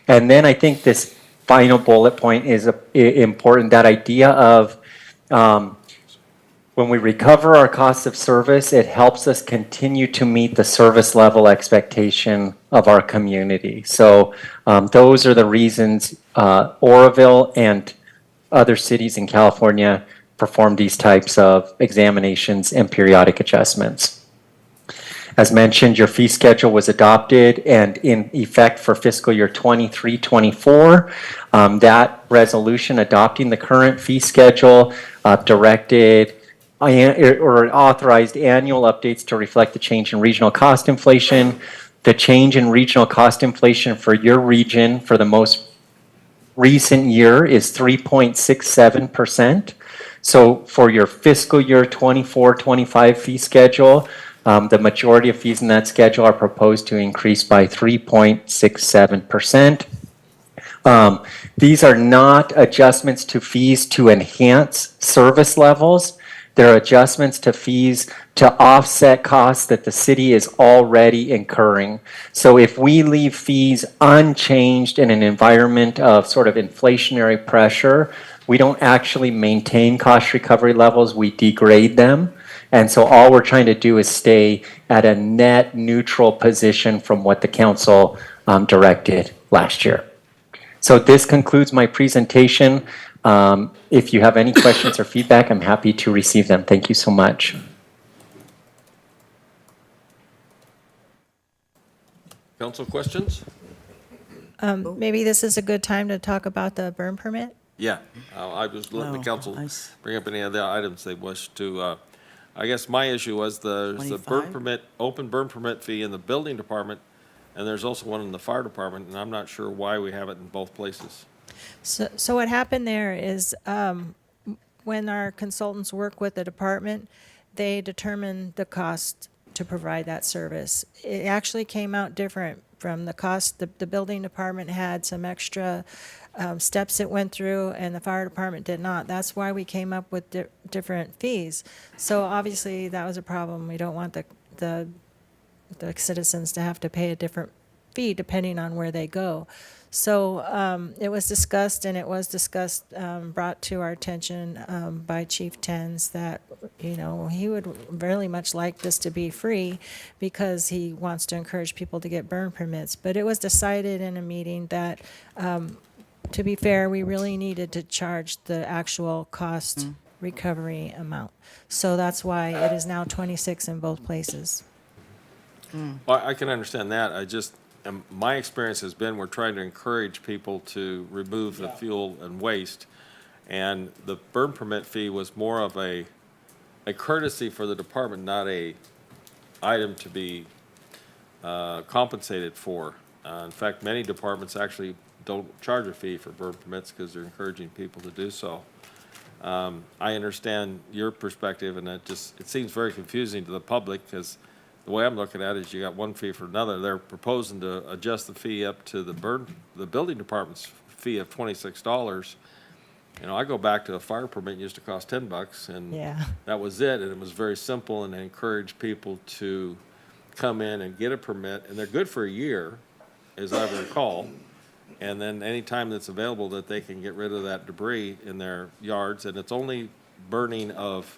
And then I think this final bullet point is important, that idea of when we recover our costs of service, it helps us continue to meet the service level expectation of our community. So those are the reasons Oroville and other cities in California perform these types of examinations and periodic adjustments. As mentioned, your fee schedule was adopted and in effect for fiscal year 23-24. That resolution adopting the current fee schedule directed or authorized annual updates to reflect the change in regional cost inflation. The change in regional cost inflation for your region for the most recent year is 3.67%. So for your fiscal year 24-25 fee schedule, the majority of fees in that schedule are proposed to increase by 3.67%. These are not adjustments to fees to enhance service levels. They're adjustments to fees to offset costs that the city is already incurring. So if we leave fees unchanged in an environment of sort of inflationary pressure, we don't actually maintain cost recovery levels, we degrade them. And so all we're trying to do is stay at a net neutral position from what the council directed last year. So this concludes my presentation. If you have any questions or feedback, I'm happy to receive them. Thank you so much. Council questions? Maybe this is a good time to talk about the burn permit? Yeah, I was letting the council bring up any other items they wish to. I guess my issue was there's a burn permit, open burn permit fee in the building department, and there's also one in the fire department, and I'm not sure why we have it in both places. So what happened there is when our consultants work with the department, they determine the cost to provide that service. It actually came out different from the cost. The building department had some extra steps it went through, and the fire department did not. That's why we came up with different fees. So obviously that was a problem. We don't want the citizens to have to pay a different fee depending on where they go. So it was discussed, and it was discussed, brought to our attention by Chief Tens that, you know, he would really much like this to be free because he wants to encourage people to get burn permits. But it was decided in a meeting that, to be fair, we really needed to charge the actual cost recovery amount. So that's why it is now 26 in both places. Well, I can understand that. I just, my experience has been we're trying to encourage people to remove the fuel and waste. And the burn permit fee was more of a courtesy for the department, not a item to be compensated for. In fact, many departments actually don't charge a fee for burn permits because they're encouraging people to do so. I understand your perspective, and it seems very confusing to the public because the way I'm looking at it is you got one fee for another. They're proposing to adjust the fee up to the building department's fee of $26. You know, I go back to a fire permit used to cost $10, and that was it. And it was very simple, and they encouraged people to come in and get a permit, and they're good for a year, as I recall. And then any time that's available that they can get rid of that debris in their yards, and it's only burning of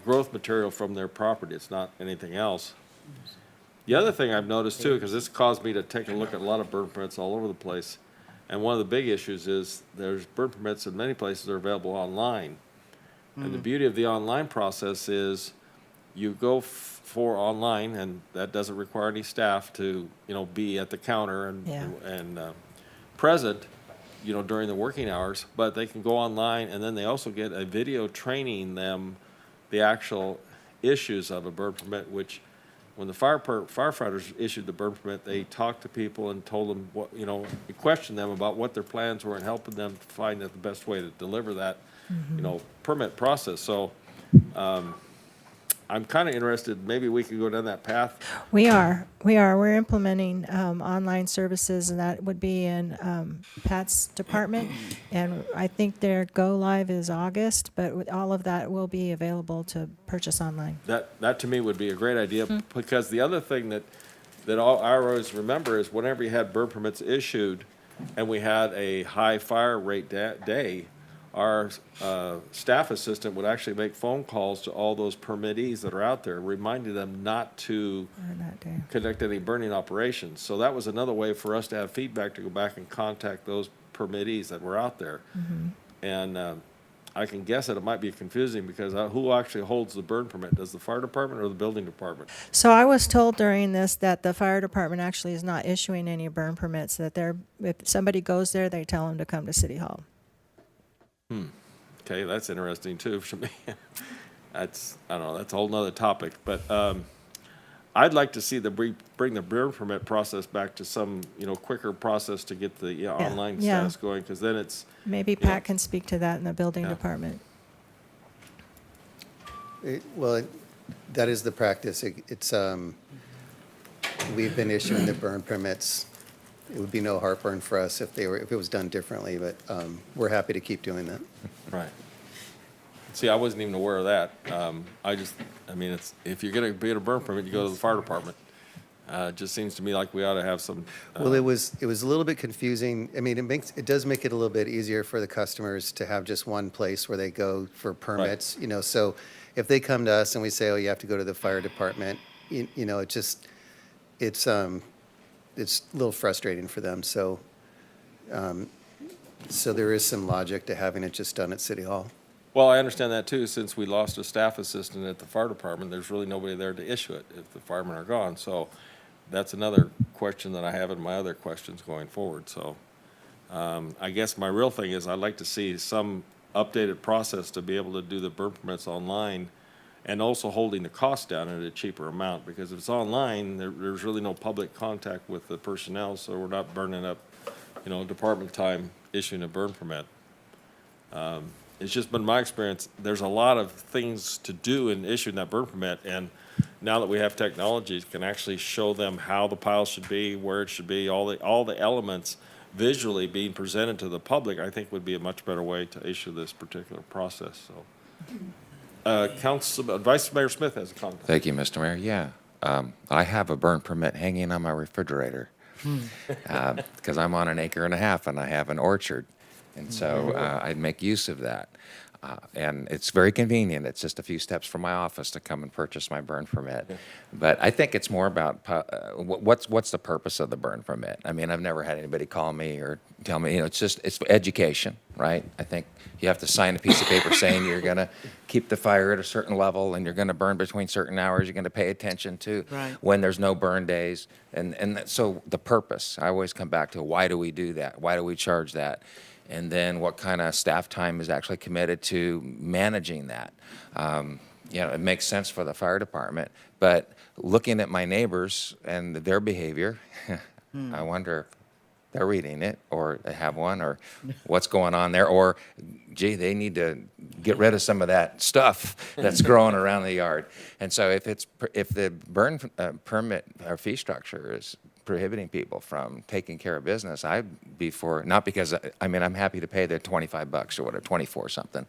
growth material from their property. It's not anything else. The other thing I've noticed too, because this caused me to take a look at a lot of burn permits all over the place, and one of the big issues is there's burn permits in many places that are available online. And the beauty of the online process is you go for online, and that doesn't require any staff to, be at the counter and present, during the working hours, but they can go online, and then they also get a video training them the actual issues of a burn permit, which when the firefighters issued the burn permit, they talked to people and told them what, questioned them about what their plans were and helping them find the best way to deliver that, permit process. So, I'm kind of interested, maybe we could go down that path. We are. We're implementing online services, and that would be in Pat's department. And I think their go live is August, but with all of that will be available to purchase online. That to me would be a great idea, because the other thing that I always remember is whenever you had burn permits issued and we had a high fire rate day, our staff assistant would actually make phone calls to all those permittees that are out there, reminding them not to conduct any burning operations. So that was another way for us to have feedback to go back and contact those permittees that were out there. And I can guess that it might be confusing, because who actually holds the burn permit? Does the fire department or the building department? So I was told during this that the fire department actually is not issuing any burn permits, that if somebody goes there, they tell them to come to City Hall. Okay, that's interesting too for me. I don't know, that's a whole nother topic, but I'd like to see bring the burn permit process back to some, quicker process to get the online status going, because then it's. Maybe Pat can speak to that in the building department. That is the practice. We've been issuing the burn permits. It would be no heartburn for us if it was done differently, but we're happy to keep doing that. Right. See, I wasn't even aware of that. If you're gonna be at a burn permit, you go to the fire department. It just seems to me like we ought to have some. Well, it was a little bit confusing. I mean, it does make it a little bit easier for the customers to have just one place where they go for permits, so if they come to us and we say, oh, you have to go to the fire department, it's a little frustrating for them. So there is some logic to having it just done at City Hall. Well, I understand that too. Since we lost a staff assistant at the fire department, there's really nobody there to issue it if the firemen are gone. So that's another question that I have in my other questions going forward. So I guess my real thing is I'd like to see some updated process to be able to do the burn permits online, and also holding the cost down at a cheaper amount, because if it's online, there's really no public contact with the personnel, so we're not burning up, department time issuing a burn permit. It's just been my experience, there's a lot of things to do in issuing that burn permit, and now that we have technology, it can actually show them how the pile should be, where it should be, all the elements visually being presented to the public, I think would be a much better way to issue this particular process, so. Vice Mayor Smith has a comment. Thank you, Mr. Mayor. Yeah, I have a burn permit hanging on my refrigerator because I'm on 1.5 acres and I have an orchard, and so I make use of that. And it's very convenient. It's just a few steps from my office to come and purchase my burn permit. But I think it's more about what's the purpose of the burn permit. I mean, I've never had anybody call me or tell me, it's education, right? I think you have to sign a piece of paper saying you're going to keep the fire at a certain level and you're going to burn between certain hours. You're going to pay attention to when there's no burn days. And so the purpose, I always come back to, why do we do that? Why do we charge that? And then what kind of staff time is actually committed to managing that. It makes sense for the fire department, but looking at my neighbors and their behavior, I wonder if they're reading it, or they have one, or what's going on there, or, gee, they need to get rid of some of that stuff that's growing around the yard. And so if the burn permit or fee structure is prohibiting people from taking care of business, I'd be for, not because, I'm happy to pay the $25 or whatever, 24 something.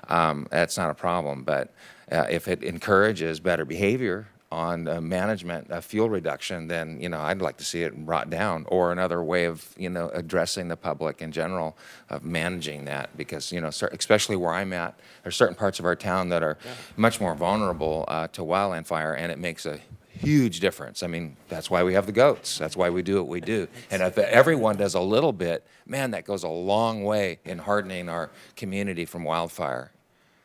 That's not a problem, but if it encourages better behavior on management of fuel reduction, then, I'd like to see it brought down, or another way of, addressing the public in general of managing that, because, especially where I'm at, there's certain parts of our town that are much more vulnerable to wildland fire, and it makes a huge difference. I mean, that's why we have the goats. That's why we do what we do. And if everyone does a little bit, man, that goes a long way in hardening our community from wildfire.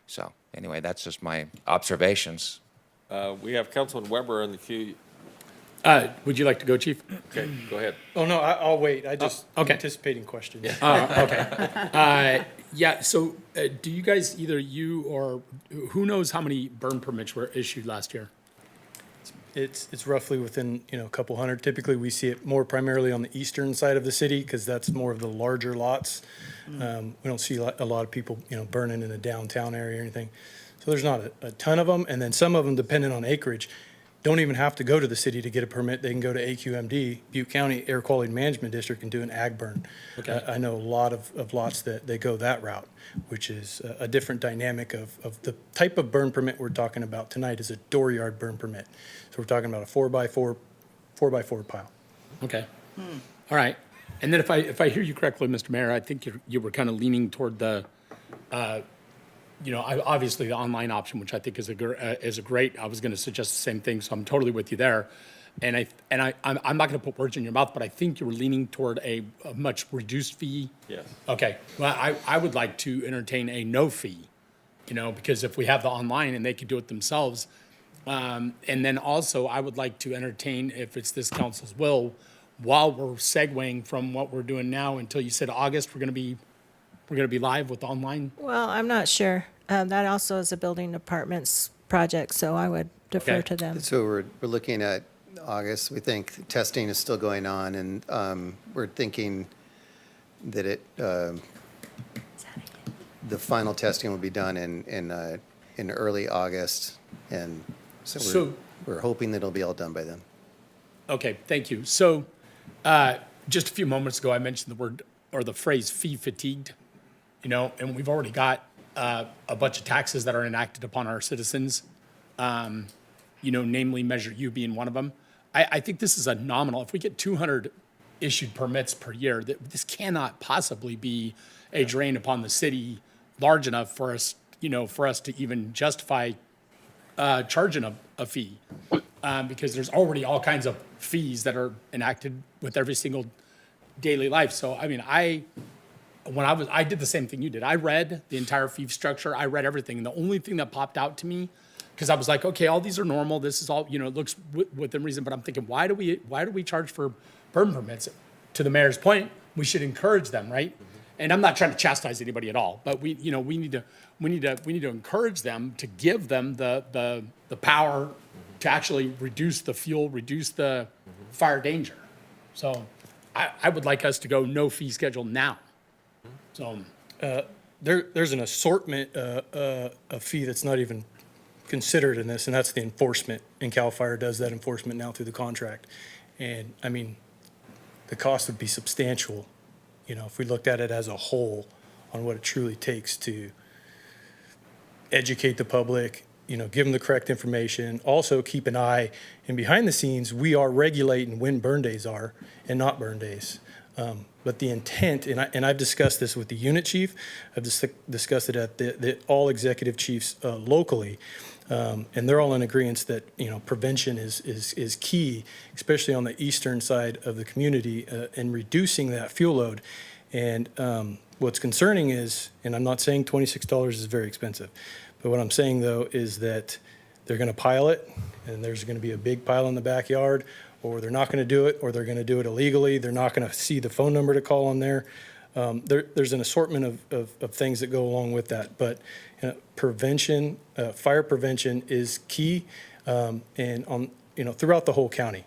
So anyway, that's just my observations. We have Councilman Weber in the queue. Would you like to go, Chief? Okay, go ahead. Oh, no, I'll wait. I just okay. anticipating questions. Okay. Yeah, so do you guys, either you or who knows how many burn permits were issued last year? It's roughly within, a couple hundred. Typically, we see it more primarily on the eastern side of the city because that's more of the larger lots. We don't see a lot of people, burning in a downtown area or anything. So there's not a ton of them. And then some of them, depending on acreage, don't even have to go to the city to get a permit. They can go to AQMD, Butte County Air Quality Management District, and do an ag burn. Okay. I know a lot of lots that they go that route, which is a different dynamic of the type of burn permit we're talking about tonight is a dooryard burn permit. So we're talking about a 4x4 pile. Okay. All right. And then if I hear you correctly, Mr. Mayor, I think you were kind of leaning toward the, obviously the online option, which I think is a great. I was going to suggest the same thing, so I'm totally with you there. And I'm not going to put words in your mouth, but I think you were leaning toward a much reduced fee. Yes. Okay. Well, I would like to entertain a no fee, because if we have the online and they could do it themselves. And then also I would like to entertain, if it's this council's will, while we're segueing from what we're doing now until you said August, we're going to be live with online. Well, I'm not sure. That also is a building department's project, so I would defer Okay. to them. So we're looking at August. We think testing is still going on, and we're thinking that the final testing will be done in early August, and so we're hoping that it'll be all done by then. Okay, thank you. So just a few moments ago, I mentioned the word or the phrase fee fatigued, and we've already got a bunch of taxes that are enacted upon our citizens, namely Measure U being one of them. I think this is a nominal. If we get 200 issued permits per year, this cannot possibly be a drain upon the city large enough for us, to even justify charging a fee, because there's already all kinds of fees that are enacted with every single daily life. So, I mean, I did the same thing you did. I read the entire fee structure. I read everything. And the only thing that popped out to me, because I was like, okay, all these are normal. This is all, it looks within reason. But I'm thinking, why do we charge for burn permits? To the mayor's point, we should encourage them, right? And I'm not trying to chastise anybody at all, but we need to encourage them, to give them the power to actually reduce the fuel, reduce the fire danger. So I would like us to go no fee schedule now. So There's an assortment of fee that's not even considered in this, and that's the enforcement. And CAL FIRE does that enforcement now through the contract. And I mean, the cost would be substantial, if we looked at it as a whole on what it truly takes to educate the public, give them the correct information, also keep an eye. And behind the scenes, we are regulating when burn days are and not burn days. But the intent, and I've discussed this with the unit chief, I've discussed it at the all executive chiefs locally, and they're all in agreement that prevention is key, especially on the eastern side of the community, and reducing that fuel load. And what's concerning is, and I'm not saying $26 is very expensive, but what I'm saying though is that they're going to pile it, and there's going to be a big pile in the backyard, or they're not going to do it, or they're going to do it illegally. They're not going to see the phone number to call on there. There's an assortment of things that go along with that. But prevention, fire prevention is key, and throughout the whole county.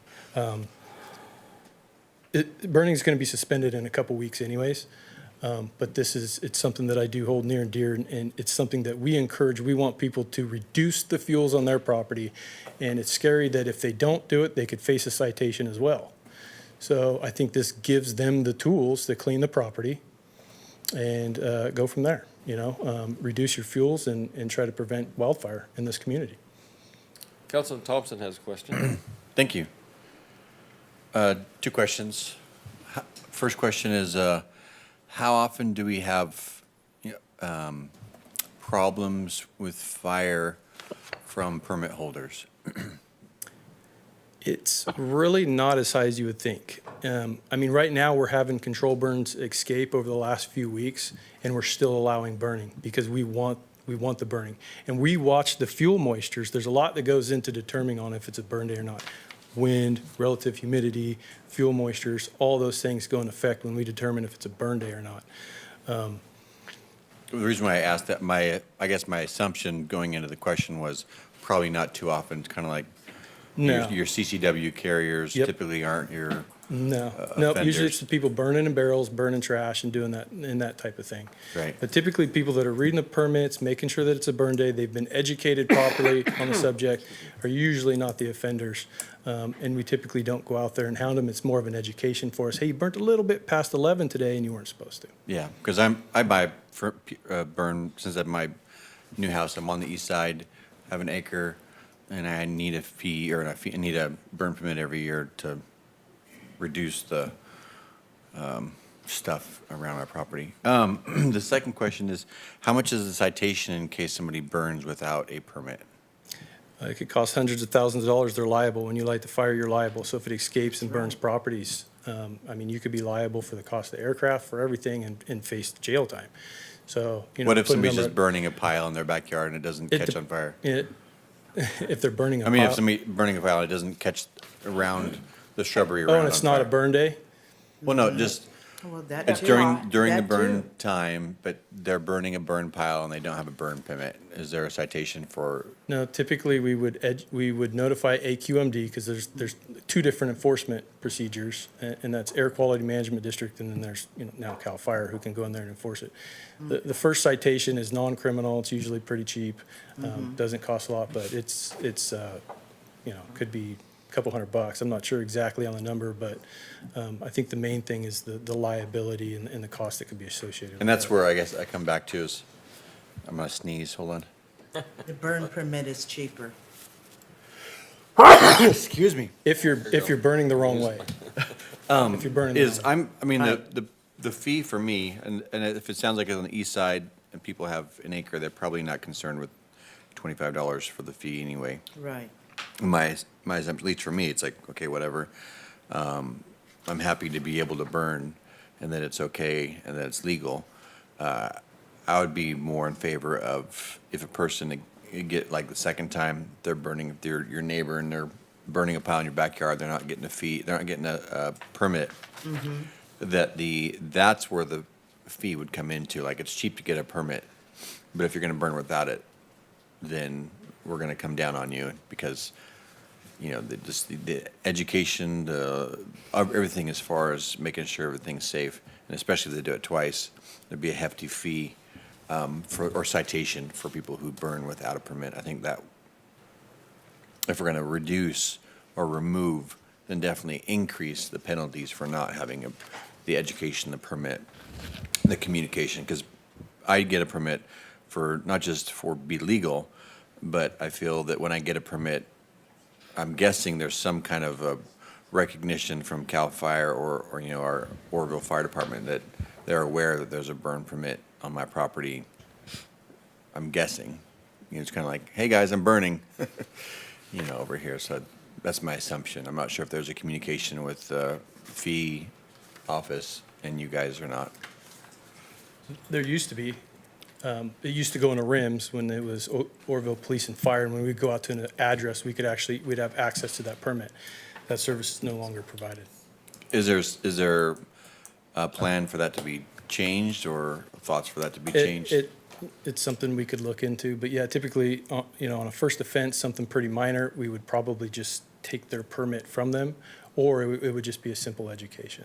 Burning is going to be suspended in a couple weeks anyways. But it's something that I do hold near and dear, and it's something that we encourage. We want people to reduce the fuels on their property, and it's scary that if they don't do it, they could face a citation as well. So I think this gives them the tools to clean the property and go from there, reduce your fuels and try to prevent wildfire in this community. Councilman Thompson has a question. Thank you. 2 questions. First question is, how often do we have problems with fire from permit holders? It's really not as high as you would think. I mean, right now, we're having control burns escape over the last few weeks, and we're still allowing burning because we want the burning. And we watch the fuel moistures. There's a lot that goes into determining on if it's a burn day or not. Wind, relative humidity, fuel moistures, all those things go in effect when we determine if it's a burn day or not. The reason why I asked that, I guess my assumption going into the question was probably not too often, kind of like No. your CCW carriers Yep. typically aren't your No, offenders. usually it's the people burning in barrels, burning trash and doing that, and that type of thing. Right. But typically, people that are reading the permits, making sure that it's a burn day, they've been educated properly on the subject, are usually not the offenders. And we typically don't go out there and hound them. It's more of an education for us. Hey, you burnt a little bit past 11 today and you weren't supposed to. Yeah, because I buy burn, since at my new house, I'm on the east side, have an acre, and I need a fee, or I need a burn permit every year to reduce the stuff around my property. The second question is, how much is the citation in case somebody burns without a permit? It could cost hundreds of thousands of dollars. They're liable. When you light the fire, you're liable. So if it escapes and burns properties, I mean, you could be liable for the cost of the aircraft, for everything, and face jail time. So, you know. What if put a somebody's number- just burning a pile in their backyard and it doesn't It catch dep- on fire? If they're burning a I mean, if pile- somebody burning a pile, it doesn't catch around the shrubbery Oh, around and it's on not a fire. burn day? Well, no, just, Well, that it's too. during the That burn too. time, but they're burning a burn pile and they don't have a burn permit. Is there a citation for, No, typically, we would notify AQMD, because there's two different enforcement procedures, and that's Air Quality Management District, and then there's, you know, now CAL FIRE, who can go in there and enforce it. The first citation is non-criminal, it's usually pretty cheap, doesn't cost a lot, but it's you know, could be a couple $100. I'm not sure exactly on the number, but I think the main thing is the liability and the cost that could be associated with and that's that. where I guess I come back to is, I'm gonna sneeze, hold on. The burn permit is cheaper. Excuse me. If you're burning the wrong way. If you're burning the Is, wrong way. I mean, the fee for me, and if it sounds like it's on the east side and people have an acre, they're probably not concerned with $25 for the fee anyway. Right. My assumption, at least for me, it's like, okay, whatever. I'm happy to be able to burn and that it's okay and that it's legal. I would be more in favor of if a person get, like the second time they're burning, if they're your neighbor and they're burning a pile in your backyard, they're not getting a fee, they're not getting a permit. That's where the fee would come into, like it's cheap to get a permit, but if you're gonna burn without it, then we're gonna come down on you because, you know, the education, everything as far as making sure everything's safe, and especially if they do it twice, there'd be a hefty fee or citation for people who burn without a permit. I think that if we're gonna reduce or remove, then definitely increase the penalties for not having the education, the permit, the communication, because I get a permit for, not just for be legal, but I feel that when I get a permit, I'm guessing there's some kind of a recognition from CAL FIRE or you know, our Oroville Fire Department that they're aware that there's a burn permit on my property. I'm guessing. You know, it's kind of like, hey, guys, I'm burning, you know, over here. So that's my assumption. I'm not sure if there's a communication with the fee office and you guys or not. There used to be. It used to go into RIMS when it was Oroville Police and Fire, and when we'd go out to an address, we'd have access to that permit. That service is no longer provided. Is there a plan for that to be changed or thoughts for that to be changed? It's something we could look into, but yeah, typically, you know, on a first offense, something pretty minor, we would probably just take their permit from them, or it would just be a simple education.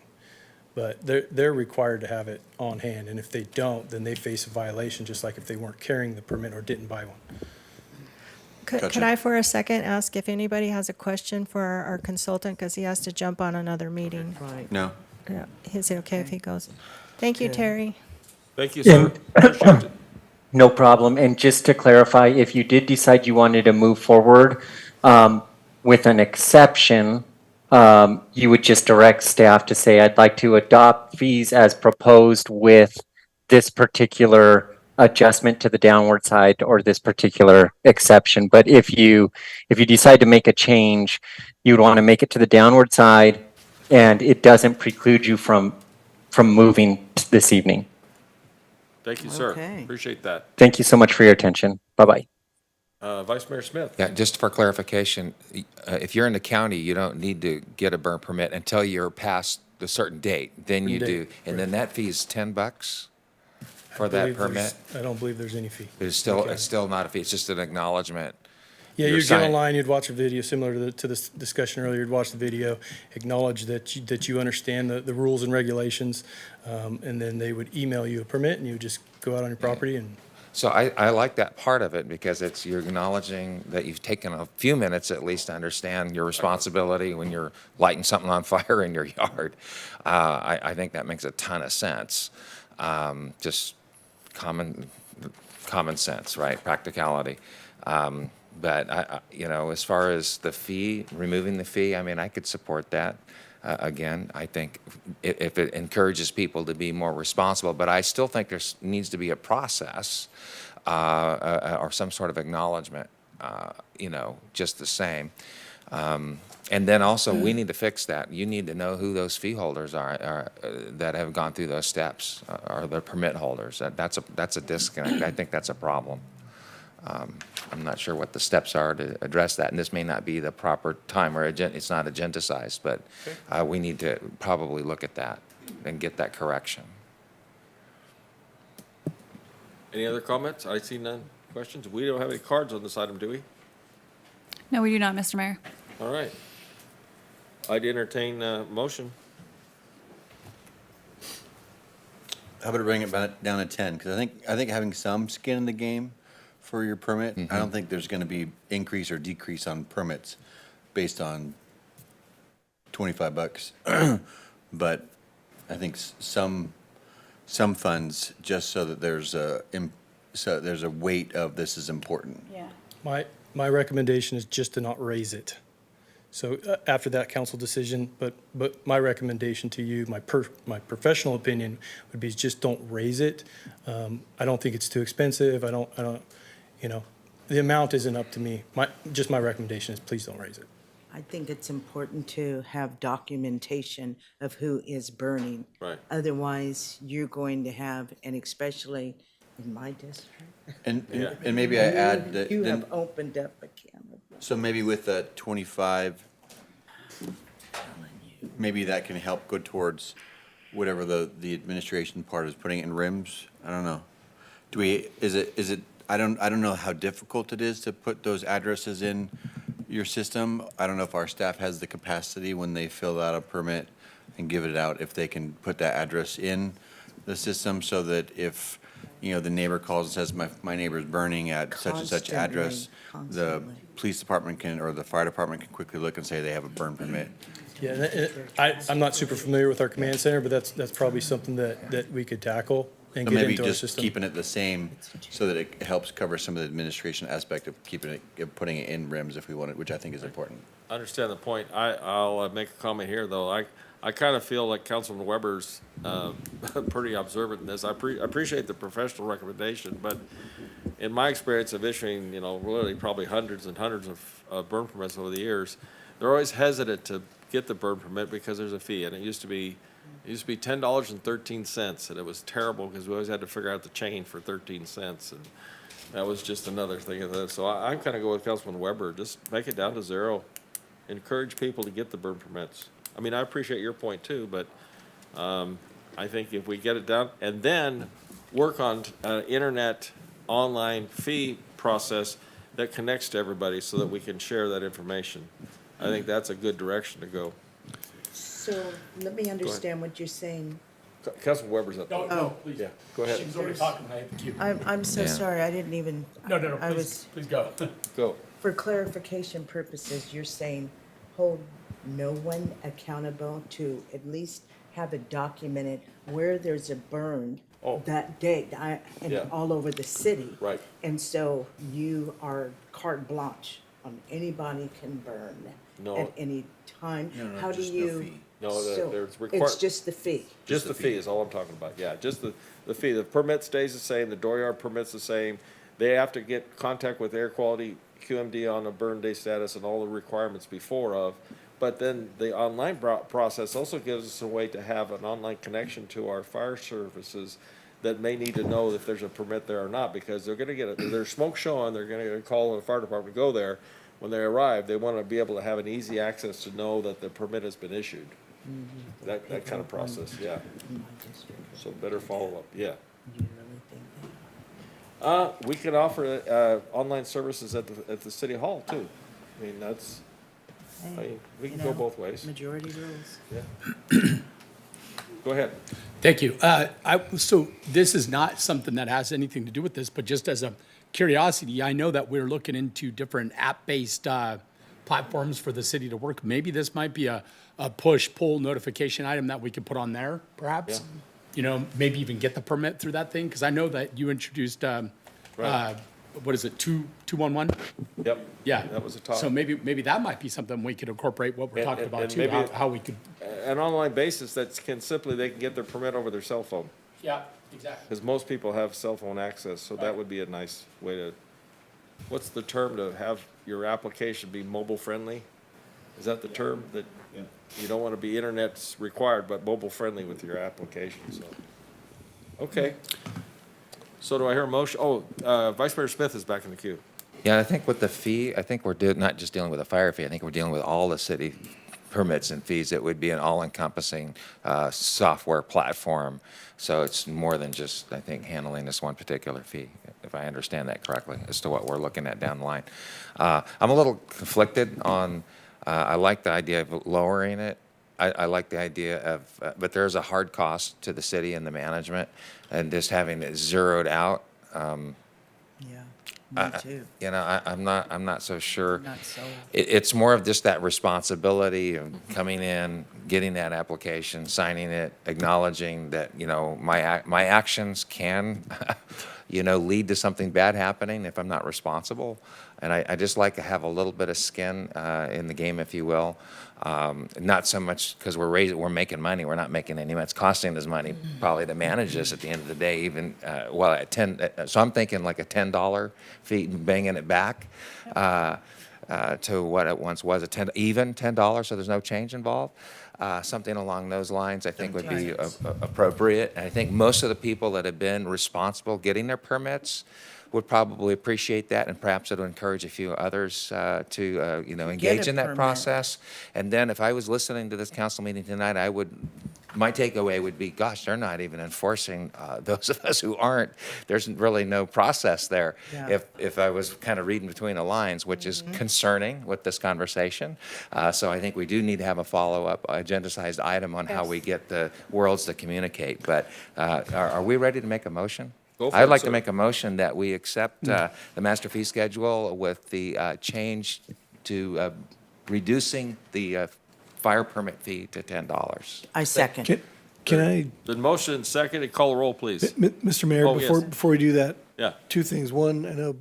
But they're required to have it on hand, and if they don't, then they face a violation, just like if they weren't carrying the permit or didn't buy one. Could I for a second ask if anybody has a question for our consultant, because he has to jump on another meeting? Right. No? Yeah. Is it okay if he goes? Thank you, Terry. Thank you, sir. Appreciate it. No problem. And just to clarify, if you did decide you wanted to move forward with an exception, you would just direct staff to say, I'd like to adopt fees as proposed with this particular adjustment to the downward side or this particular exception. But if you decide to make a change, you would want to make it to the downward side, and it doesn't preclude you from moving this evening. Thank you, sir. Okay. Appreciate that. Thank you so much for your attention. Bye-bye. Vice Mayor Smith? Yeah, just for clarification, if you're in the county, you don't need to get a burn permit until you're past a certain date. Then you do. And then that fee is $10 for that permit? I don't believe there's any fee. It's still, Okay. it's still not a fee, it's just an acknowledgement. Yeah, You're you'd get sign- online, you'd watch a video similar to this discussion earlier, you'd watch the video, acknowledge that you understand the rules and regulations, and then they would email you a permit, and you would just go out on your property and. So I like that part of it because it's, you're acknowledging that you've taken a few minutes at least to understand your responsibility when you're lighting something on fire in your yard. I think that makes a ton of sense. Just common sense, right? Practicality. But as far as the fee, removing the fee, I mean, I could support that. Again, I think if it encourages people to be more responsible, but I still think there needs to be a process or some sort of acknowledgement, just the same. And then also, we need to fix that. You need to know who those fee holders are that have gone through those steps, or the permit holders. That's a disconnect. I think that's a problem. I'm not sure what the steps are to address that, and this may not be the proper time, or it's not agendized, but we need to probably look at that and get that correction. Any other comments? I see none. Questions? We don't have any cards on this item, do we? No, we do not, Mr. Mayor. All right. I'd entertain a motion. How about to bring it down to 10? Because I think having some skin in the game for your permit, I don't think there's going to be increase or decrease on permits based on $25. But I think some funds, just so that there's a weight of this is important. Yeah. My recommendation is just to not raise it. So after that council decision, but my recommendation to you, my professional opinion would be just don't raise it. I don't think it's too expensive. I don't, the amount isn't up to me. My recommendation is please don't raise it. I think it's important to have documentation of who is burning. Right. Otherwise, you're going to have, and especially in my district. And maybe I add that. You then- have opened up a can of. So maybe with the 25, maybe that can help go towards whatever the administration part is putting in RIMS. I don't know. Is it, I don't know how difficult it is to put those addresses in your system. I don't know if our staff has the capacity when they fill out a permit and give it out, if they can put that address in the system so that if, the neighbor calls and says, my neighbor's burning at such and such address, the police department or the fire department can quickly look and say they have a burn permit. Yeah, I'm not super familiar with our command center, but that's probably something that we could tackle and So get maybe into our just system. keeping it the same so that it helps cover some of the administration aspect of putting it in RIMS if we want it, which I think is important. I understand the point. I'll make a comment here, though. I kind of feel like Councilman Weber's pretty observant in this. I appreciate the professional recommendation, but in my experience of issuing, really probably hundreds and hundreds of burn permits over the years, they're always hesitant to get the burn permit because there's a fee, and it used to be $10.13, and it was terrible because we always had to figure out the chain for 13 cents, and that was just another thing of that. So I'm kind of go with Councilman Weber. Just make it down to zero. Encourage people to get the burn permits. I mean, I appreciate your point too, but I think if we get it down and then work on an internet online fee process that connects to everybody so that we can share that information, I think that's a good direction to go. So let me understand what you're saying. Councilman Weber's up. No, please. Yeah, go ahead. She was already talking, thank you. I'm so Yeah. sorry, I didn't even. No, I was, please go. Go. for clarification purposes, you're saying hold no one accountable to at least have it documented where there's a burn Oh. that day, and Yeah. all over the city. Right. And so you are carte blanche on anybody can burn No. at any time. No, How do just no you, fee. No, So there's it's just the fee. Just the fee is all I'm talking about, yeah, just the fee. The permit stays the same, the dooryard permit's the same. They have to get contact with air quality QMD on a burn day status and all the requirements before of. But then the online process also gives us a way to have an online connection to our fire services that may need to know if there's a permit there or not, because they're gonna get, there's smoke showing, they're gonna get a call in the fire department, go there. When they arrive, they wanna be able to have an easy access to know that the permit has been issued. That kind of process, yeah. So better follow-up, yeah. We can offer, online services at the city hall too. I mean, that's, we can go both ways. Majority rules. Yeah. Go ahead. Thank you. So this is not something that has anything to do with this, but just as a curiosity, I know that we're looking into different app-based platforms for the city to work. Maybe this might be a push-pull notification item that we could put on there, perhaps? You know, maybe even get the permit through that thing, because I know that you introduced, what is it, 211? Yep. Yeah. That was a top. So maybe that might be something we could incorporate what we're talking about and too, maybe how we could. An online basis that can simply, they can get their permit over their cell phone. Yeah, exactly. Because most people have cell phone access, so that would be a nice way to, what's the term to have your application be mobile friendly? Is that the term, that you don't want to be internet's required, but mobile friendly with your application, so. Okay. So do I hear a motion? Oh, Vice Mayor Smith is back in the queue. Yeah, I think with the fee, I think we're not just dealing with a fire fee, I think we're dealing with all the city permits and fees. It would be an all-encompassing software platform. So it's more than just, I think, handling this one particular fee, if I understand that correctly, as to what we're looking at down the line. I'm a little conflicted on, I like the idea of lowering it. I like the idea of, but there's a hard cost to the city and the management, and just having it zeroed out. Me too. You know, I'm not so sure. Not so. It's more of just that responsibility of coming in, getting that application, signing it, acknowledging that, you know, my actions can, you know, lead to something bad happening if I'm not responsible. And I just like to have a little bit of skin in the game, if you will. Not so much because we're making money. We're not making any money. It's costing us money probably to manage this at the end of the day. Even well, at so I'm thinking like a $10 fee, banging it back to what it once was, even $10. So there's no change involved. Something along those lines, I think, would be appropriate. And I think most of the people that have been responsible getting their permits would probably appreciate that, and perhaps it'll encourage a few others to, you know, engage in that permit. process. And then if I was listening to this council meeting tonight, my takeaway would be, gosh, they're not even enforcing those of us who aren't. There's really no process there. Yeah. If I was kind of reading between the lines, which is concerning with this conversation. So I think we do need to have a follow-up agenda-sized item on how we get the worlds to communicate. But are we ready to make a motion? Go for I'd it, like sir. to make a motion that we accept the master fee schedule with the change to reducing the fire permit fee to $10. I second. Can I, The motion second, call the roll, please. Mr. Mayor, Oh, yes. before we do that? Yeah. Two things. One, I know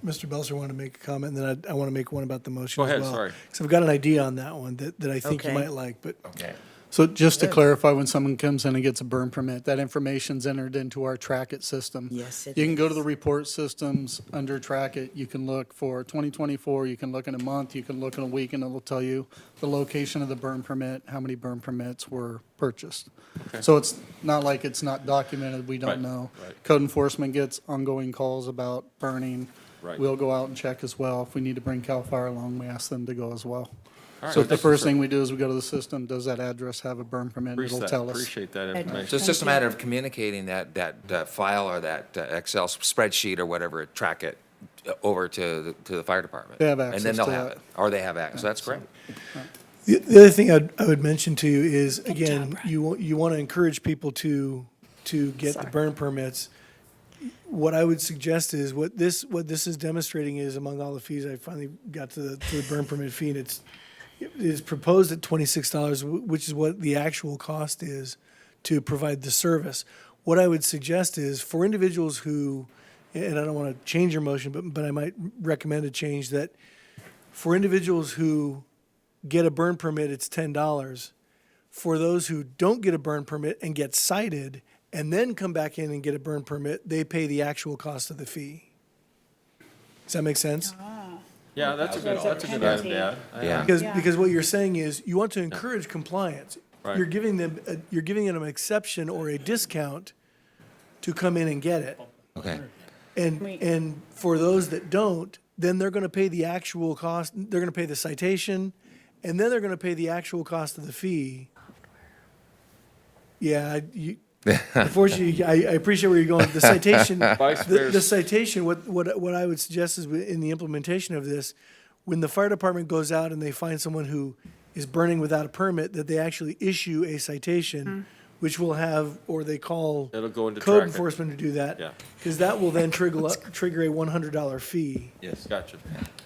Mr. Belser wanted to make a comment, and then I want to make one about the motion Go as ahead, well. sorry. So I've got an idea on that one that I think you Okay. might like, but Okay. So just to clarify, when someone comes in and gets a burn permit, that information's entered into our Track It system. Yes, it You can go to is. the report systems under Track It. You can look for 2024, you can look in a month, you can look in a week, and it'll tell you the location of the burn permit, how many burn permits were purchased. So it's not like it's not documented, we Right, don't know. right. Code enforcement gets ongoing calls about burning. Right. We'll go out and check as well. If we need to bring CAL FIRE along, we ask them to go as well. All right, So the thank you, first sir. thing we do is we go to the system, does that address have a burn permit? It'll tell us. Appreciate that So information. it's just a matter of communicating that file or that Excel spreadsheet or whatever, track it over to the fire department. They have And then access they'll to have that. it, or they have access. That's great. the other thing I would mention to you is, again, you want to encourage people to get the burn permits. What I would suggest is, what this is demonstrating is, among all the fees, I finally got to the burn permit fee, and it is proposed at $26, which is what the actual cost is to provide the service. What I would suggest is, for individuals who, and I don't want to change your motion, but I might recommend a change, that for individuals who get a burn permit, it's $10. for those who don't get a burn permit and get cited and then come back in and get a burn permit, they pay the actual cost of the fee. Does that make sense? Yeah, that's a good idea. Yeah. Because what you're saying is you want to encourage compliance. Right. You're giving them an exception or a discount to come in and get it. Okay. And for those that don't, then they're going to pay the actual cost. They're going to pay the citation, and then they're going to pay the actual cost of the fee. Yeah, unfortunately, I appreciate where you're going. The citation, the citation. What I would suggest is in the implementation of this, when the fire department goes out and they find someone who is burning without a permit, that they actually issue a citation, which will have, or they call It'll go into code track it. enforcement to do that. Yeah. Because that will then trigger a $100 fee, Yes, gotcha.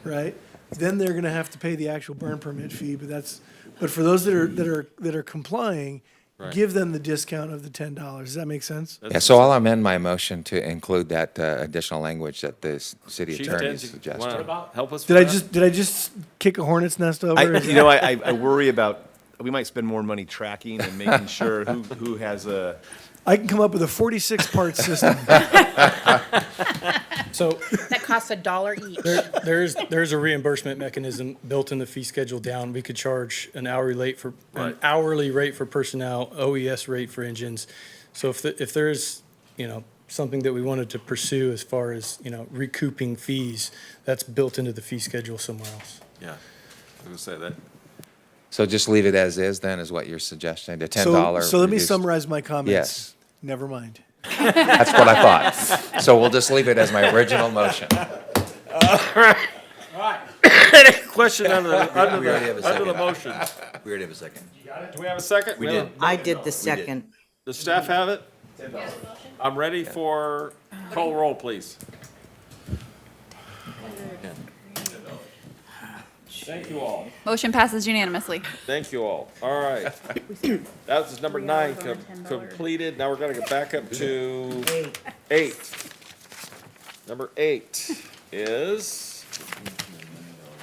right? Then they're going to have to pay the actual burn permit fee, but for those that are complying, Right. give them the discount of the $10. Does that make sense? Yeah, so I'll amend my motion to include that additional language that the city Chief attorney Tenzi, suggested. wanna help us Did with I that? did I just kick a hornet's nest over? Is I worry about, we might spend more money tracking and making sure who has a. I can come up with a 46-part system. So That costs $1 each. there's a reimbursement mechanism built in the fee schedule down. We could charge an hourly rate for personnel, OES rate for engines. So if there's, something that we wanted to pursue as far as, recouping fees, that's built into the fee schedule somewhere else. Yeah, I was gonna say that. So just leave it as is then, is what you're suggesting, the $10 So let me reduced- summarize my comments. Yes. Never mind. That's what I thought. So we'll just leave it as my original motion. Any question under We already have a the second. motion? We already have a second. Do we have a second? We did. I did the second. Does staff have it? I'm ready for, call roll, please. Thank you all. Motion passes unanimously. Thank you all. All right. That was number 9 completed. Now we're gonna get back up to 8. Number 8 is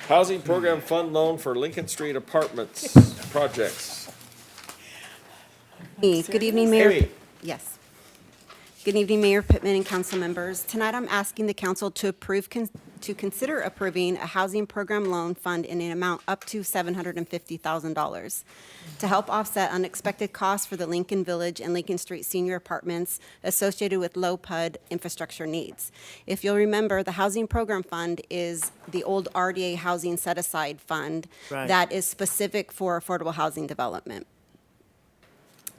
Housing Program Fund Loan for Lincoln Street Apartments Projects. Good evening, Mayor. Amy. Yes. Good evening, Mayor Pittman and council members. Tonight, I'm asking the council to consider approving a housing program loan fund in an amount up to $750,000 to help offset unexpected costs for the Lincoln Village and Lincoln Street senior apartments associated with low PUD infrastructure needs. If you'll remember, the housing program fund is the old RDA housing set-aside fund Right. that is specific for affordable housing development.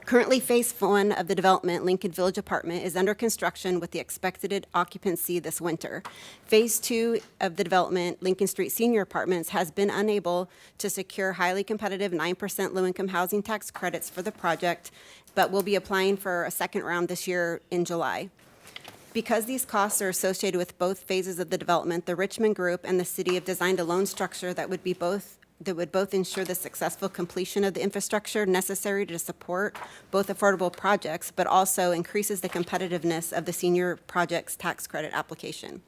Currently, Phase 1 of the development, Lincoln Village Apartment, is under construction with the expected occupancy this winter. Phase 2 of the development, Lincoln Street Senior Apartments, has been unable to secure highly competitive 9% low-income housing tax credits for the project, but will be applying for a second round this year in July. Because these costs are associated with both phases of the development, the Richmond Group and the city have designed a loan structure that would both ensure the successful completion of the infrastructure necessary to support both affordable projects, but also increases the competitiveness of the senior projects tax credit application.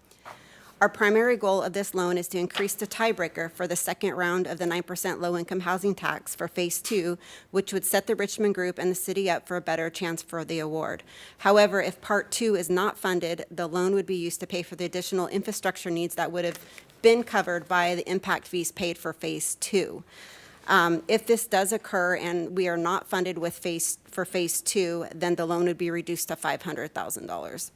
Our primary goal of this loan is to increase the tiebreaker for the second round of the 9% low-income housing tax for Phase 2, which would set the Richmond Group and the city up for a better chance for the award. However, if Part 2 is not funded, the loan would be used to pay for the additional infrastructure needs that would have been covered by the impact fees paid for Phase 2. If this does occur and we are not funded for Phase 2, then the loan would be reduced to $500,000.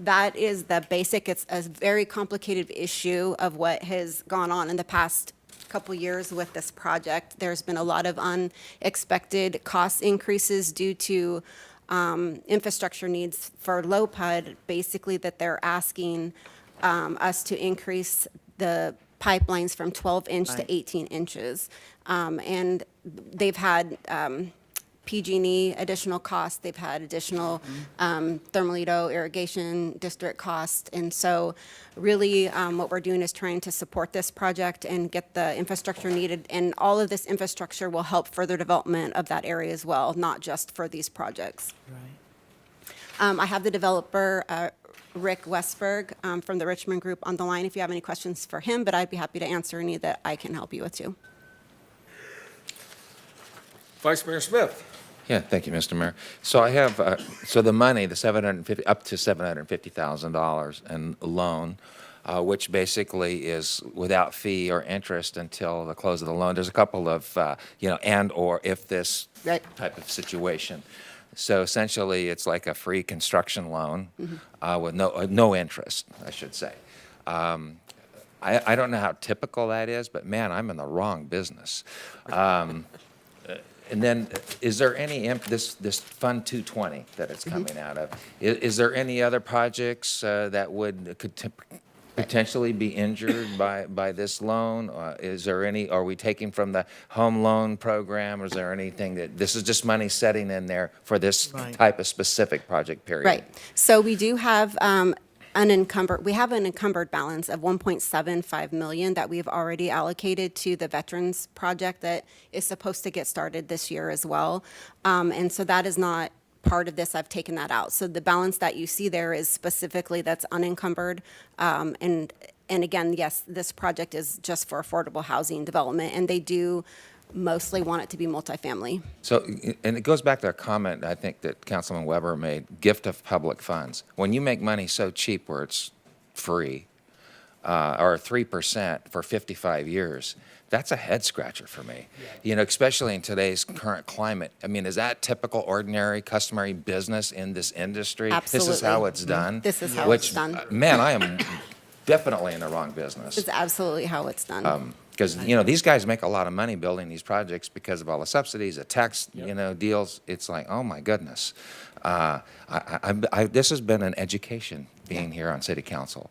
That is the basic. It's a very complicated issue of what has gone on in the past couple years with this project. There's been a lot of unexpected cost increases due to infrastructure needs for low PUD, basically that they're asking us to increase the pipelines from 12-inch to 18 inches. And they've had PG&E additional costs. They've had additional Thermalito irrigation district costs. And so really what we're doing is trying to support this project and get the infrastructure needed. And all of this infrastructure will help further development of that area as well, not just for these projects. I have the developer, Rick Westberg, from the Richmond Group on the line if you have any questions for him, but I'd be happy to answer any that I can help you with too. Vice Mayor Smith. Yeah, thank you, Mr. Mayor. So I have, so the money, the up to $750,000 in loan, which basically is without fee or interest until the close of the loan. There's a couple of, and/or if this Right. type of situation. So essentially, it's like a free construction loan with no interest, I should say. I don't know how typical that is, but man, I'm in the wrong business. And then, is there any, this Fund 220 that it's coming out of, is there any other projects that could potentially be injured by this loan? Is there any, are we taking from the home loan program? Or is there anything that, this is just money setting in there for this Right. type of specific project period? Right. So we do have an encumbered balance of 1.75 million that we've already allocated to the Veterans Project that is supposed to get started this year as well. And so that is not part of this. I've taken that out. So the balance that you see there is specifically that's unencumbered. And again, yes, this project is just for affordable housing development, and they do mostly want it to be multifamily. So, and it goes back to a comment I think that Councilman Weber made, gift of public funds. When you make money so cheap where it's free, or 3% for 55 years, that's a head scratcher for me. You know, especially in today's current climate. I mean, is that typical, ordinary, customary business in this industry? This is Absolutely. how it's done? This is how Which, it's done. Man, I am definitely in the wrong business. It's absolutely how it's done. Because, these guys make a lot of money building these projects because of all the subsidies, the tax, deals. It's like, oh, my goodness. This has been an education being here on city council.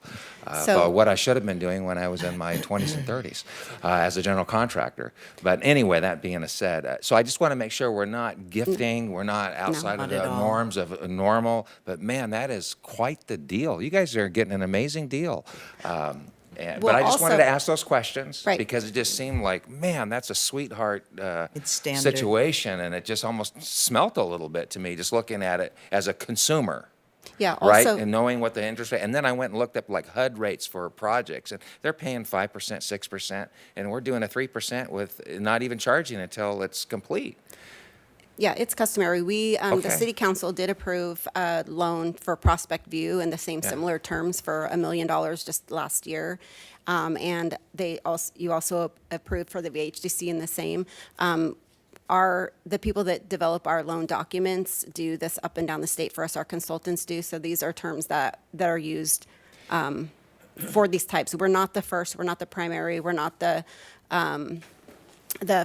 So- What I should have been doing when I was in my 20s and 30s as a general contractor. But anyway, that being said, so I just want to make sure we're not gifting, we're not outside not of the at all. norms of normal. But man, that is quite the deal. You guys are getting an amazing deal. But Well, I just wanted also- to ask those questions Right. because it just seemed like, man, that's a sweetheart It's standard. situation, and it just almost smelt a little bit to me just looking at it as a consumer, Yeah, right? also, And knowing what the interest rate, and then I went and looked up like HUD rates for projects, and they're paying 5%, 6%, and we're doing a 3% with not even charging until it's complete. yeah, it's customary. We, the Okay. city council did approve a loan for Prospect View in the same similar terms for $1 million just last year. And you also approved for the VHDC in the same. The people that develop our loan documents do this up and down the state for us, our consultants do. So these are terms that are used for these types. We're not the first, we're not the primary, we're not the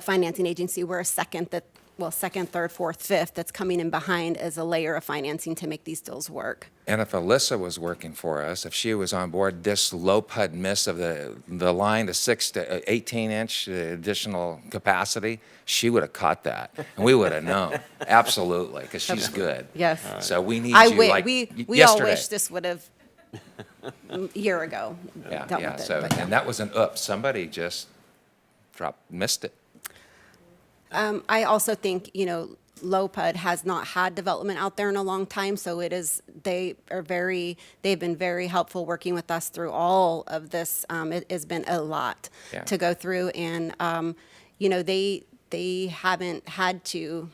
financing agency. We're a second, third, fourth, fifth that's coming in behind as a layer of financing to make these deals work. And if Alyssa was working for us, if she was on board, this low PUD miss of the line, the 6 to 18-inch additional capacity, she would have caught that, and we would have known, absolutely, because she's good. Yes. So we need I you wi- like we yesterday. all wish this would have a year ago Yeah, dealt yeah. with it. So, but yeah. and that was an oops. Somebody just missed it. I also think, Low PUD has not had development out there in a long time, so they've been very helpful working with us through all of this. It has been a lot Yeah. to go through, and, they haven't had to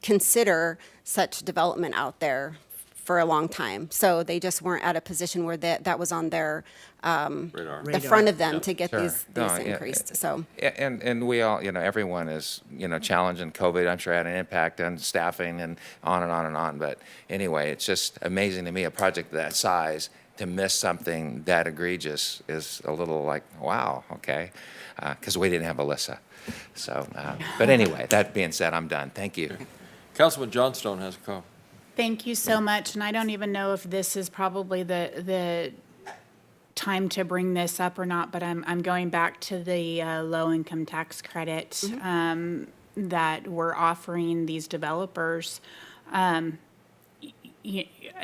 consider such development out there for a long time. So they just weren't at a position where that was on their, the front of them to get Sure. these No, yeah, increased, so. And we all, everyone is, challenging COVID. I'm sure had an impact on staffing and on and on and on. But anyway, it's just amazing to me, a project that size, to miss something that egregious is a little like, wow, okay, because we didn't have Alyssa. So, but anyway, that being said, I'm done. Thank you. Councilman Johnstone has a call. Thank you so much, and I don't even know if this is probably the time to bring this up or not, but I'm going back to the low-income tax credit that we're offering these developers. I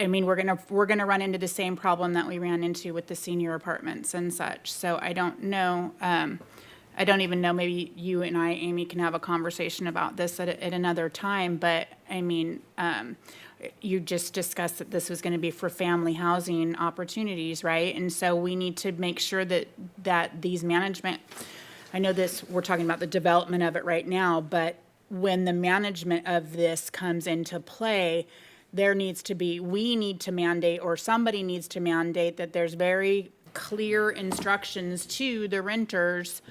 mean, we're gonna run into the same problem that we ran into with the senior apartments and such. So I don't know. I don't even know. Maybe you and I, Amy, can have a conversation about this at another time. But I mean, you just discussed that this was going to be for family housing opportunities, right? And so we need to make sure that these management. I know we're talking about the development of it right now, but when the management of this comes into play, we need to mandate, or somebody needs to mandate, that there's very clear instructions to the renters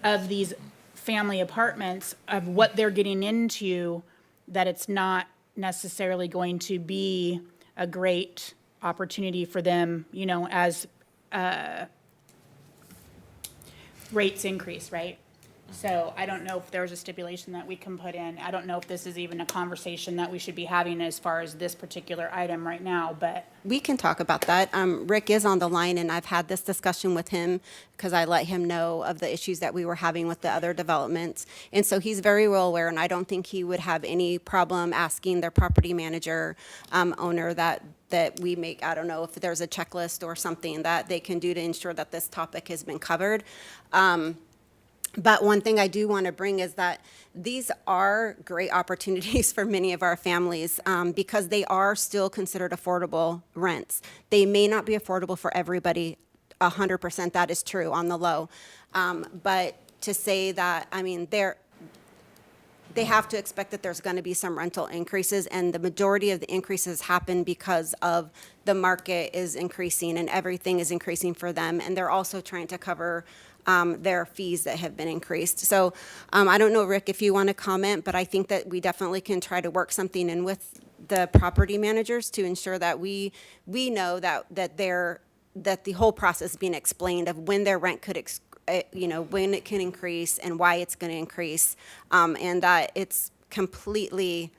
of these family apartments of what they're getting into, that it's not necessarily going to be a great opportunity for them, you know, as rates increase, right? So I don't know if there's a stipulation that we can put in. I don't know if this is even a conversation that we should be having as far as this particular item right now, but. We can talk about that. Rick is on the line, and I've had this discussion with him because I let him know of the issues that we were having with the other developments. And so he's very well aware, and I don't think he would have any problem asking their property manager, owner, that we make, I don't know if there's a checklist or something that they can do to ensure that this topic has been covered. But one thing I do want to bring is that these are great opportunities for many of our families because they are still considered affordable rents. They may not be affordable for everybody, 100%, that is true on the low. But to say that, I mean, they have to expect that there's going to be some rental increases, and the majority of the increases happen because of the market is increasing and everything is increasing for them, and they're also trying to cover their fees that have been increased. So I don't know, Rick, if you want to comment, but I think that we definitely can try to work something in with the property managers to ensure that we know that the whole process being explained of when their rent could when it can increase and why it's going to increase, and that it's completely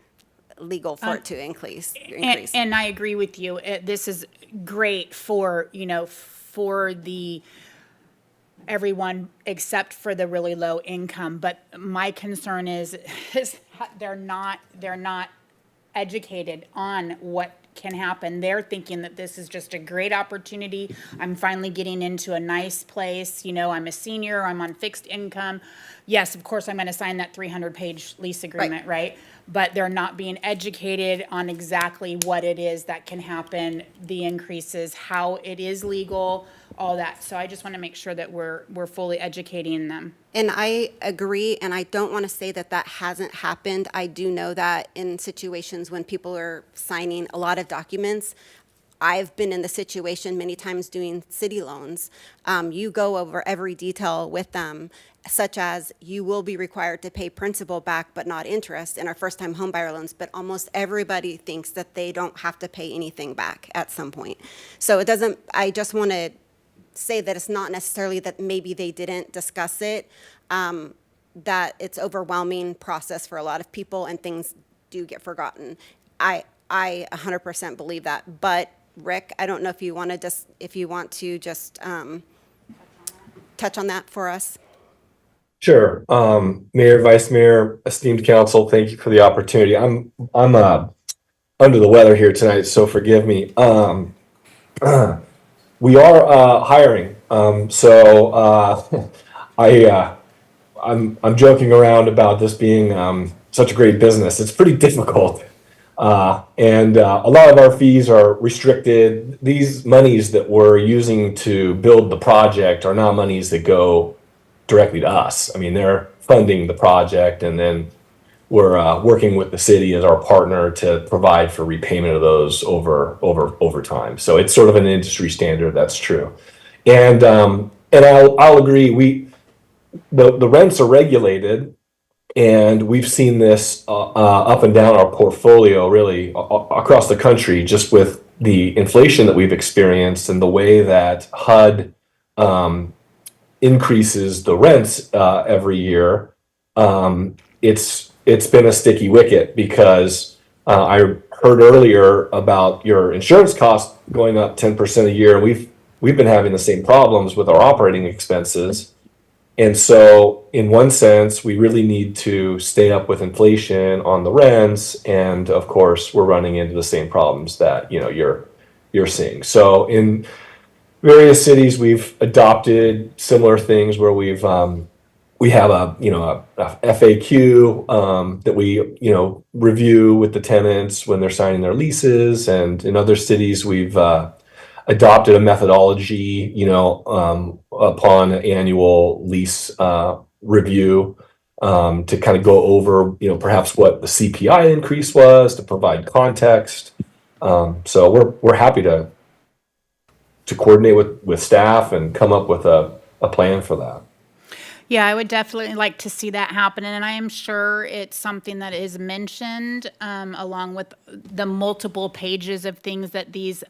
legal for it to increase. And I agree with you. This is great for, for the everyone except for the really low income. But my concern is they're not educated on what can happen. They're thinking that this is just a great opportunity. I'm finally getting into a nice place. I'm a senior, I'm on fixed income. Yes, of course, I'm going to sign that 300-page lease agreement, right? But they're not being educated on exactly what it is that can happen, the increases, how it is legal, all that. So I just want to make sure that we're fully educating them. And I agree, and I don't want to say that hasn't happened. I do know that in situations when people are signing a lot of documents, I've been in the situation many times doing city loans. You go over every detail with them, such as you will be required to pay principal back but not interest in our first-time homebuyer loans, but almost everybody thinks that they don't have to pay anything back at some point. So it doesn't, I just want to say that it's not necessarily that maybe they didn't discuss it, that it's overwhelming process for a lot of people and things do get forgotten. I 100% believe that. But Rick, I don't know if you want to just touch on that for us. Sure. Mayor, Vice Mayor, esteemed council, thank you for the opportunity. I'm under the weather here tonight, so forgive me. We are hiring, so I'm joking around about this being such a great business. It's pretty difficult, and a lot of our fees are restricted. These monies that we're using to build the project are not monies that go directly to us. I mean, they're funding the project, and then we're working with the city as our partner to provide for repayment of those over time. So it's sort of an industry standard. That's true, and I'll agree. The rents are regulated, and we've seen this up and down our portfolio, really across the country, just with the inflation that we've experienced and the way that HUD increases the rents every year. It's been a sticky wicket because I heard earlier about your insurance costs going up 10% a year. We've been having the same problems with our operating expenses. And so in one sense, we really need to stay up with inflation on the rents. And of course, we're running into the same problems that, you're seeing. So in various cities, we've adopted similar things where we have a FAQ that we review with the tenants when they're signing their leases, and in other cities we've adopted a methodology upon an annual lease review to kind of go over, perhaps what the CPI increase was, to provide context. So we're happy to coordinate with staff and come up with a plan for that. Yeah, I would definitely like to see that happen, and I am sure it's something that is mentioned along with the multiple pages of things that these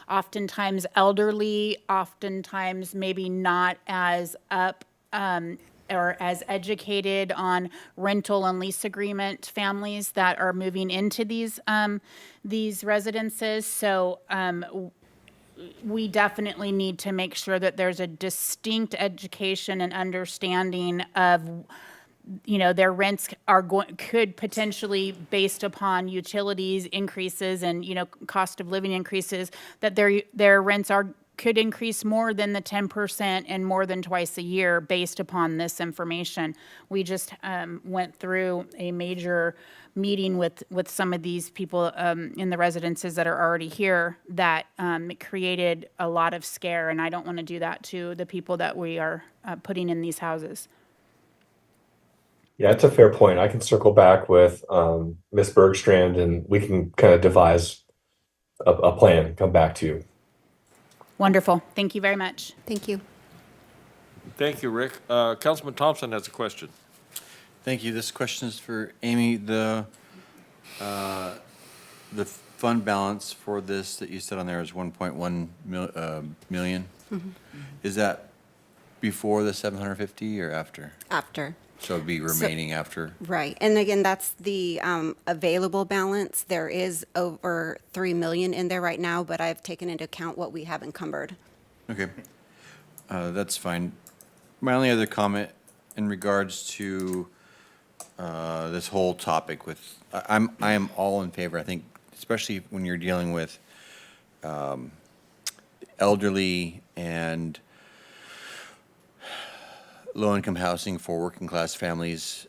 oftentimes elderly, oftentimes maybe not as up or as educated on rental and lease agreement families that are moving into these residences. So we definitely need to make sure that there's a distinct education and understanding of, their rents could potentially, based upon utilities increases and, cost of living increases, that their rents could increase more than the 10% and more than twice a year based upon this information. We just went through a major meeting with some of these people in the residences that are already here that created a lot of scare, and I don't want to do that to the people that we are putting in these houses. Yeah, it's a fair point. I can circle back with Ms. Bergstrand, and we can kind of devise a plan and come back to you. Wonderful. Thank you very much. Thank you. Thank you, Rick. Councilman Thompson has a question. Thank you. This question is for Amy. The fund balance for this that you said on there is 1.1 million. Mm-hmm. Is that before the 750 or after? After. So it'd be remaining after? Right. And again, that's the available balance. There is over 3 million in there right now, but I've taken into account what we have encumbered. Okay. That's fine. My only other comment in regards to this whole topic with, I am all in favor. I think, especially when you're dealing with elderly and low-income housing for working-class families,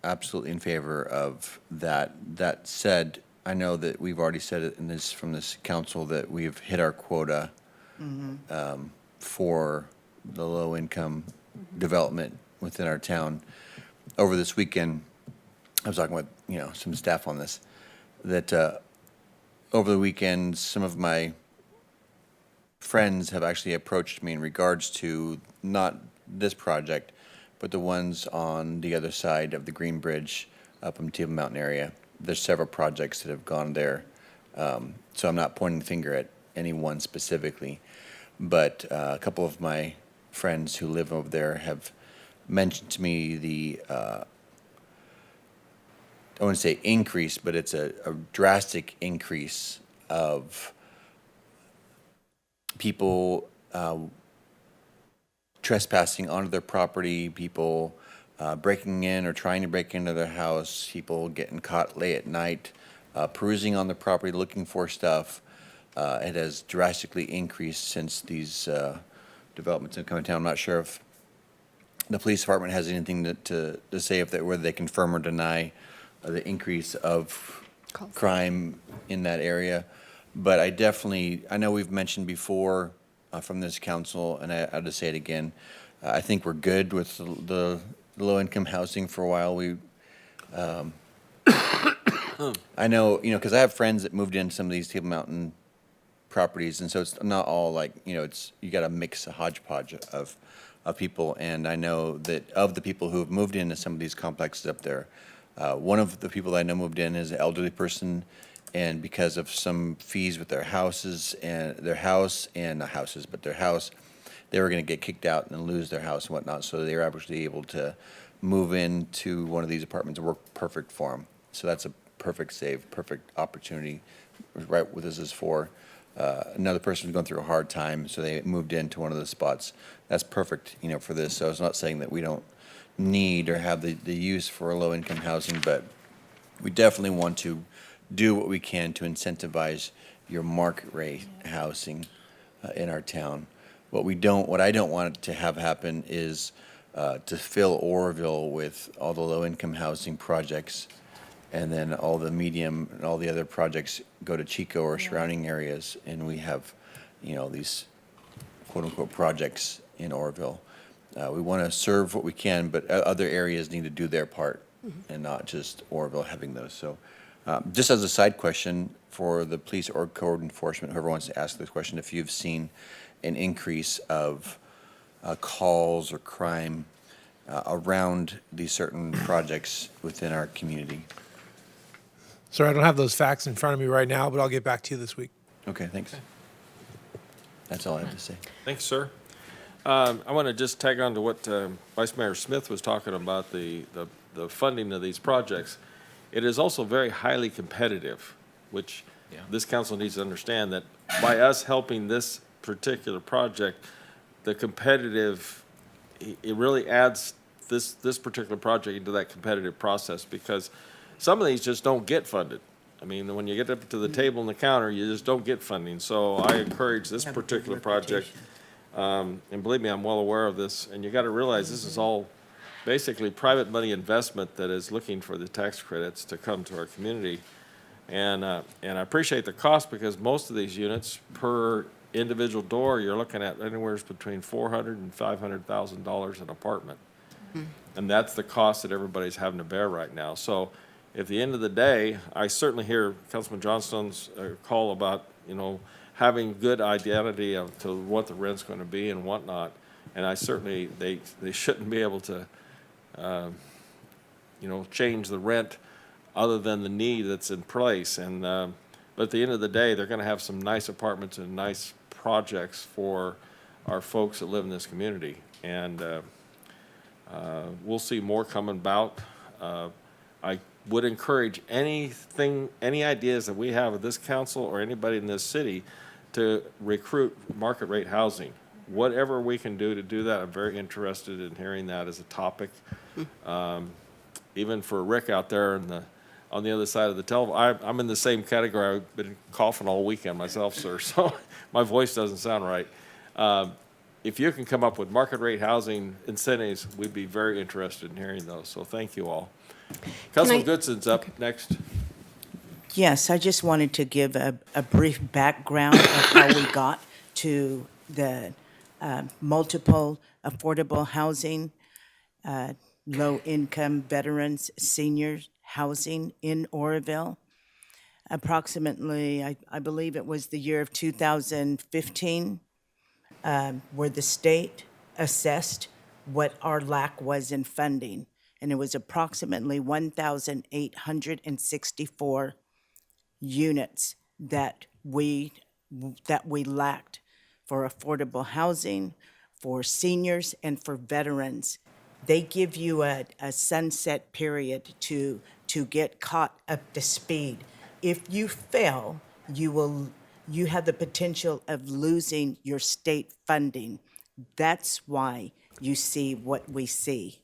absolutely in favor of that. That said, I know that we've already said it from this council that we've hit our quota for the low-income development within our town. Over this weekend, I was talking with some staff on this, that over the weekend, some of my friends have actually approached me in regards to not this project, but the ones on the other side of the Green Bridge up in Table Mountain area. There's several projects that have gone there. So I'm not pointing the finger at anyone specifically, but a couple of my friends who live over there have mentioned to me the, I wouldn't say increase, but it's a drastic increase of people trespassing onto their property, people breaking in or trying to break into their house, people getting caught late at night, perusing on the property looking for stuff. It has drastically increased since these developments have come in town. I'm not sure if the police department has anything to say whether they confirm or deny the increase of crime in that area. But I know we've mentioned before from this council, and I'll just say it again, I think we're good with the low-income housing for a while. I know, because I have friends that moved into some of these Table Mountain properties, and so it's not all like, you got to mix a hodgepodge of people, and I know that of the people who have moved into some of these complexes up there, one of the people that I know moved in is an elderly person, and because of some fees with their house, they were going to get kicked out and lose their house and whatnot, so they were actually able to move into one of these apartments and work perfect for them. So that's a perfect save, perfect opportunity, right what this is for. Another person was going through a hard time, so they moved into one of the spots. That's perfect, for this. So it's not saying that we don't need or have the use for low-income housing, but we definitely want to do what we can to incentivize your market rate housing in our town. What I don't want to have happen is to fill Oroville with all the low-income housing projects, and then all the medium and all the other projects go to Chico or surrounding areas, and we have, these quote-unquote projects in Oroville. We want to serve what we can, but other areas need to do their part and not just Oroville having those. So just as a side question for the police or code enforcement, whoever wants to ask this question, if you've seen an increase of calls or crime around these certain projects within our community. Sir, I don't have those facts in front of me right now, but I'll get back to you this week. Okay, thanks. That's all I have to say. Thanks, sir. I want to just tag on to what Vice Mayor Smith was talking about, the funding of these projects. It is also very highly competitive, which this council needs to understand that by us helping this particular project, the competitive, it really adds this particular project into that competitive process, because some of these just don't get funded. I mean, when you get up to the table and the counter, you just don't get funding. So I encourage this particular project, and believe me, I'm well aware of this, and you got to realize this is all basically private money investment that is looking for the tax credits to come to our community. And I appreciate the cost, because most of these units per individual door, you're looking at anywhere between $400,000 and $500,000 an apartment. And that's the cost that everybody's having to bear right now. So at the end of the day, I certainly hear Councilman Johnstone's call about, having good identity of to what the rent's going to be and whatnot. And I certainly, they shouldn't be able to, change the rent other than the need that's in place. And but at the end of the day, they're going to have some nice apartments and nice projects for our folks that live in this community. And we'll see more coming about. I would encourage any ideas that we have of this council or anybody in this city to recruit market rate housing. Whatever we can do to do that, I'm very interested in hearing that as a topic. Even for Rick out there on the other side of the telephone, I'm in the same category. I've been coughing all weekend myself, sir, so my voice doesn't sound right. If you can come up with market rate housing incentives, we'd be very interested in hearing those. So thank you all. Councilman Goodson's up next. Yes, I just wanted to give a brief background of how we got to the multiple affordable housing, low-income veterans, seniors housing in Oroville. Approximately, I believe it was the year of 2015, where the state assessed what our lack was in funding. And it was approximately 1,864 units that we lacked for affordable housing, for seniors, and for veterans. They give you a sunset period to get caught up to speed. If you fail, you have the potential of losing your state funding. That's why you see what we see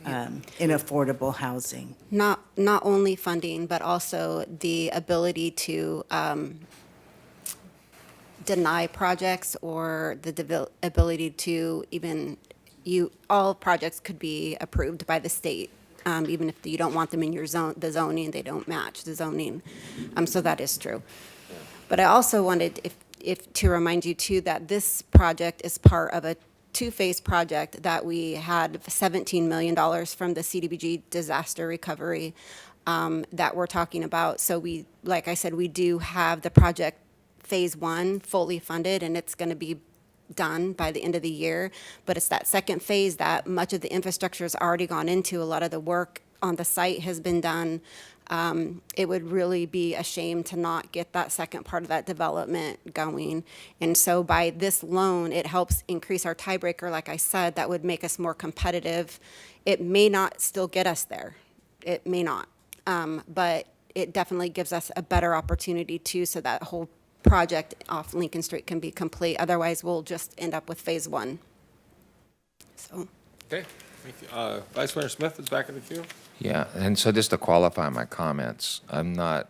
in affordable housing. Not only funding, but also the ability to deny projects, or the ability to all projects could be approved by the state, even if you don't want them in your the zoning, they don't match the zoning. So that is true. But I also wanted to remind you too that this project is part of a two-phase project that we had $17 million from the CDBG disaster recovery that we're talking about. So like I said, we do have the project phase 1 fully funded, and it's going to be done by the end of the year. But it's that second phase that much of the infrastructure has already gone into. A lot of the work on the site has been done. It would really be a shame to not get that second part of that development going. And so by this loan, it helps increase our tiebreaker. Like I said, that would make us more competitive. It may not still get us there. It may not. But it definitely gives us a better opportunity too, so that whole project off Lincoln Street can be complete. Otherwise, we'll just end up with phase 1. So. Okay, thank you. Vice Mayor Smith is back in the queue. Yeah, and so just to qualify my comments, they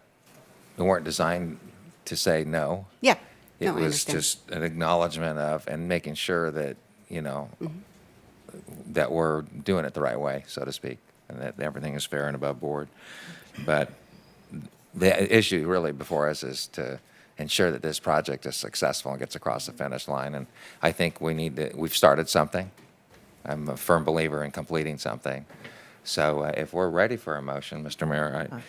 weren't designed to say no. Yeah. It No, I was understand. just an acknowledgement of, and making sure that, that we're doing it the right way, so to speak, and that everything is fair and above board. But the issue really before us is to ensure that this project is successful and gets across the finish line. And I think we've started something, I'm a firm believer in completing something. So if we're ready for a motion, Mr. Mayor,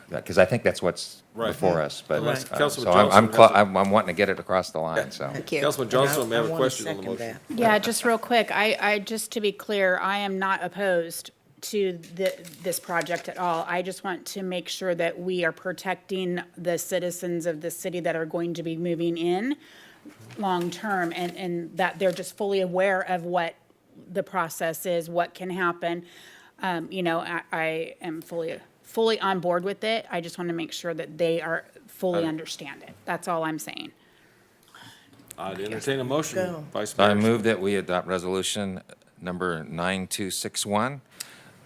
because I think that's what's Right. before us. But Unless Councilman so Johnson has a- I'm wanting to get it across the line. So Councilman Johnson may have a question on the motion. Yeah, just real quick, I, just to be clear, I am not opposed to this project at all. I just want to make sure that we are protecting the citizens of the city that are going to be moving in long-term, and that they're just fully aware of what the process is, what can happen. You know, I am fully on board with it. I just want to make sure that they are fully understand it. That's all I'm saying. I'd entertain a motion, Vice Mayor. I move that we adopt resolution number 9261,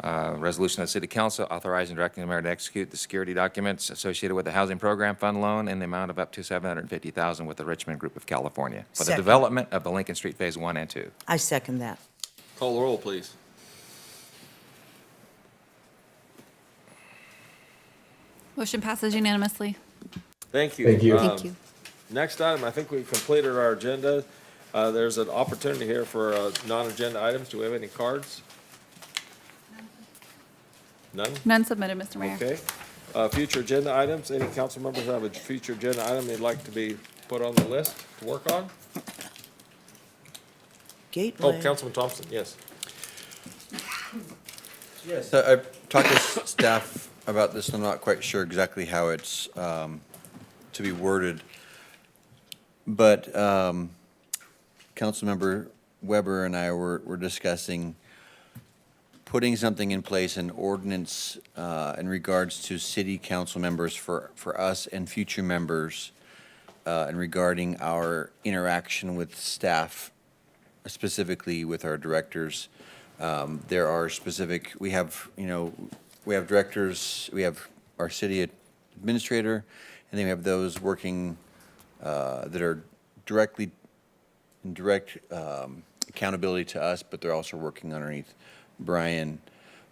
resolution of the City Council authorizing and directing the mayor to execute the security documents associated with the Housing Program Fund loan in the amount of up to $750,000 with the Richmond Group of California for the Second. development of the Lincoln Street Phase 1 and 2. I second that. Call the roll, please. Motion passes unanimously. Thank you. Thank you. Thank you. Next item, I think we've completed our agenda. There's an opportunity here for non-agenda items. Do we have any cards? None? None submitted, Mr. Mayor. Okay. Future agenda items, any council members have a future agenda item they'd like to be put on the list to work on? Gateway. Oh, Councilman Thompson, yes. Yes. I've talked to staff about this, and I'm not quite sure exactly how it's to be worded. But Councilmember Weber and I were discussing putting something in place, an ordinance in regards to city council members for us and future members, and regarding our interaction with staff, specifically with our directors. There are specific, we have directors, we have our city administrator, and then we have those working that are in direct accountability to us, but they're also working underneath Brian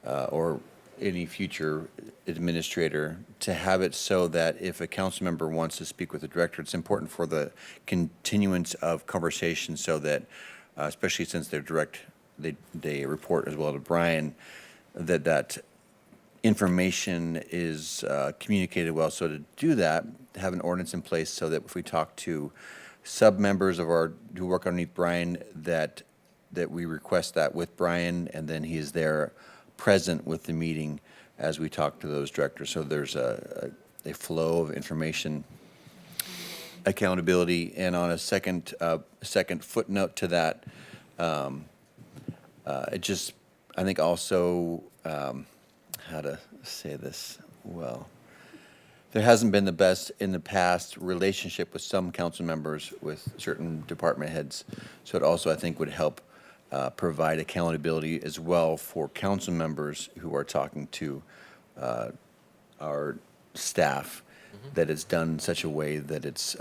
or any future administrator, to have it so that if a council member wants to speak with the director, it's important for the continuance of conversation, so that, especially since they're direct, they report as well to Brian, that information is communicated well. So to do that, have an ordinance in place so that if we talk to sub-members of our, who work underneath Brian, that we request that with Brian, and then he is there present with the meeting as we talk to those directors. So there's a flow of information, accountability. And on a second footnote to that, it just, I think also, how to say this well, there hasn't been the best in the past relationship with some council members with certain department heads. So it also, I think, would help provide accountability as well for council members who are talking to our staff, that it's done in such a way that it's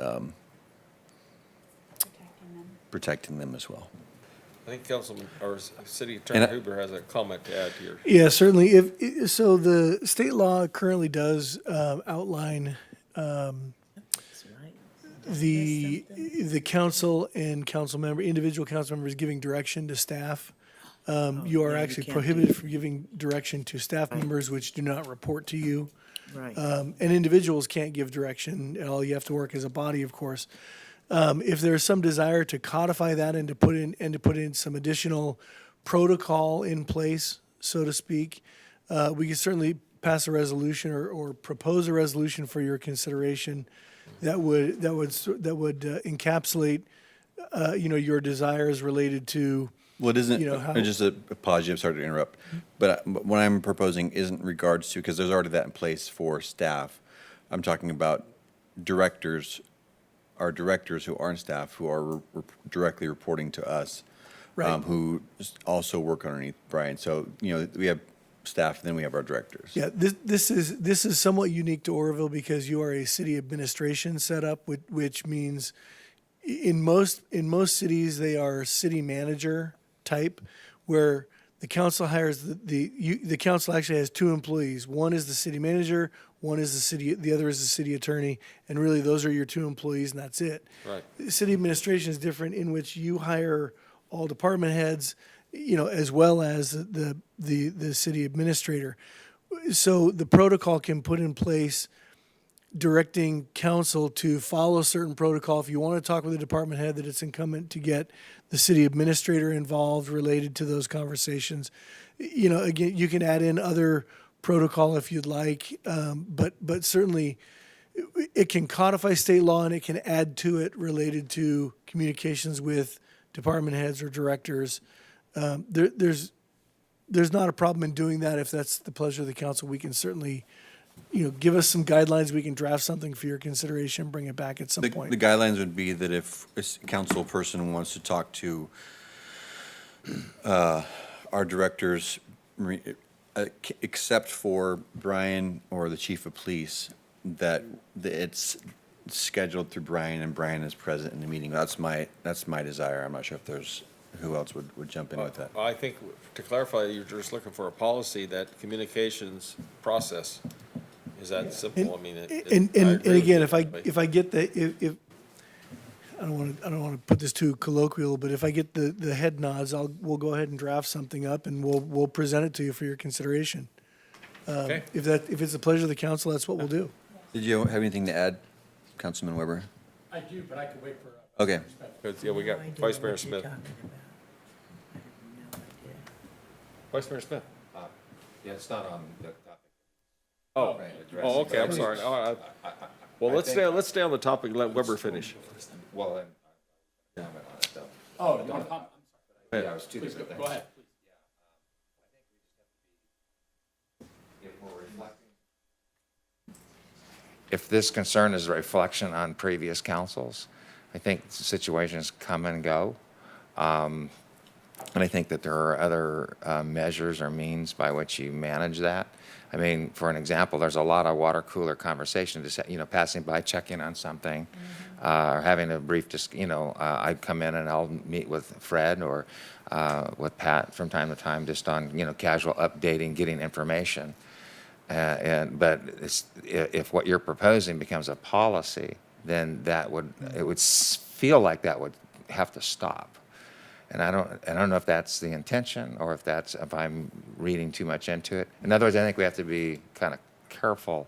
protecting them as well. I think Councilman, or City And Attorney Huber has a comment to add to your. Yeah, certainly. So the state law currently does outline the council and individual council members giving direction to staff. You are actually prohibited from giving direction to staff members which do not report to you. Right. And individuals can't give direction at all. You have to work as a body, of course. If there's some desire to codify that and to put in some additional protocol in place, so to speak, we can certainly pass a resolution or propose a resolution for your consideration that would encapsulate, your desires related to. Well, it isn't, how- just a pause, I'm sorry to interrupt, but what I'm proposing isn't regards to, because there's already that in place for staff. I'm talking about directors, our directors who aren't staff, who are directly reporting to us, Right. who also work underneath Brian. So, we have staff, then we have our directors. Yeah, this is somewhat unique to Oroville because you are a city administration setup, which means in most cities they are city manager type, where the council hires the council actually has two employees. One is the city manager, the other is the city attorney, and really those are your two employees, and that's it. Right. City administration is different, in which you hire all department heads, as well as the city administrator. So the protocol can put in place directing council to follow certain protocol. If you want to talk with the department head, that it's incumbent to get the city administrator involved related to those conversations. Again, you can add in other protocol if you'd like, but certainly it can codify state law and it can add to it related to communications with department heads or directors. There's not a problem in doing that. If that's the pleasure of the council, we can certainly, give us some guidelines. We can draft something for your consideration, bring it back at some point. The guidelines would be that if a council person wants to talk to our directors, except for Brian or the chief of police, that it's scheduled through Brian and Brian is present in the meeting. That's my desire. I'm not sure if there's, who else would jump in with that. I think, to clarify, you're just looking for a policy that communications process is that simple. I mean, And again, if I get if I don't want to put this too colloquial, but if I get the head nods, we'll go ahead and draft something up and we'll present it to you for your consideration. Okay. If it's the pleasure of the council, that's what we'll do. Did you have anything to add, Councilman Weber? I do, but I could wait for. Okay. Yeah, we got Vice Mayor Smith. Vice Mayor Smith. Yeah, it's not on the topic. Oh, okay, I'm sorry. Well, let's stay on the topic, let Weber finish. Well, comment on it, though. Oh, you want to comment? Yeah, it was two Please, different go things. ahead. If this concern is a reflection on previous councils, I think situations come and go. And I think that there are other measures or means by which you manage that. I mean, for an example, there's a lot of water cooler conversation, just, passing by, checking on something, or having a brief, I'd come in and I'll meet with Fred or with Pat from time to time, just on, casual updating, getting information. But if what you're proposing becomes a policy, then it would feel like that would have to stop. And I don't know if that's the intention or if I'm reading too much into it. In other words, I think we have to be kind of careful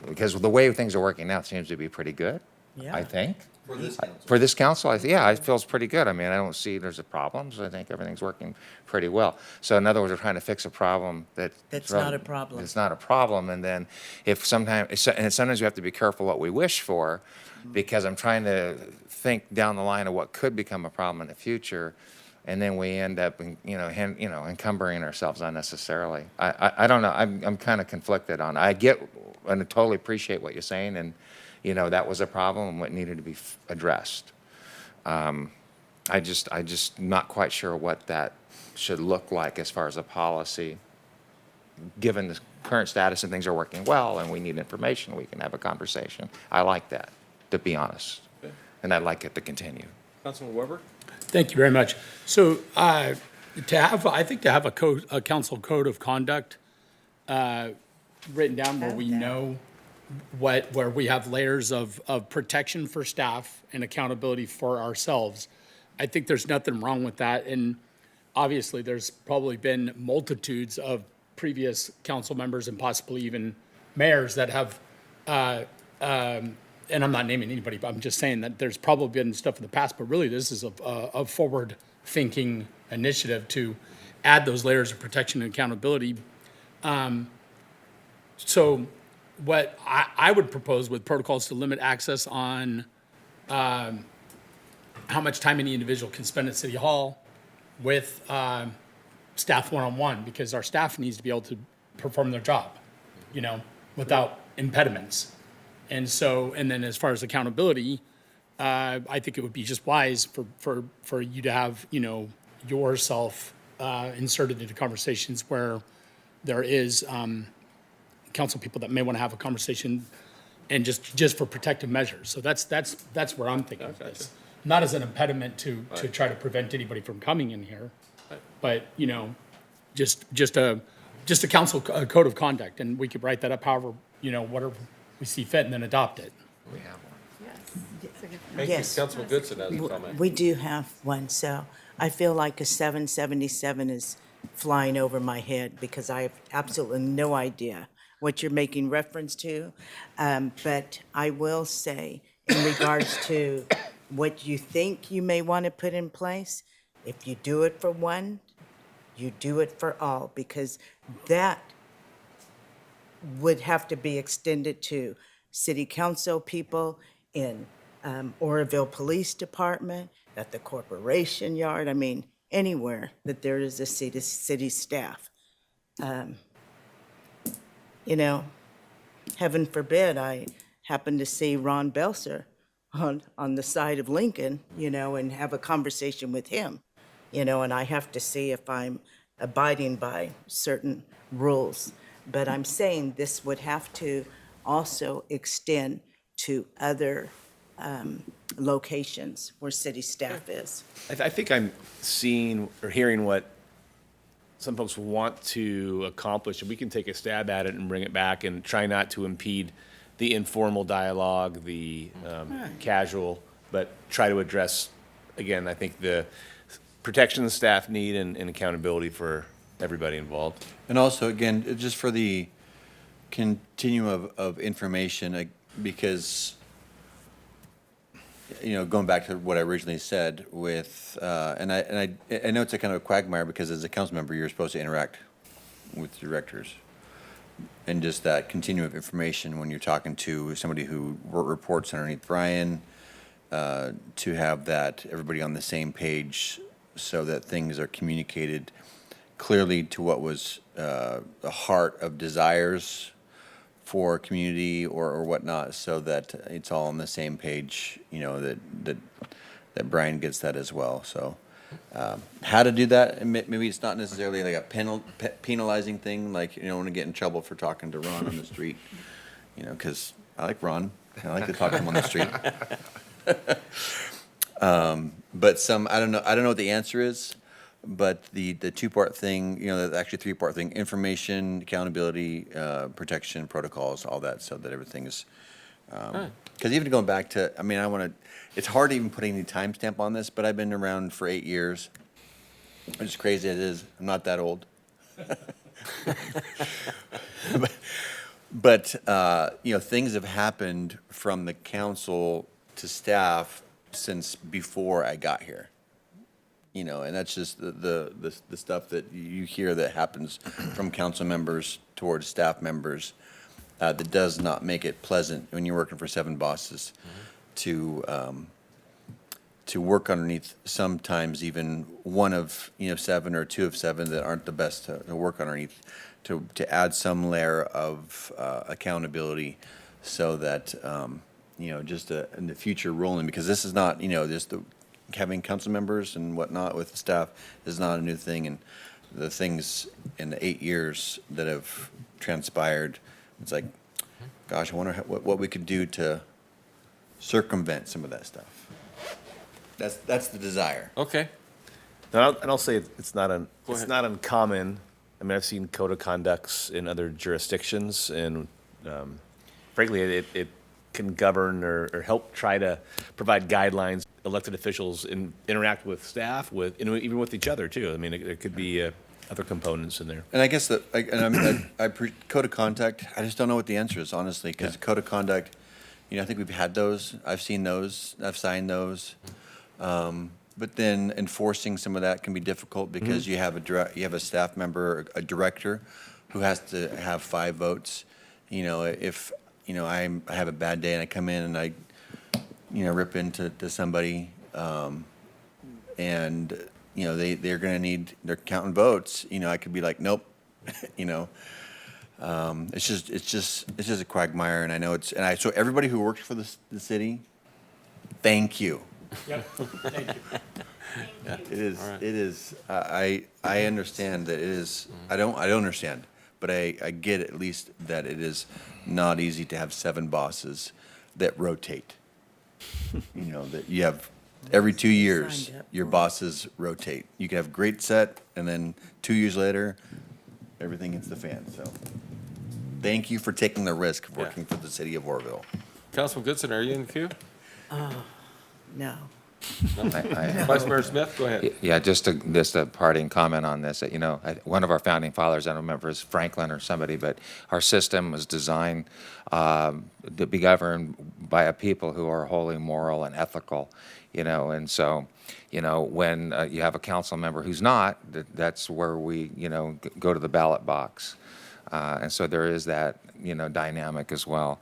because the way things are working now seems to be pretty good. Yeah. I think. For this council? For this council, it feels pretty good. I mean, I don't see there's a problem, so I think everything's working pretty well. So in other words, we're trying to fix a problem That's not a problem. It's not a problem, and then sometimes we have to be careful what we wish for, because I'm trying to think down the line of what could become a problem in the future, and then we end up, encumbering ourselves unnecessarily. I don't know. I'm kind of conflicted on. I get and I totally appreciate what you're saying, and that was a problem and what needed to be addressed. I just not quite sure what that should look like as far as a policy, given the current status and things are working well and we need information, we can have a conversation. I like that, to be honest, and I'd like it to continue. Councilman Weber? Thank you very much. So I think to have a council code of conduct written down where we know where we have layers of protection for staff and accountability for ourselves. I think there's nothing wrong with that. And obviously, there's probably been multitudes of previous council members and possibly even mayors that have, and I'm not naming anybody, but I'm just saying that there's probably been stuff in the past, but really this is a forward-thinking initiative to add those layers of protection and accountability. So what I would propose with protocols to limit access on how much time any individual can spend at City Hall with staff one-on-one, because our staff needs to be able to perform their job, without impediments. And then as far as accountability, I think it would be just wise for you to have, yourself inserted into conversations where there is council people that may want to have a conversation and just for protective measures. So that's where I'm thinking of this. Not as an impediment to try to prevent anybody from coming in here, but, just a council code of conduct, and we could write that up however, whatever we see fit and then adopt it. We have one. Yes. Thank you. Yes. Councilman Goodson has a comment. We do have one, so I feel like a 777 is flying over my head because I have absolutely no idea what you're making reference to. But I will say, in regards to what you think you may want to put in place, if you do it for one, you do it for all, because that would have to be extended to city council people in Oroville Police Department, at the corporation yard, I mean, anywhere that there is a city staff. You know, heaven forbid, I happen to see Ron Belser on the side of Lincoln, you know, and have a conversation with him, you know, and I have to see if I'm abiding by certain rules. But I'm saying this would have to also extend to other locations where city staff is. I think I'm seeing or hearing what some folks want to accomplish, and we can take a stab at it and bring it back and try not to impede the informal dialogue, the casual, but try to address, again, I think the protection the staff need and accountability for everybody involved. And also, again, just for the continuum of information, because, you know, going back to what I originally said with, and I know it's a kind of a quagmire because as a council member, you're supposed to interact with directors. And just that continuum of information when you're talking to somebody who reports underneath Brian, to have that, everybody on the same page so that things are communicated clearly to what was the heart of desires for community or whatnot, so that it's all on the same page, you know, that Brian gets that as well. So how to do that, and maybe it's not necessarily like a penalizing thing, like you don't want to get in trouble for talking to Ron on the street, you know, because I like Ron. I like to talk to him on the street. But I don't know what the answer is, but the two-part thing, you know, actually three-part thing: information, accountability, protection, protocols, all that, so that everything is. Because even going back to, I mean, it's hard to even put any timestamp on this, but I've been around for 8 years. As crazy as it is, I'm not that old. But you know, things have happened from the council to staff since before I got here. You know, and that's just the stuff that you hear that happens from council members towards staff members that does not make it pleasant when you're working for 7 bosses to work underneath sometimes even one of, you know, 7 or 2 of 7 that aren't the best to work underneath, to add some layer of accountability so that, you know, just in the future rolling, because this is not, you know, just having council members and whatnot with the staff is not a new thing, and the things in the 8 years that have transpired, it's like, gosh, I wonder what we could do to circumvent some of that stuff. That's the desire. Okay. And I'll say it's not uncommon. I mean, I've seen code of conducts in other jurisdictions, and frankly, it can govern or help try to provide guidelines. Elected officials interact with staff, even with each other too. I mean, there could be other components in there. And I guess that, code of conduct, I just don't know what the answer is, honestly, because code of conduct, you know, I think we've had those. I've seen those. I've signed those. But then enforcing some of that can be difficult because you have a staff member, a director, who has to have 5 votes. You know, if you know I have a bad day and I come in and I, you know, rip into somebody, and you know they're going to need, they're counting votes. You know, I could be like, nope. You know, it's just a quagmire, and I know so everybody who works for the city, thank you. Yep, thank you. Yeah, it is. Right. It is. I understand that it is. I don't understand, but I get at least that it is not easy to have 7 bosses that rotate. You know, that you have every 2 years your bosses rotate. You can have great set, and then 2 years later, everything hits the fan. So, thank you for taking the risk of working for the city of Oroville. Councilman Goodson, are you in the queue? No. Vice Mayor Smith, go ahead. Yeah, just a parting comment on this, that, you know, one of our founding fathers, I don't remember, if it's Franklin or somebody, but our system was designed to be governed by a people who are wholly moral and ethical, you know, and so, you know, when you have a council member who's not, that's where we, you know, go to the ballot box. And so there is that, you know, dynamic as well.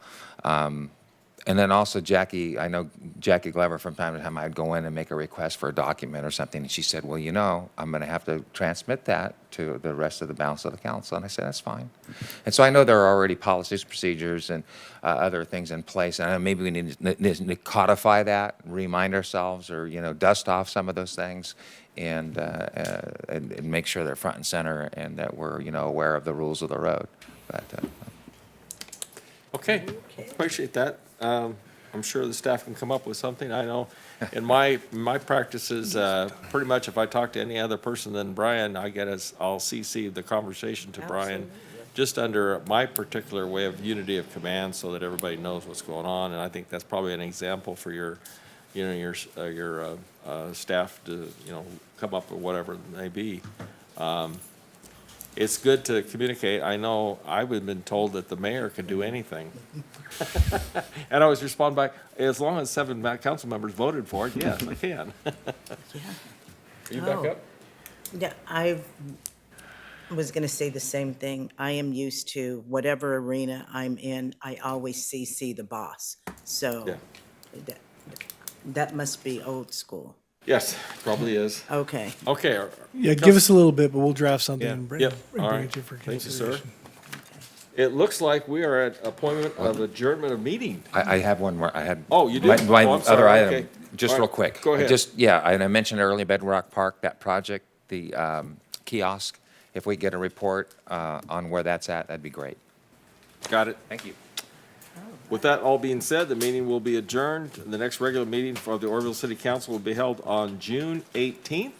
And then also Jackie, I know Jackie Glover, from time to time, I'd go in and make a request for a document or something, and she said, well, you know, I'm going to have to transmit that to the rest of the balance of the council. And I said, that's fine. And so I know there are already policies, procedures, and other things in place, and maybe we need to codify that, remind ourselves, or, you know, dust off some of those things, and make sure they're front and center, and that we're, you know, aware of the rules of the road. But, Okay, appreciate that. I'm sure the staff can come up with something. I know in my practices, pretty much if I talk to any other person than Brian, I'll CC the conversation to Brian, just under my particular way of unity of command, so that everybody knows what's going on. And I think that's probably an example for your, you know, your staff to, you know, come up with whatever it may be. It's good to communicate. I know I've been told that the mayor can do anything. And I always respond back, as long as 7 council members voted for it, yes, I can. Are you back up? Yeah, I was going to say the same thing. I am used to whatever arena I'm in, I always CC the boss. So that must be old school. Yes, probably is. Okay. Okay. Yeah, give us a little bit, but we'll draft something and bring Yep, bring all it right. to you for Thank you, sir. consideration. It looks like we are at appointment of adjournment of meeting. I have one more. I had. Oh, you do? My Oh, I'm other sorry. item, Okay. just All real right. quick. Go ahead. Just, yeah, and I mentioned earlier Bedrock Park, that project, the kiosk. If we get a report on where that's at, that'd be great. Got it. Thank you. With that all being said, the meeting will be adjourned. The next regular meeting for the Oroville City Council will be held on June 18th.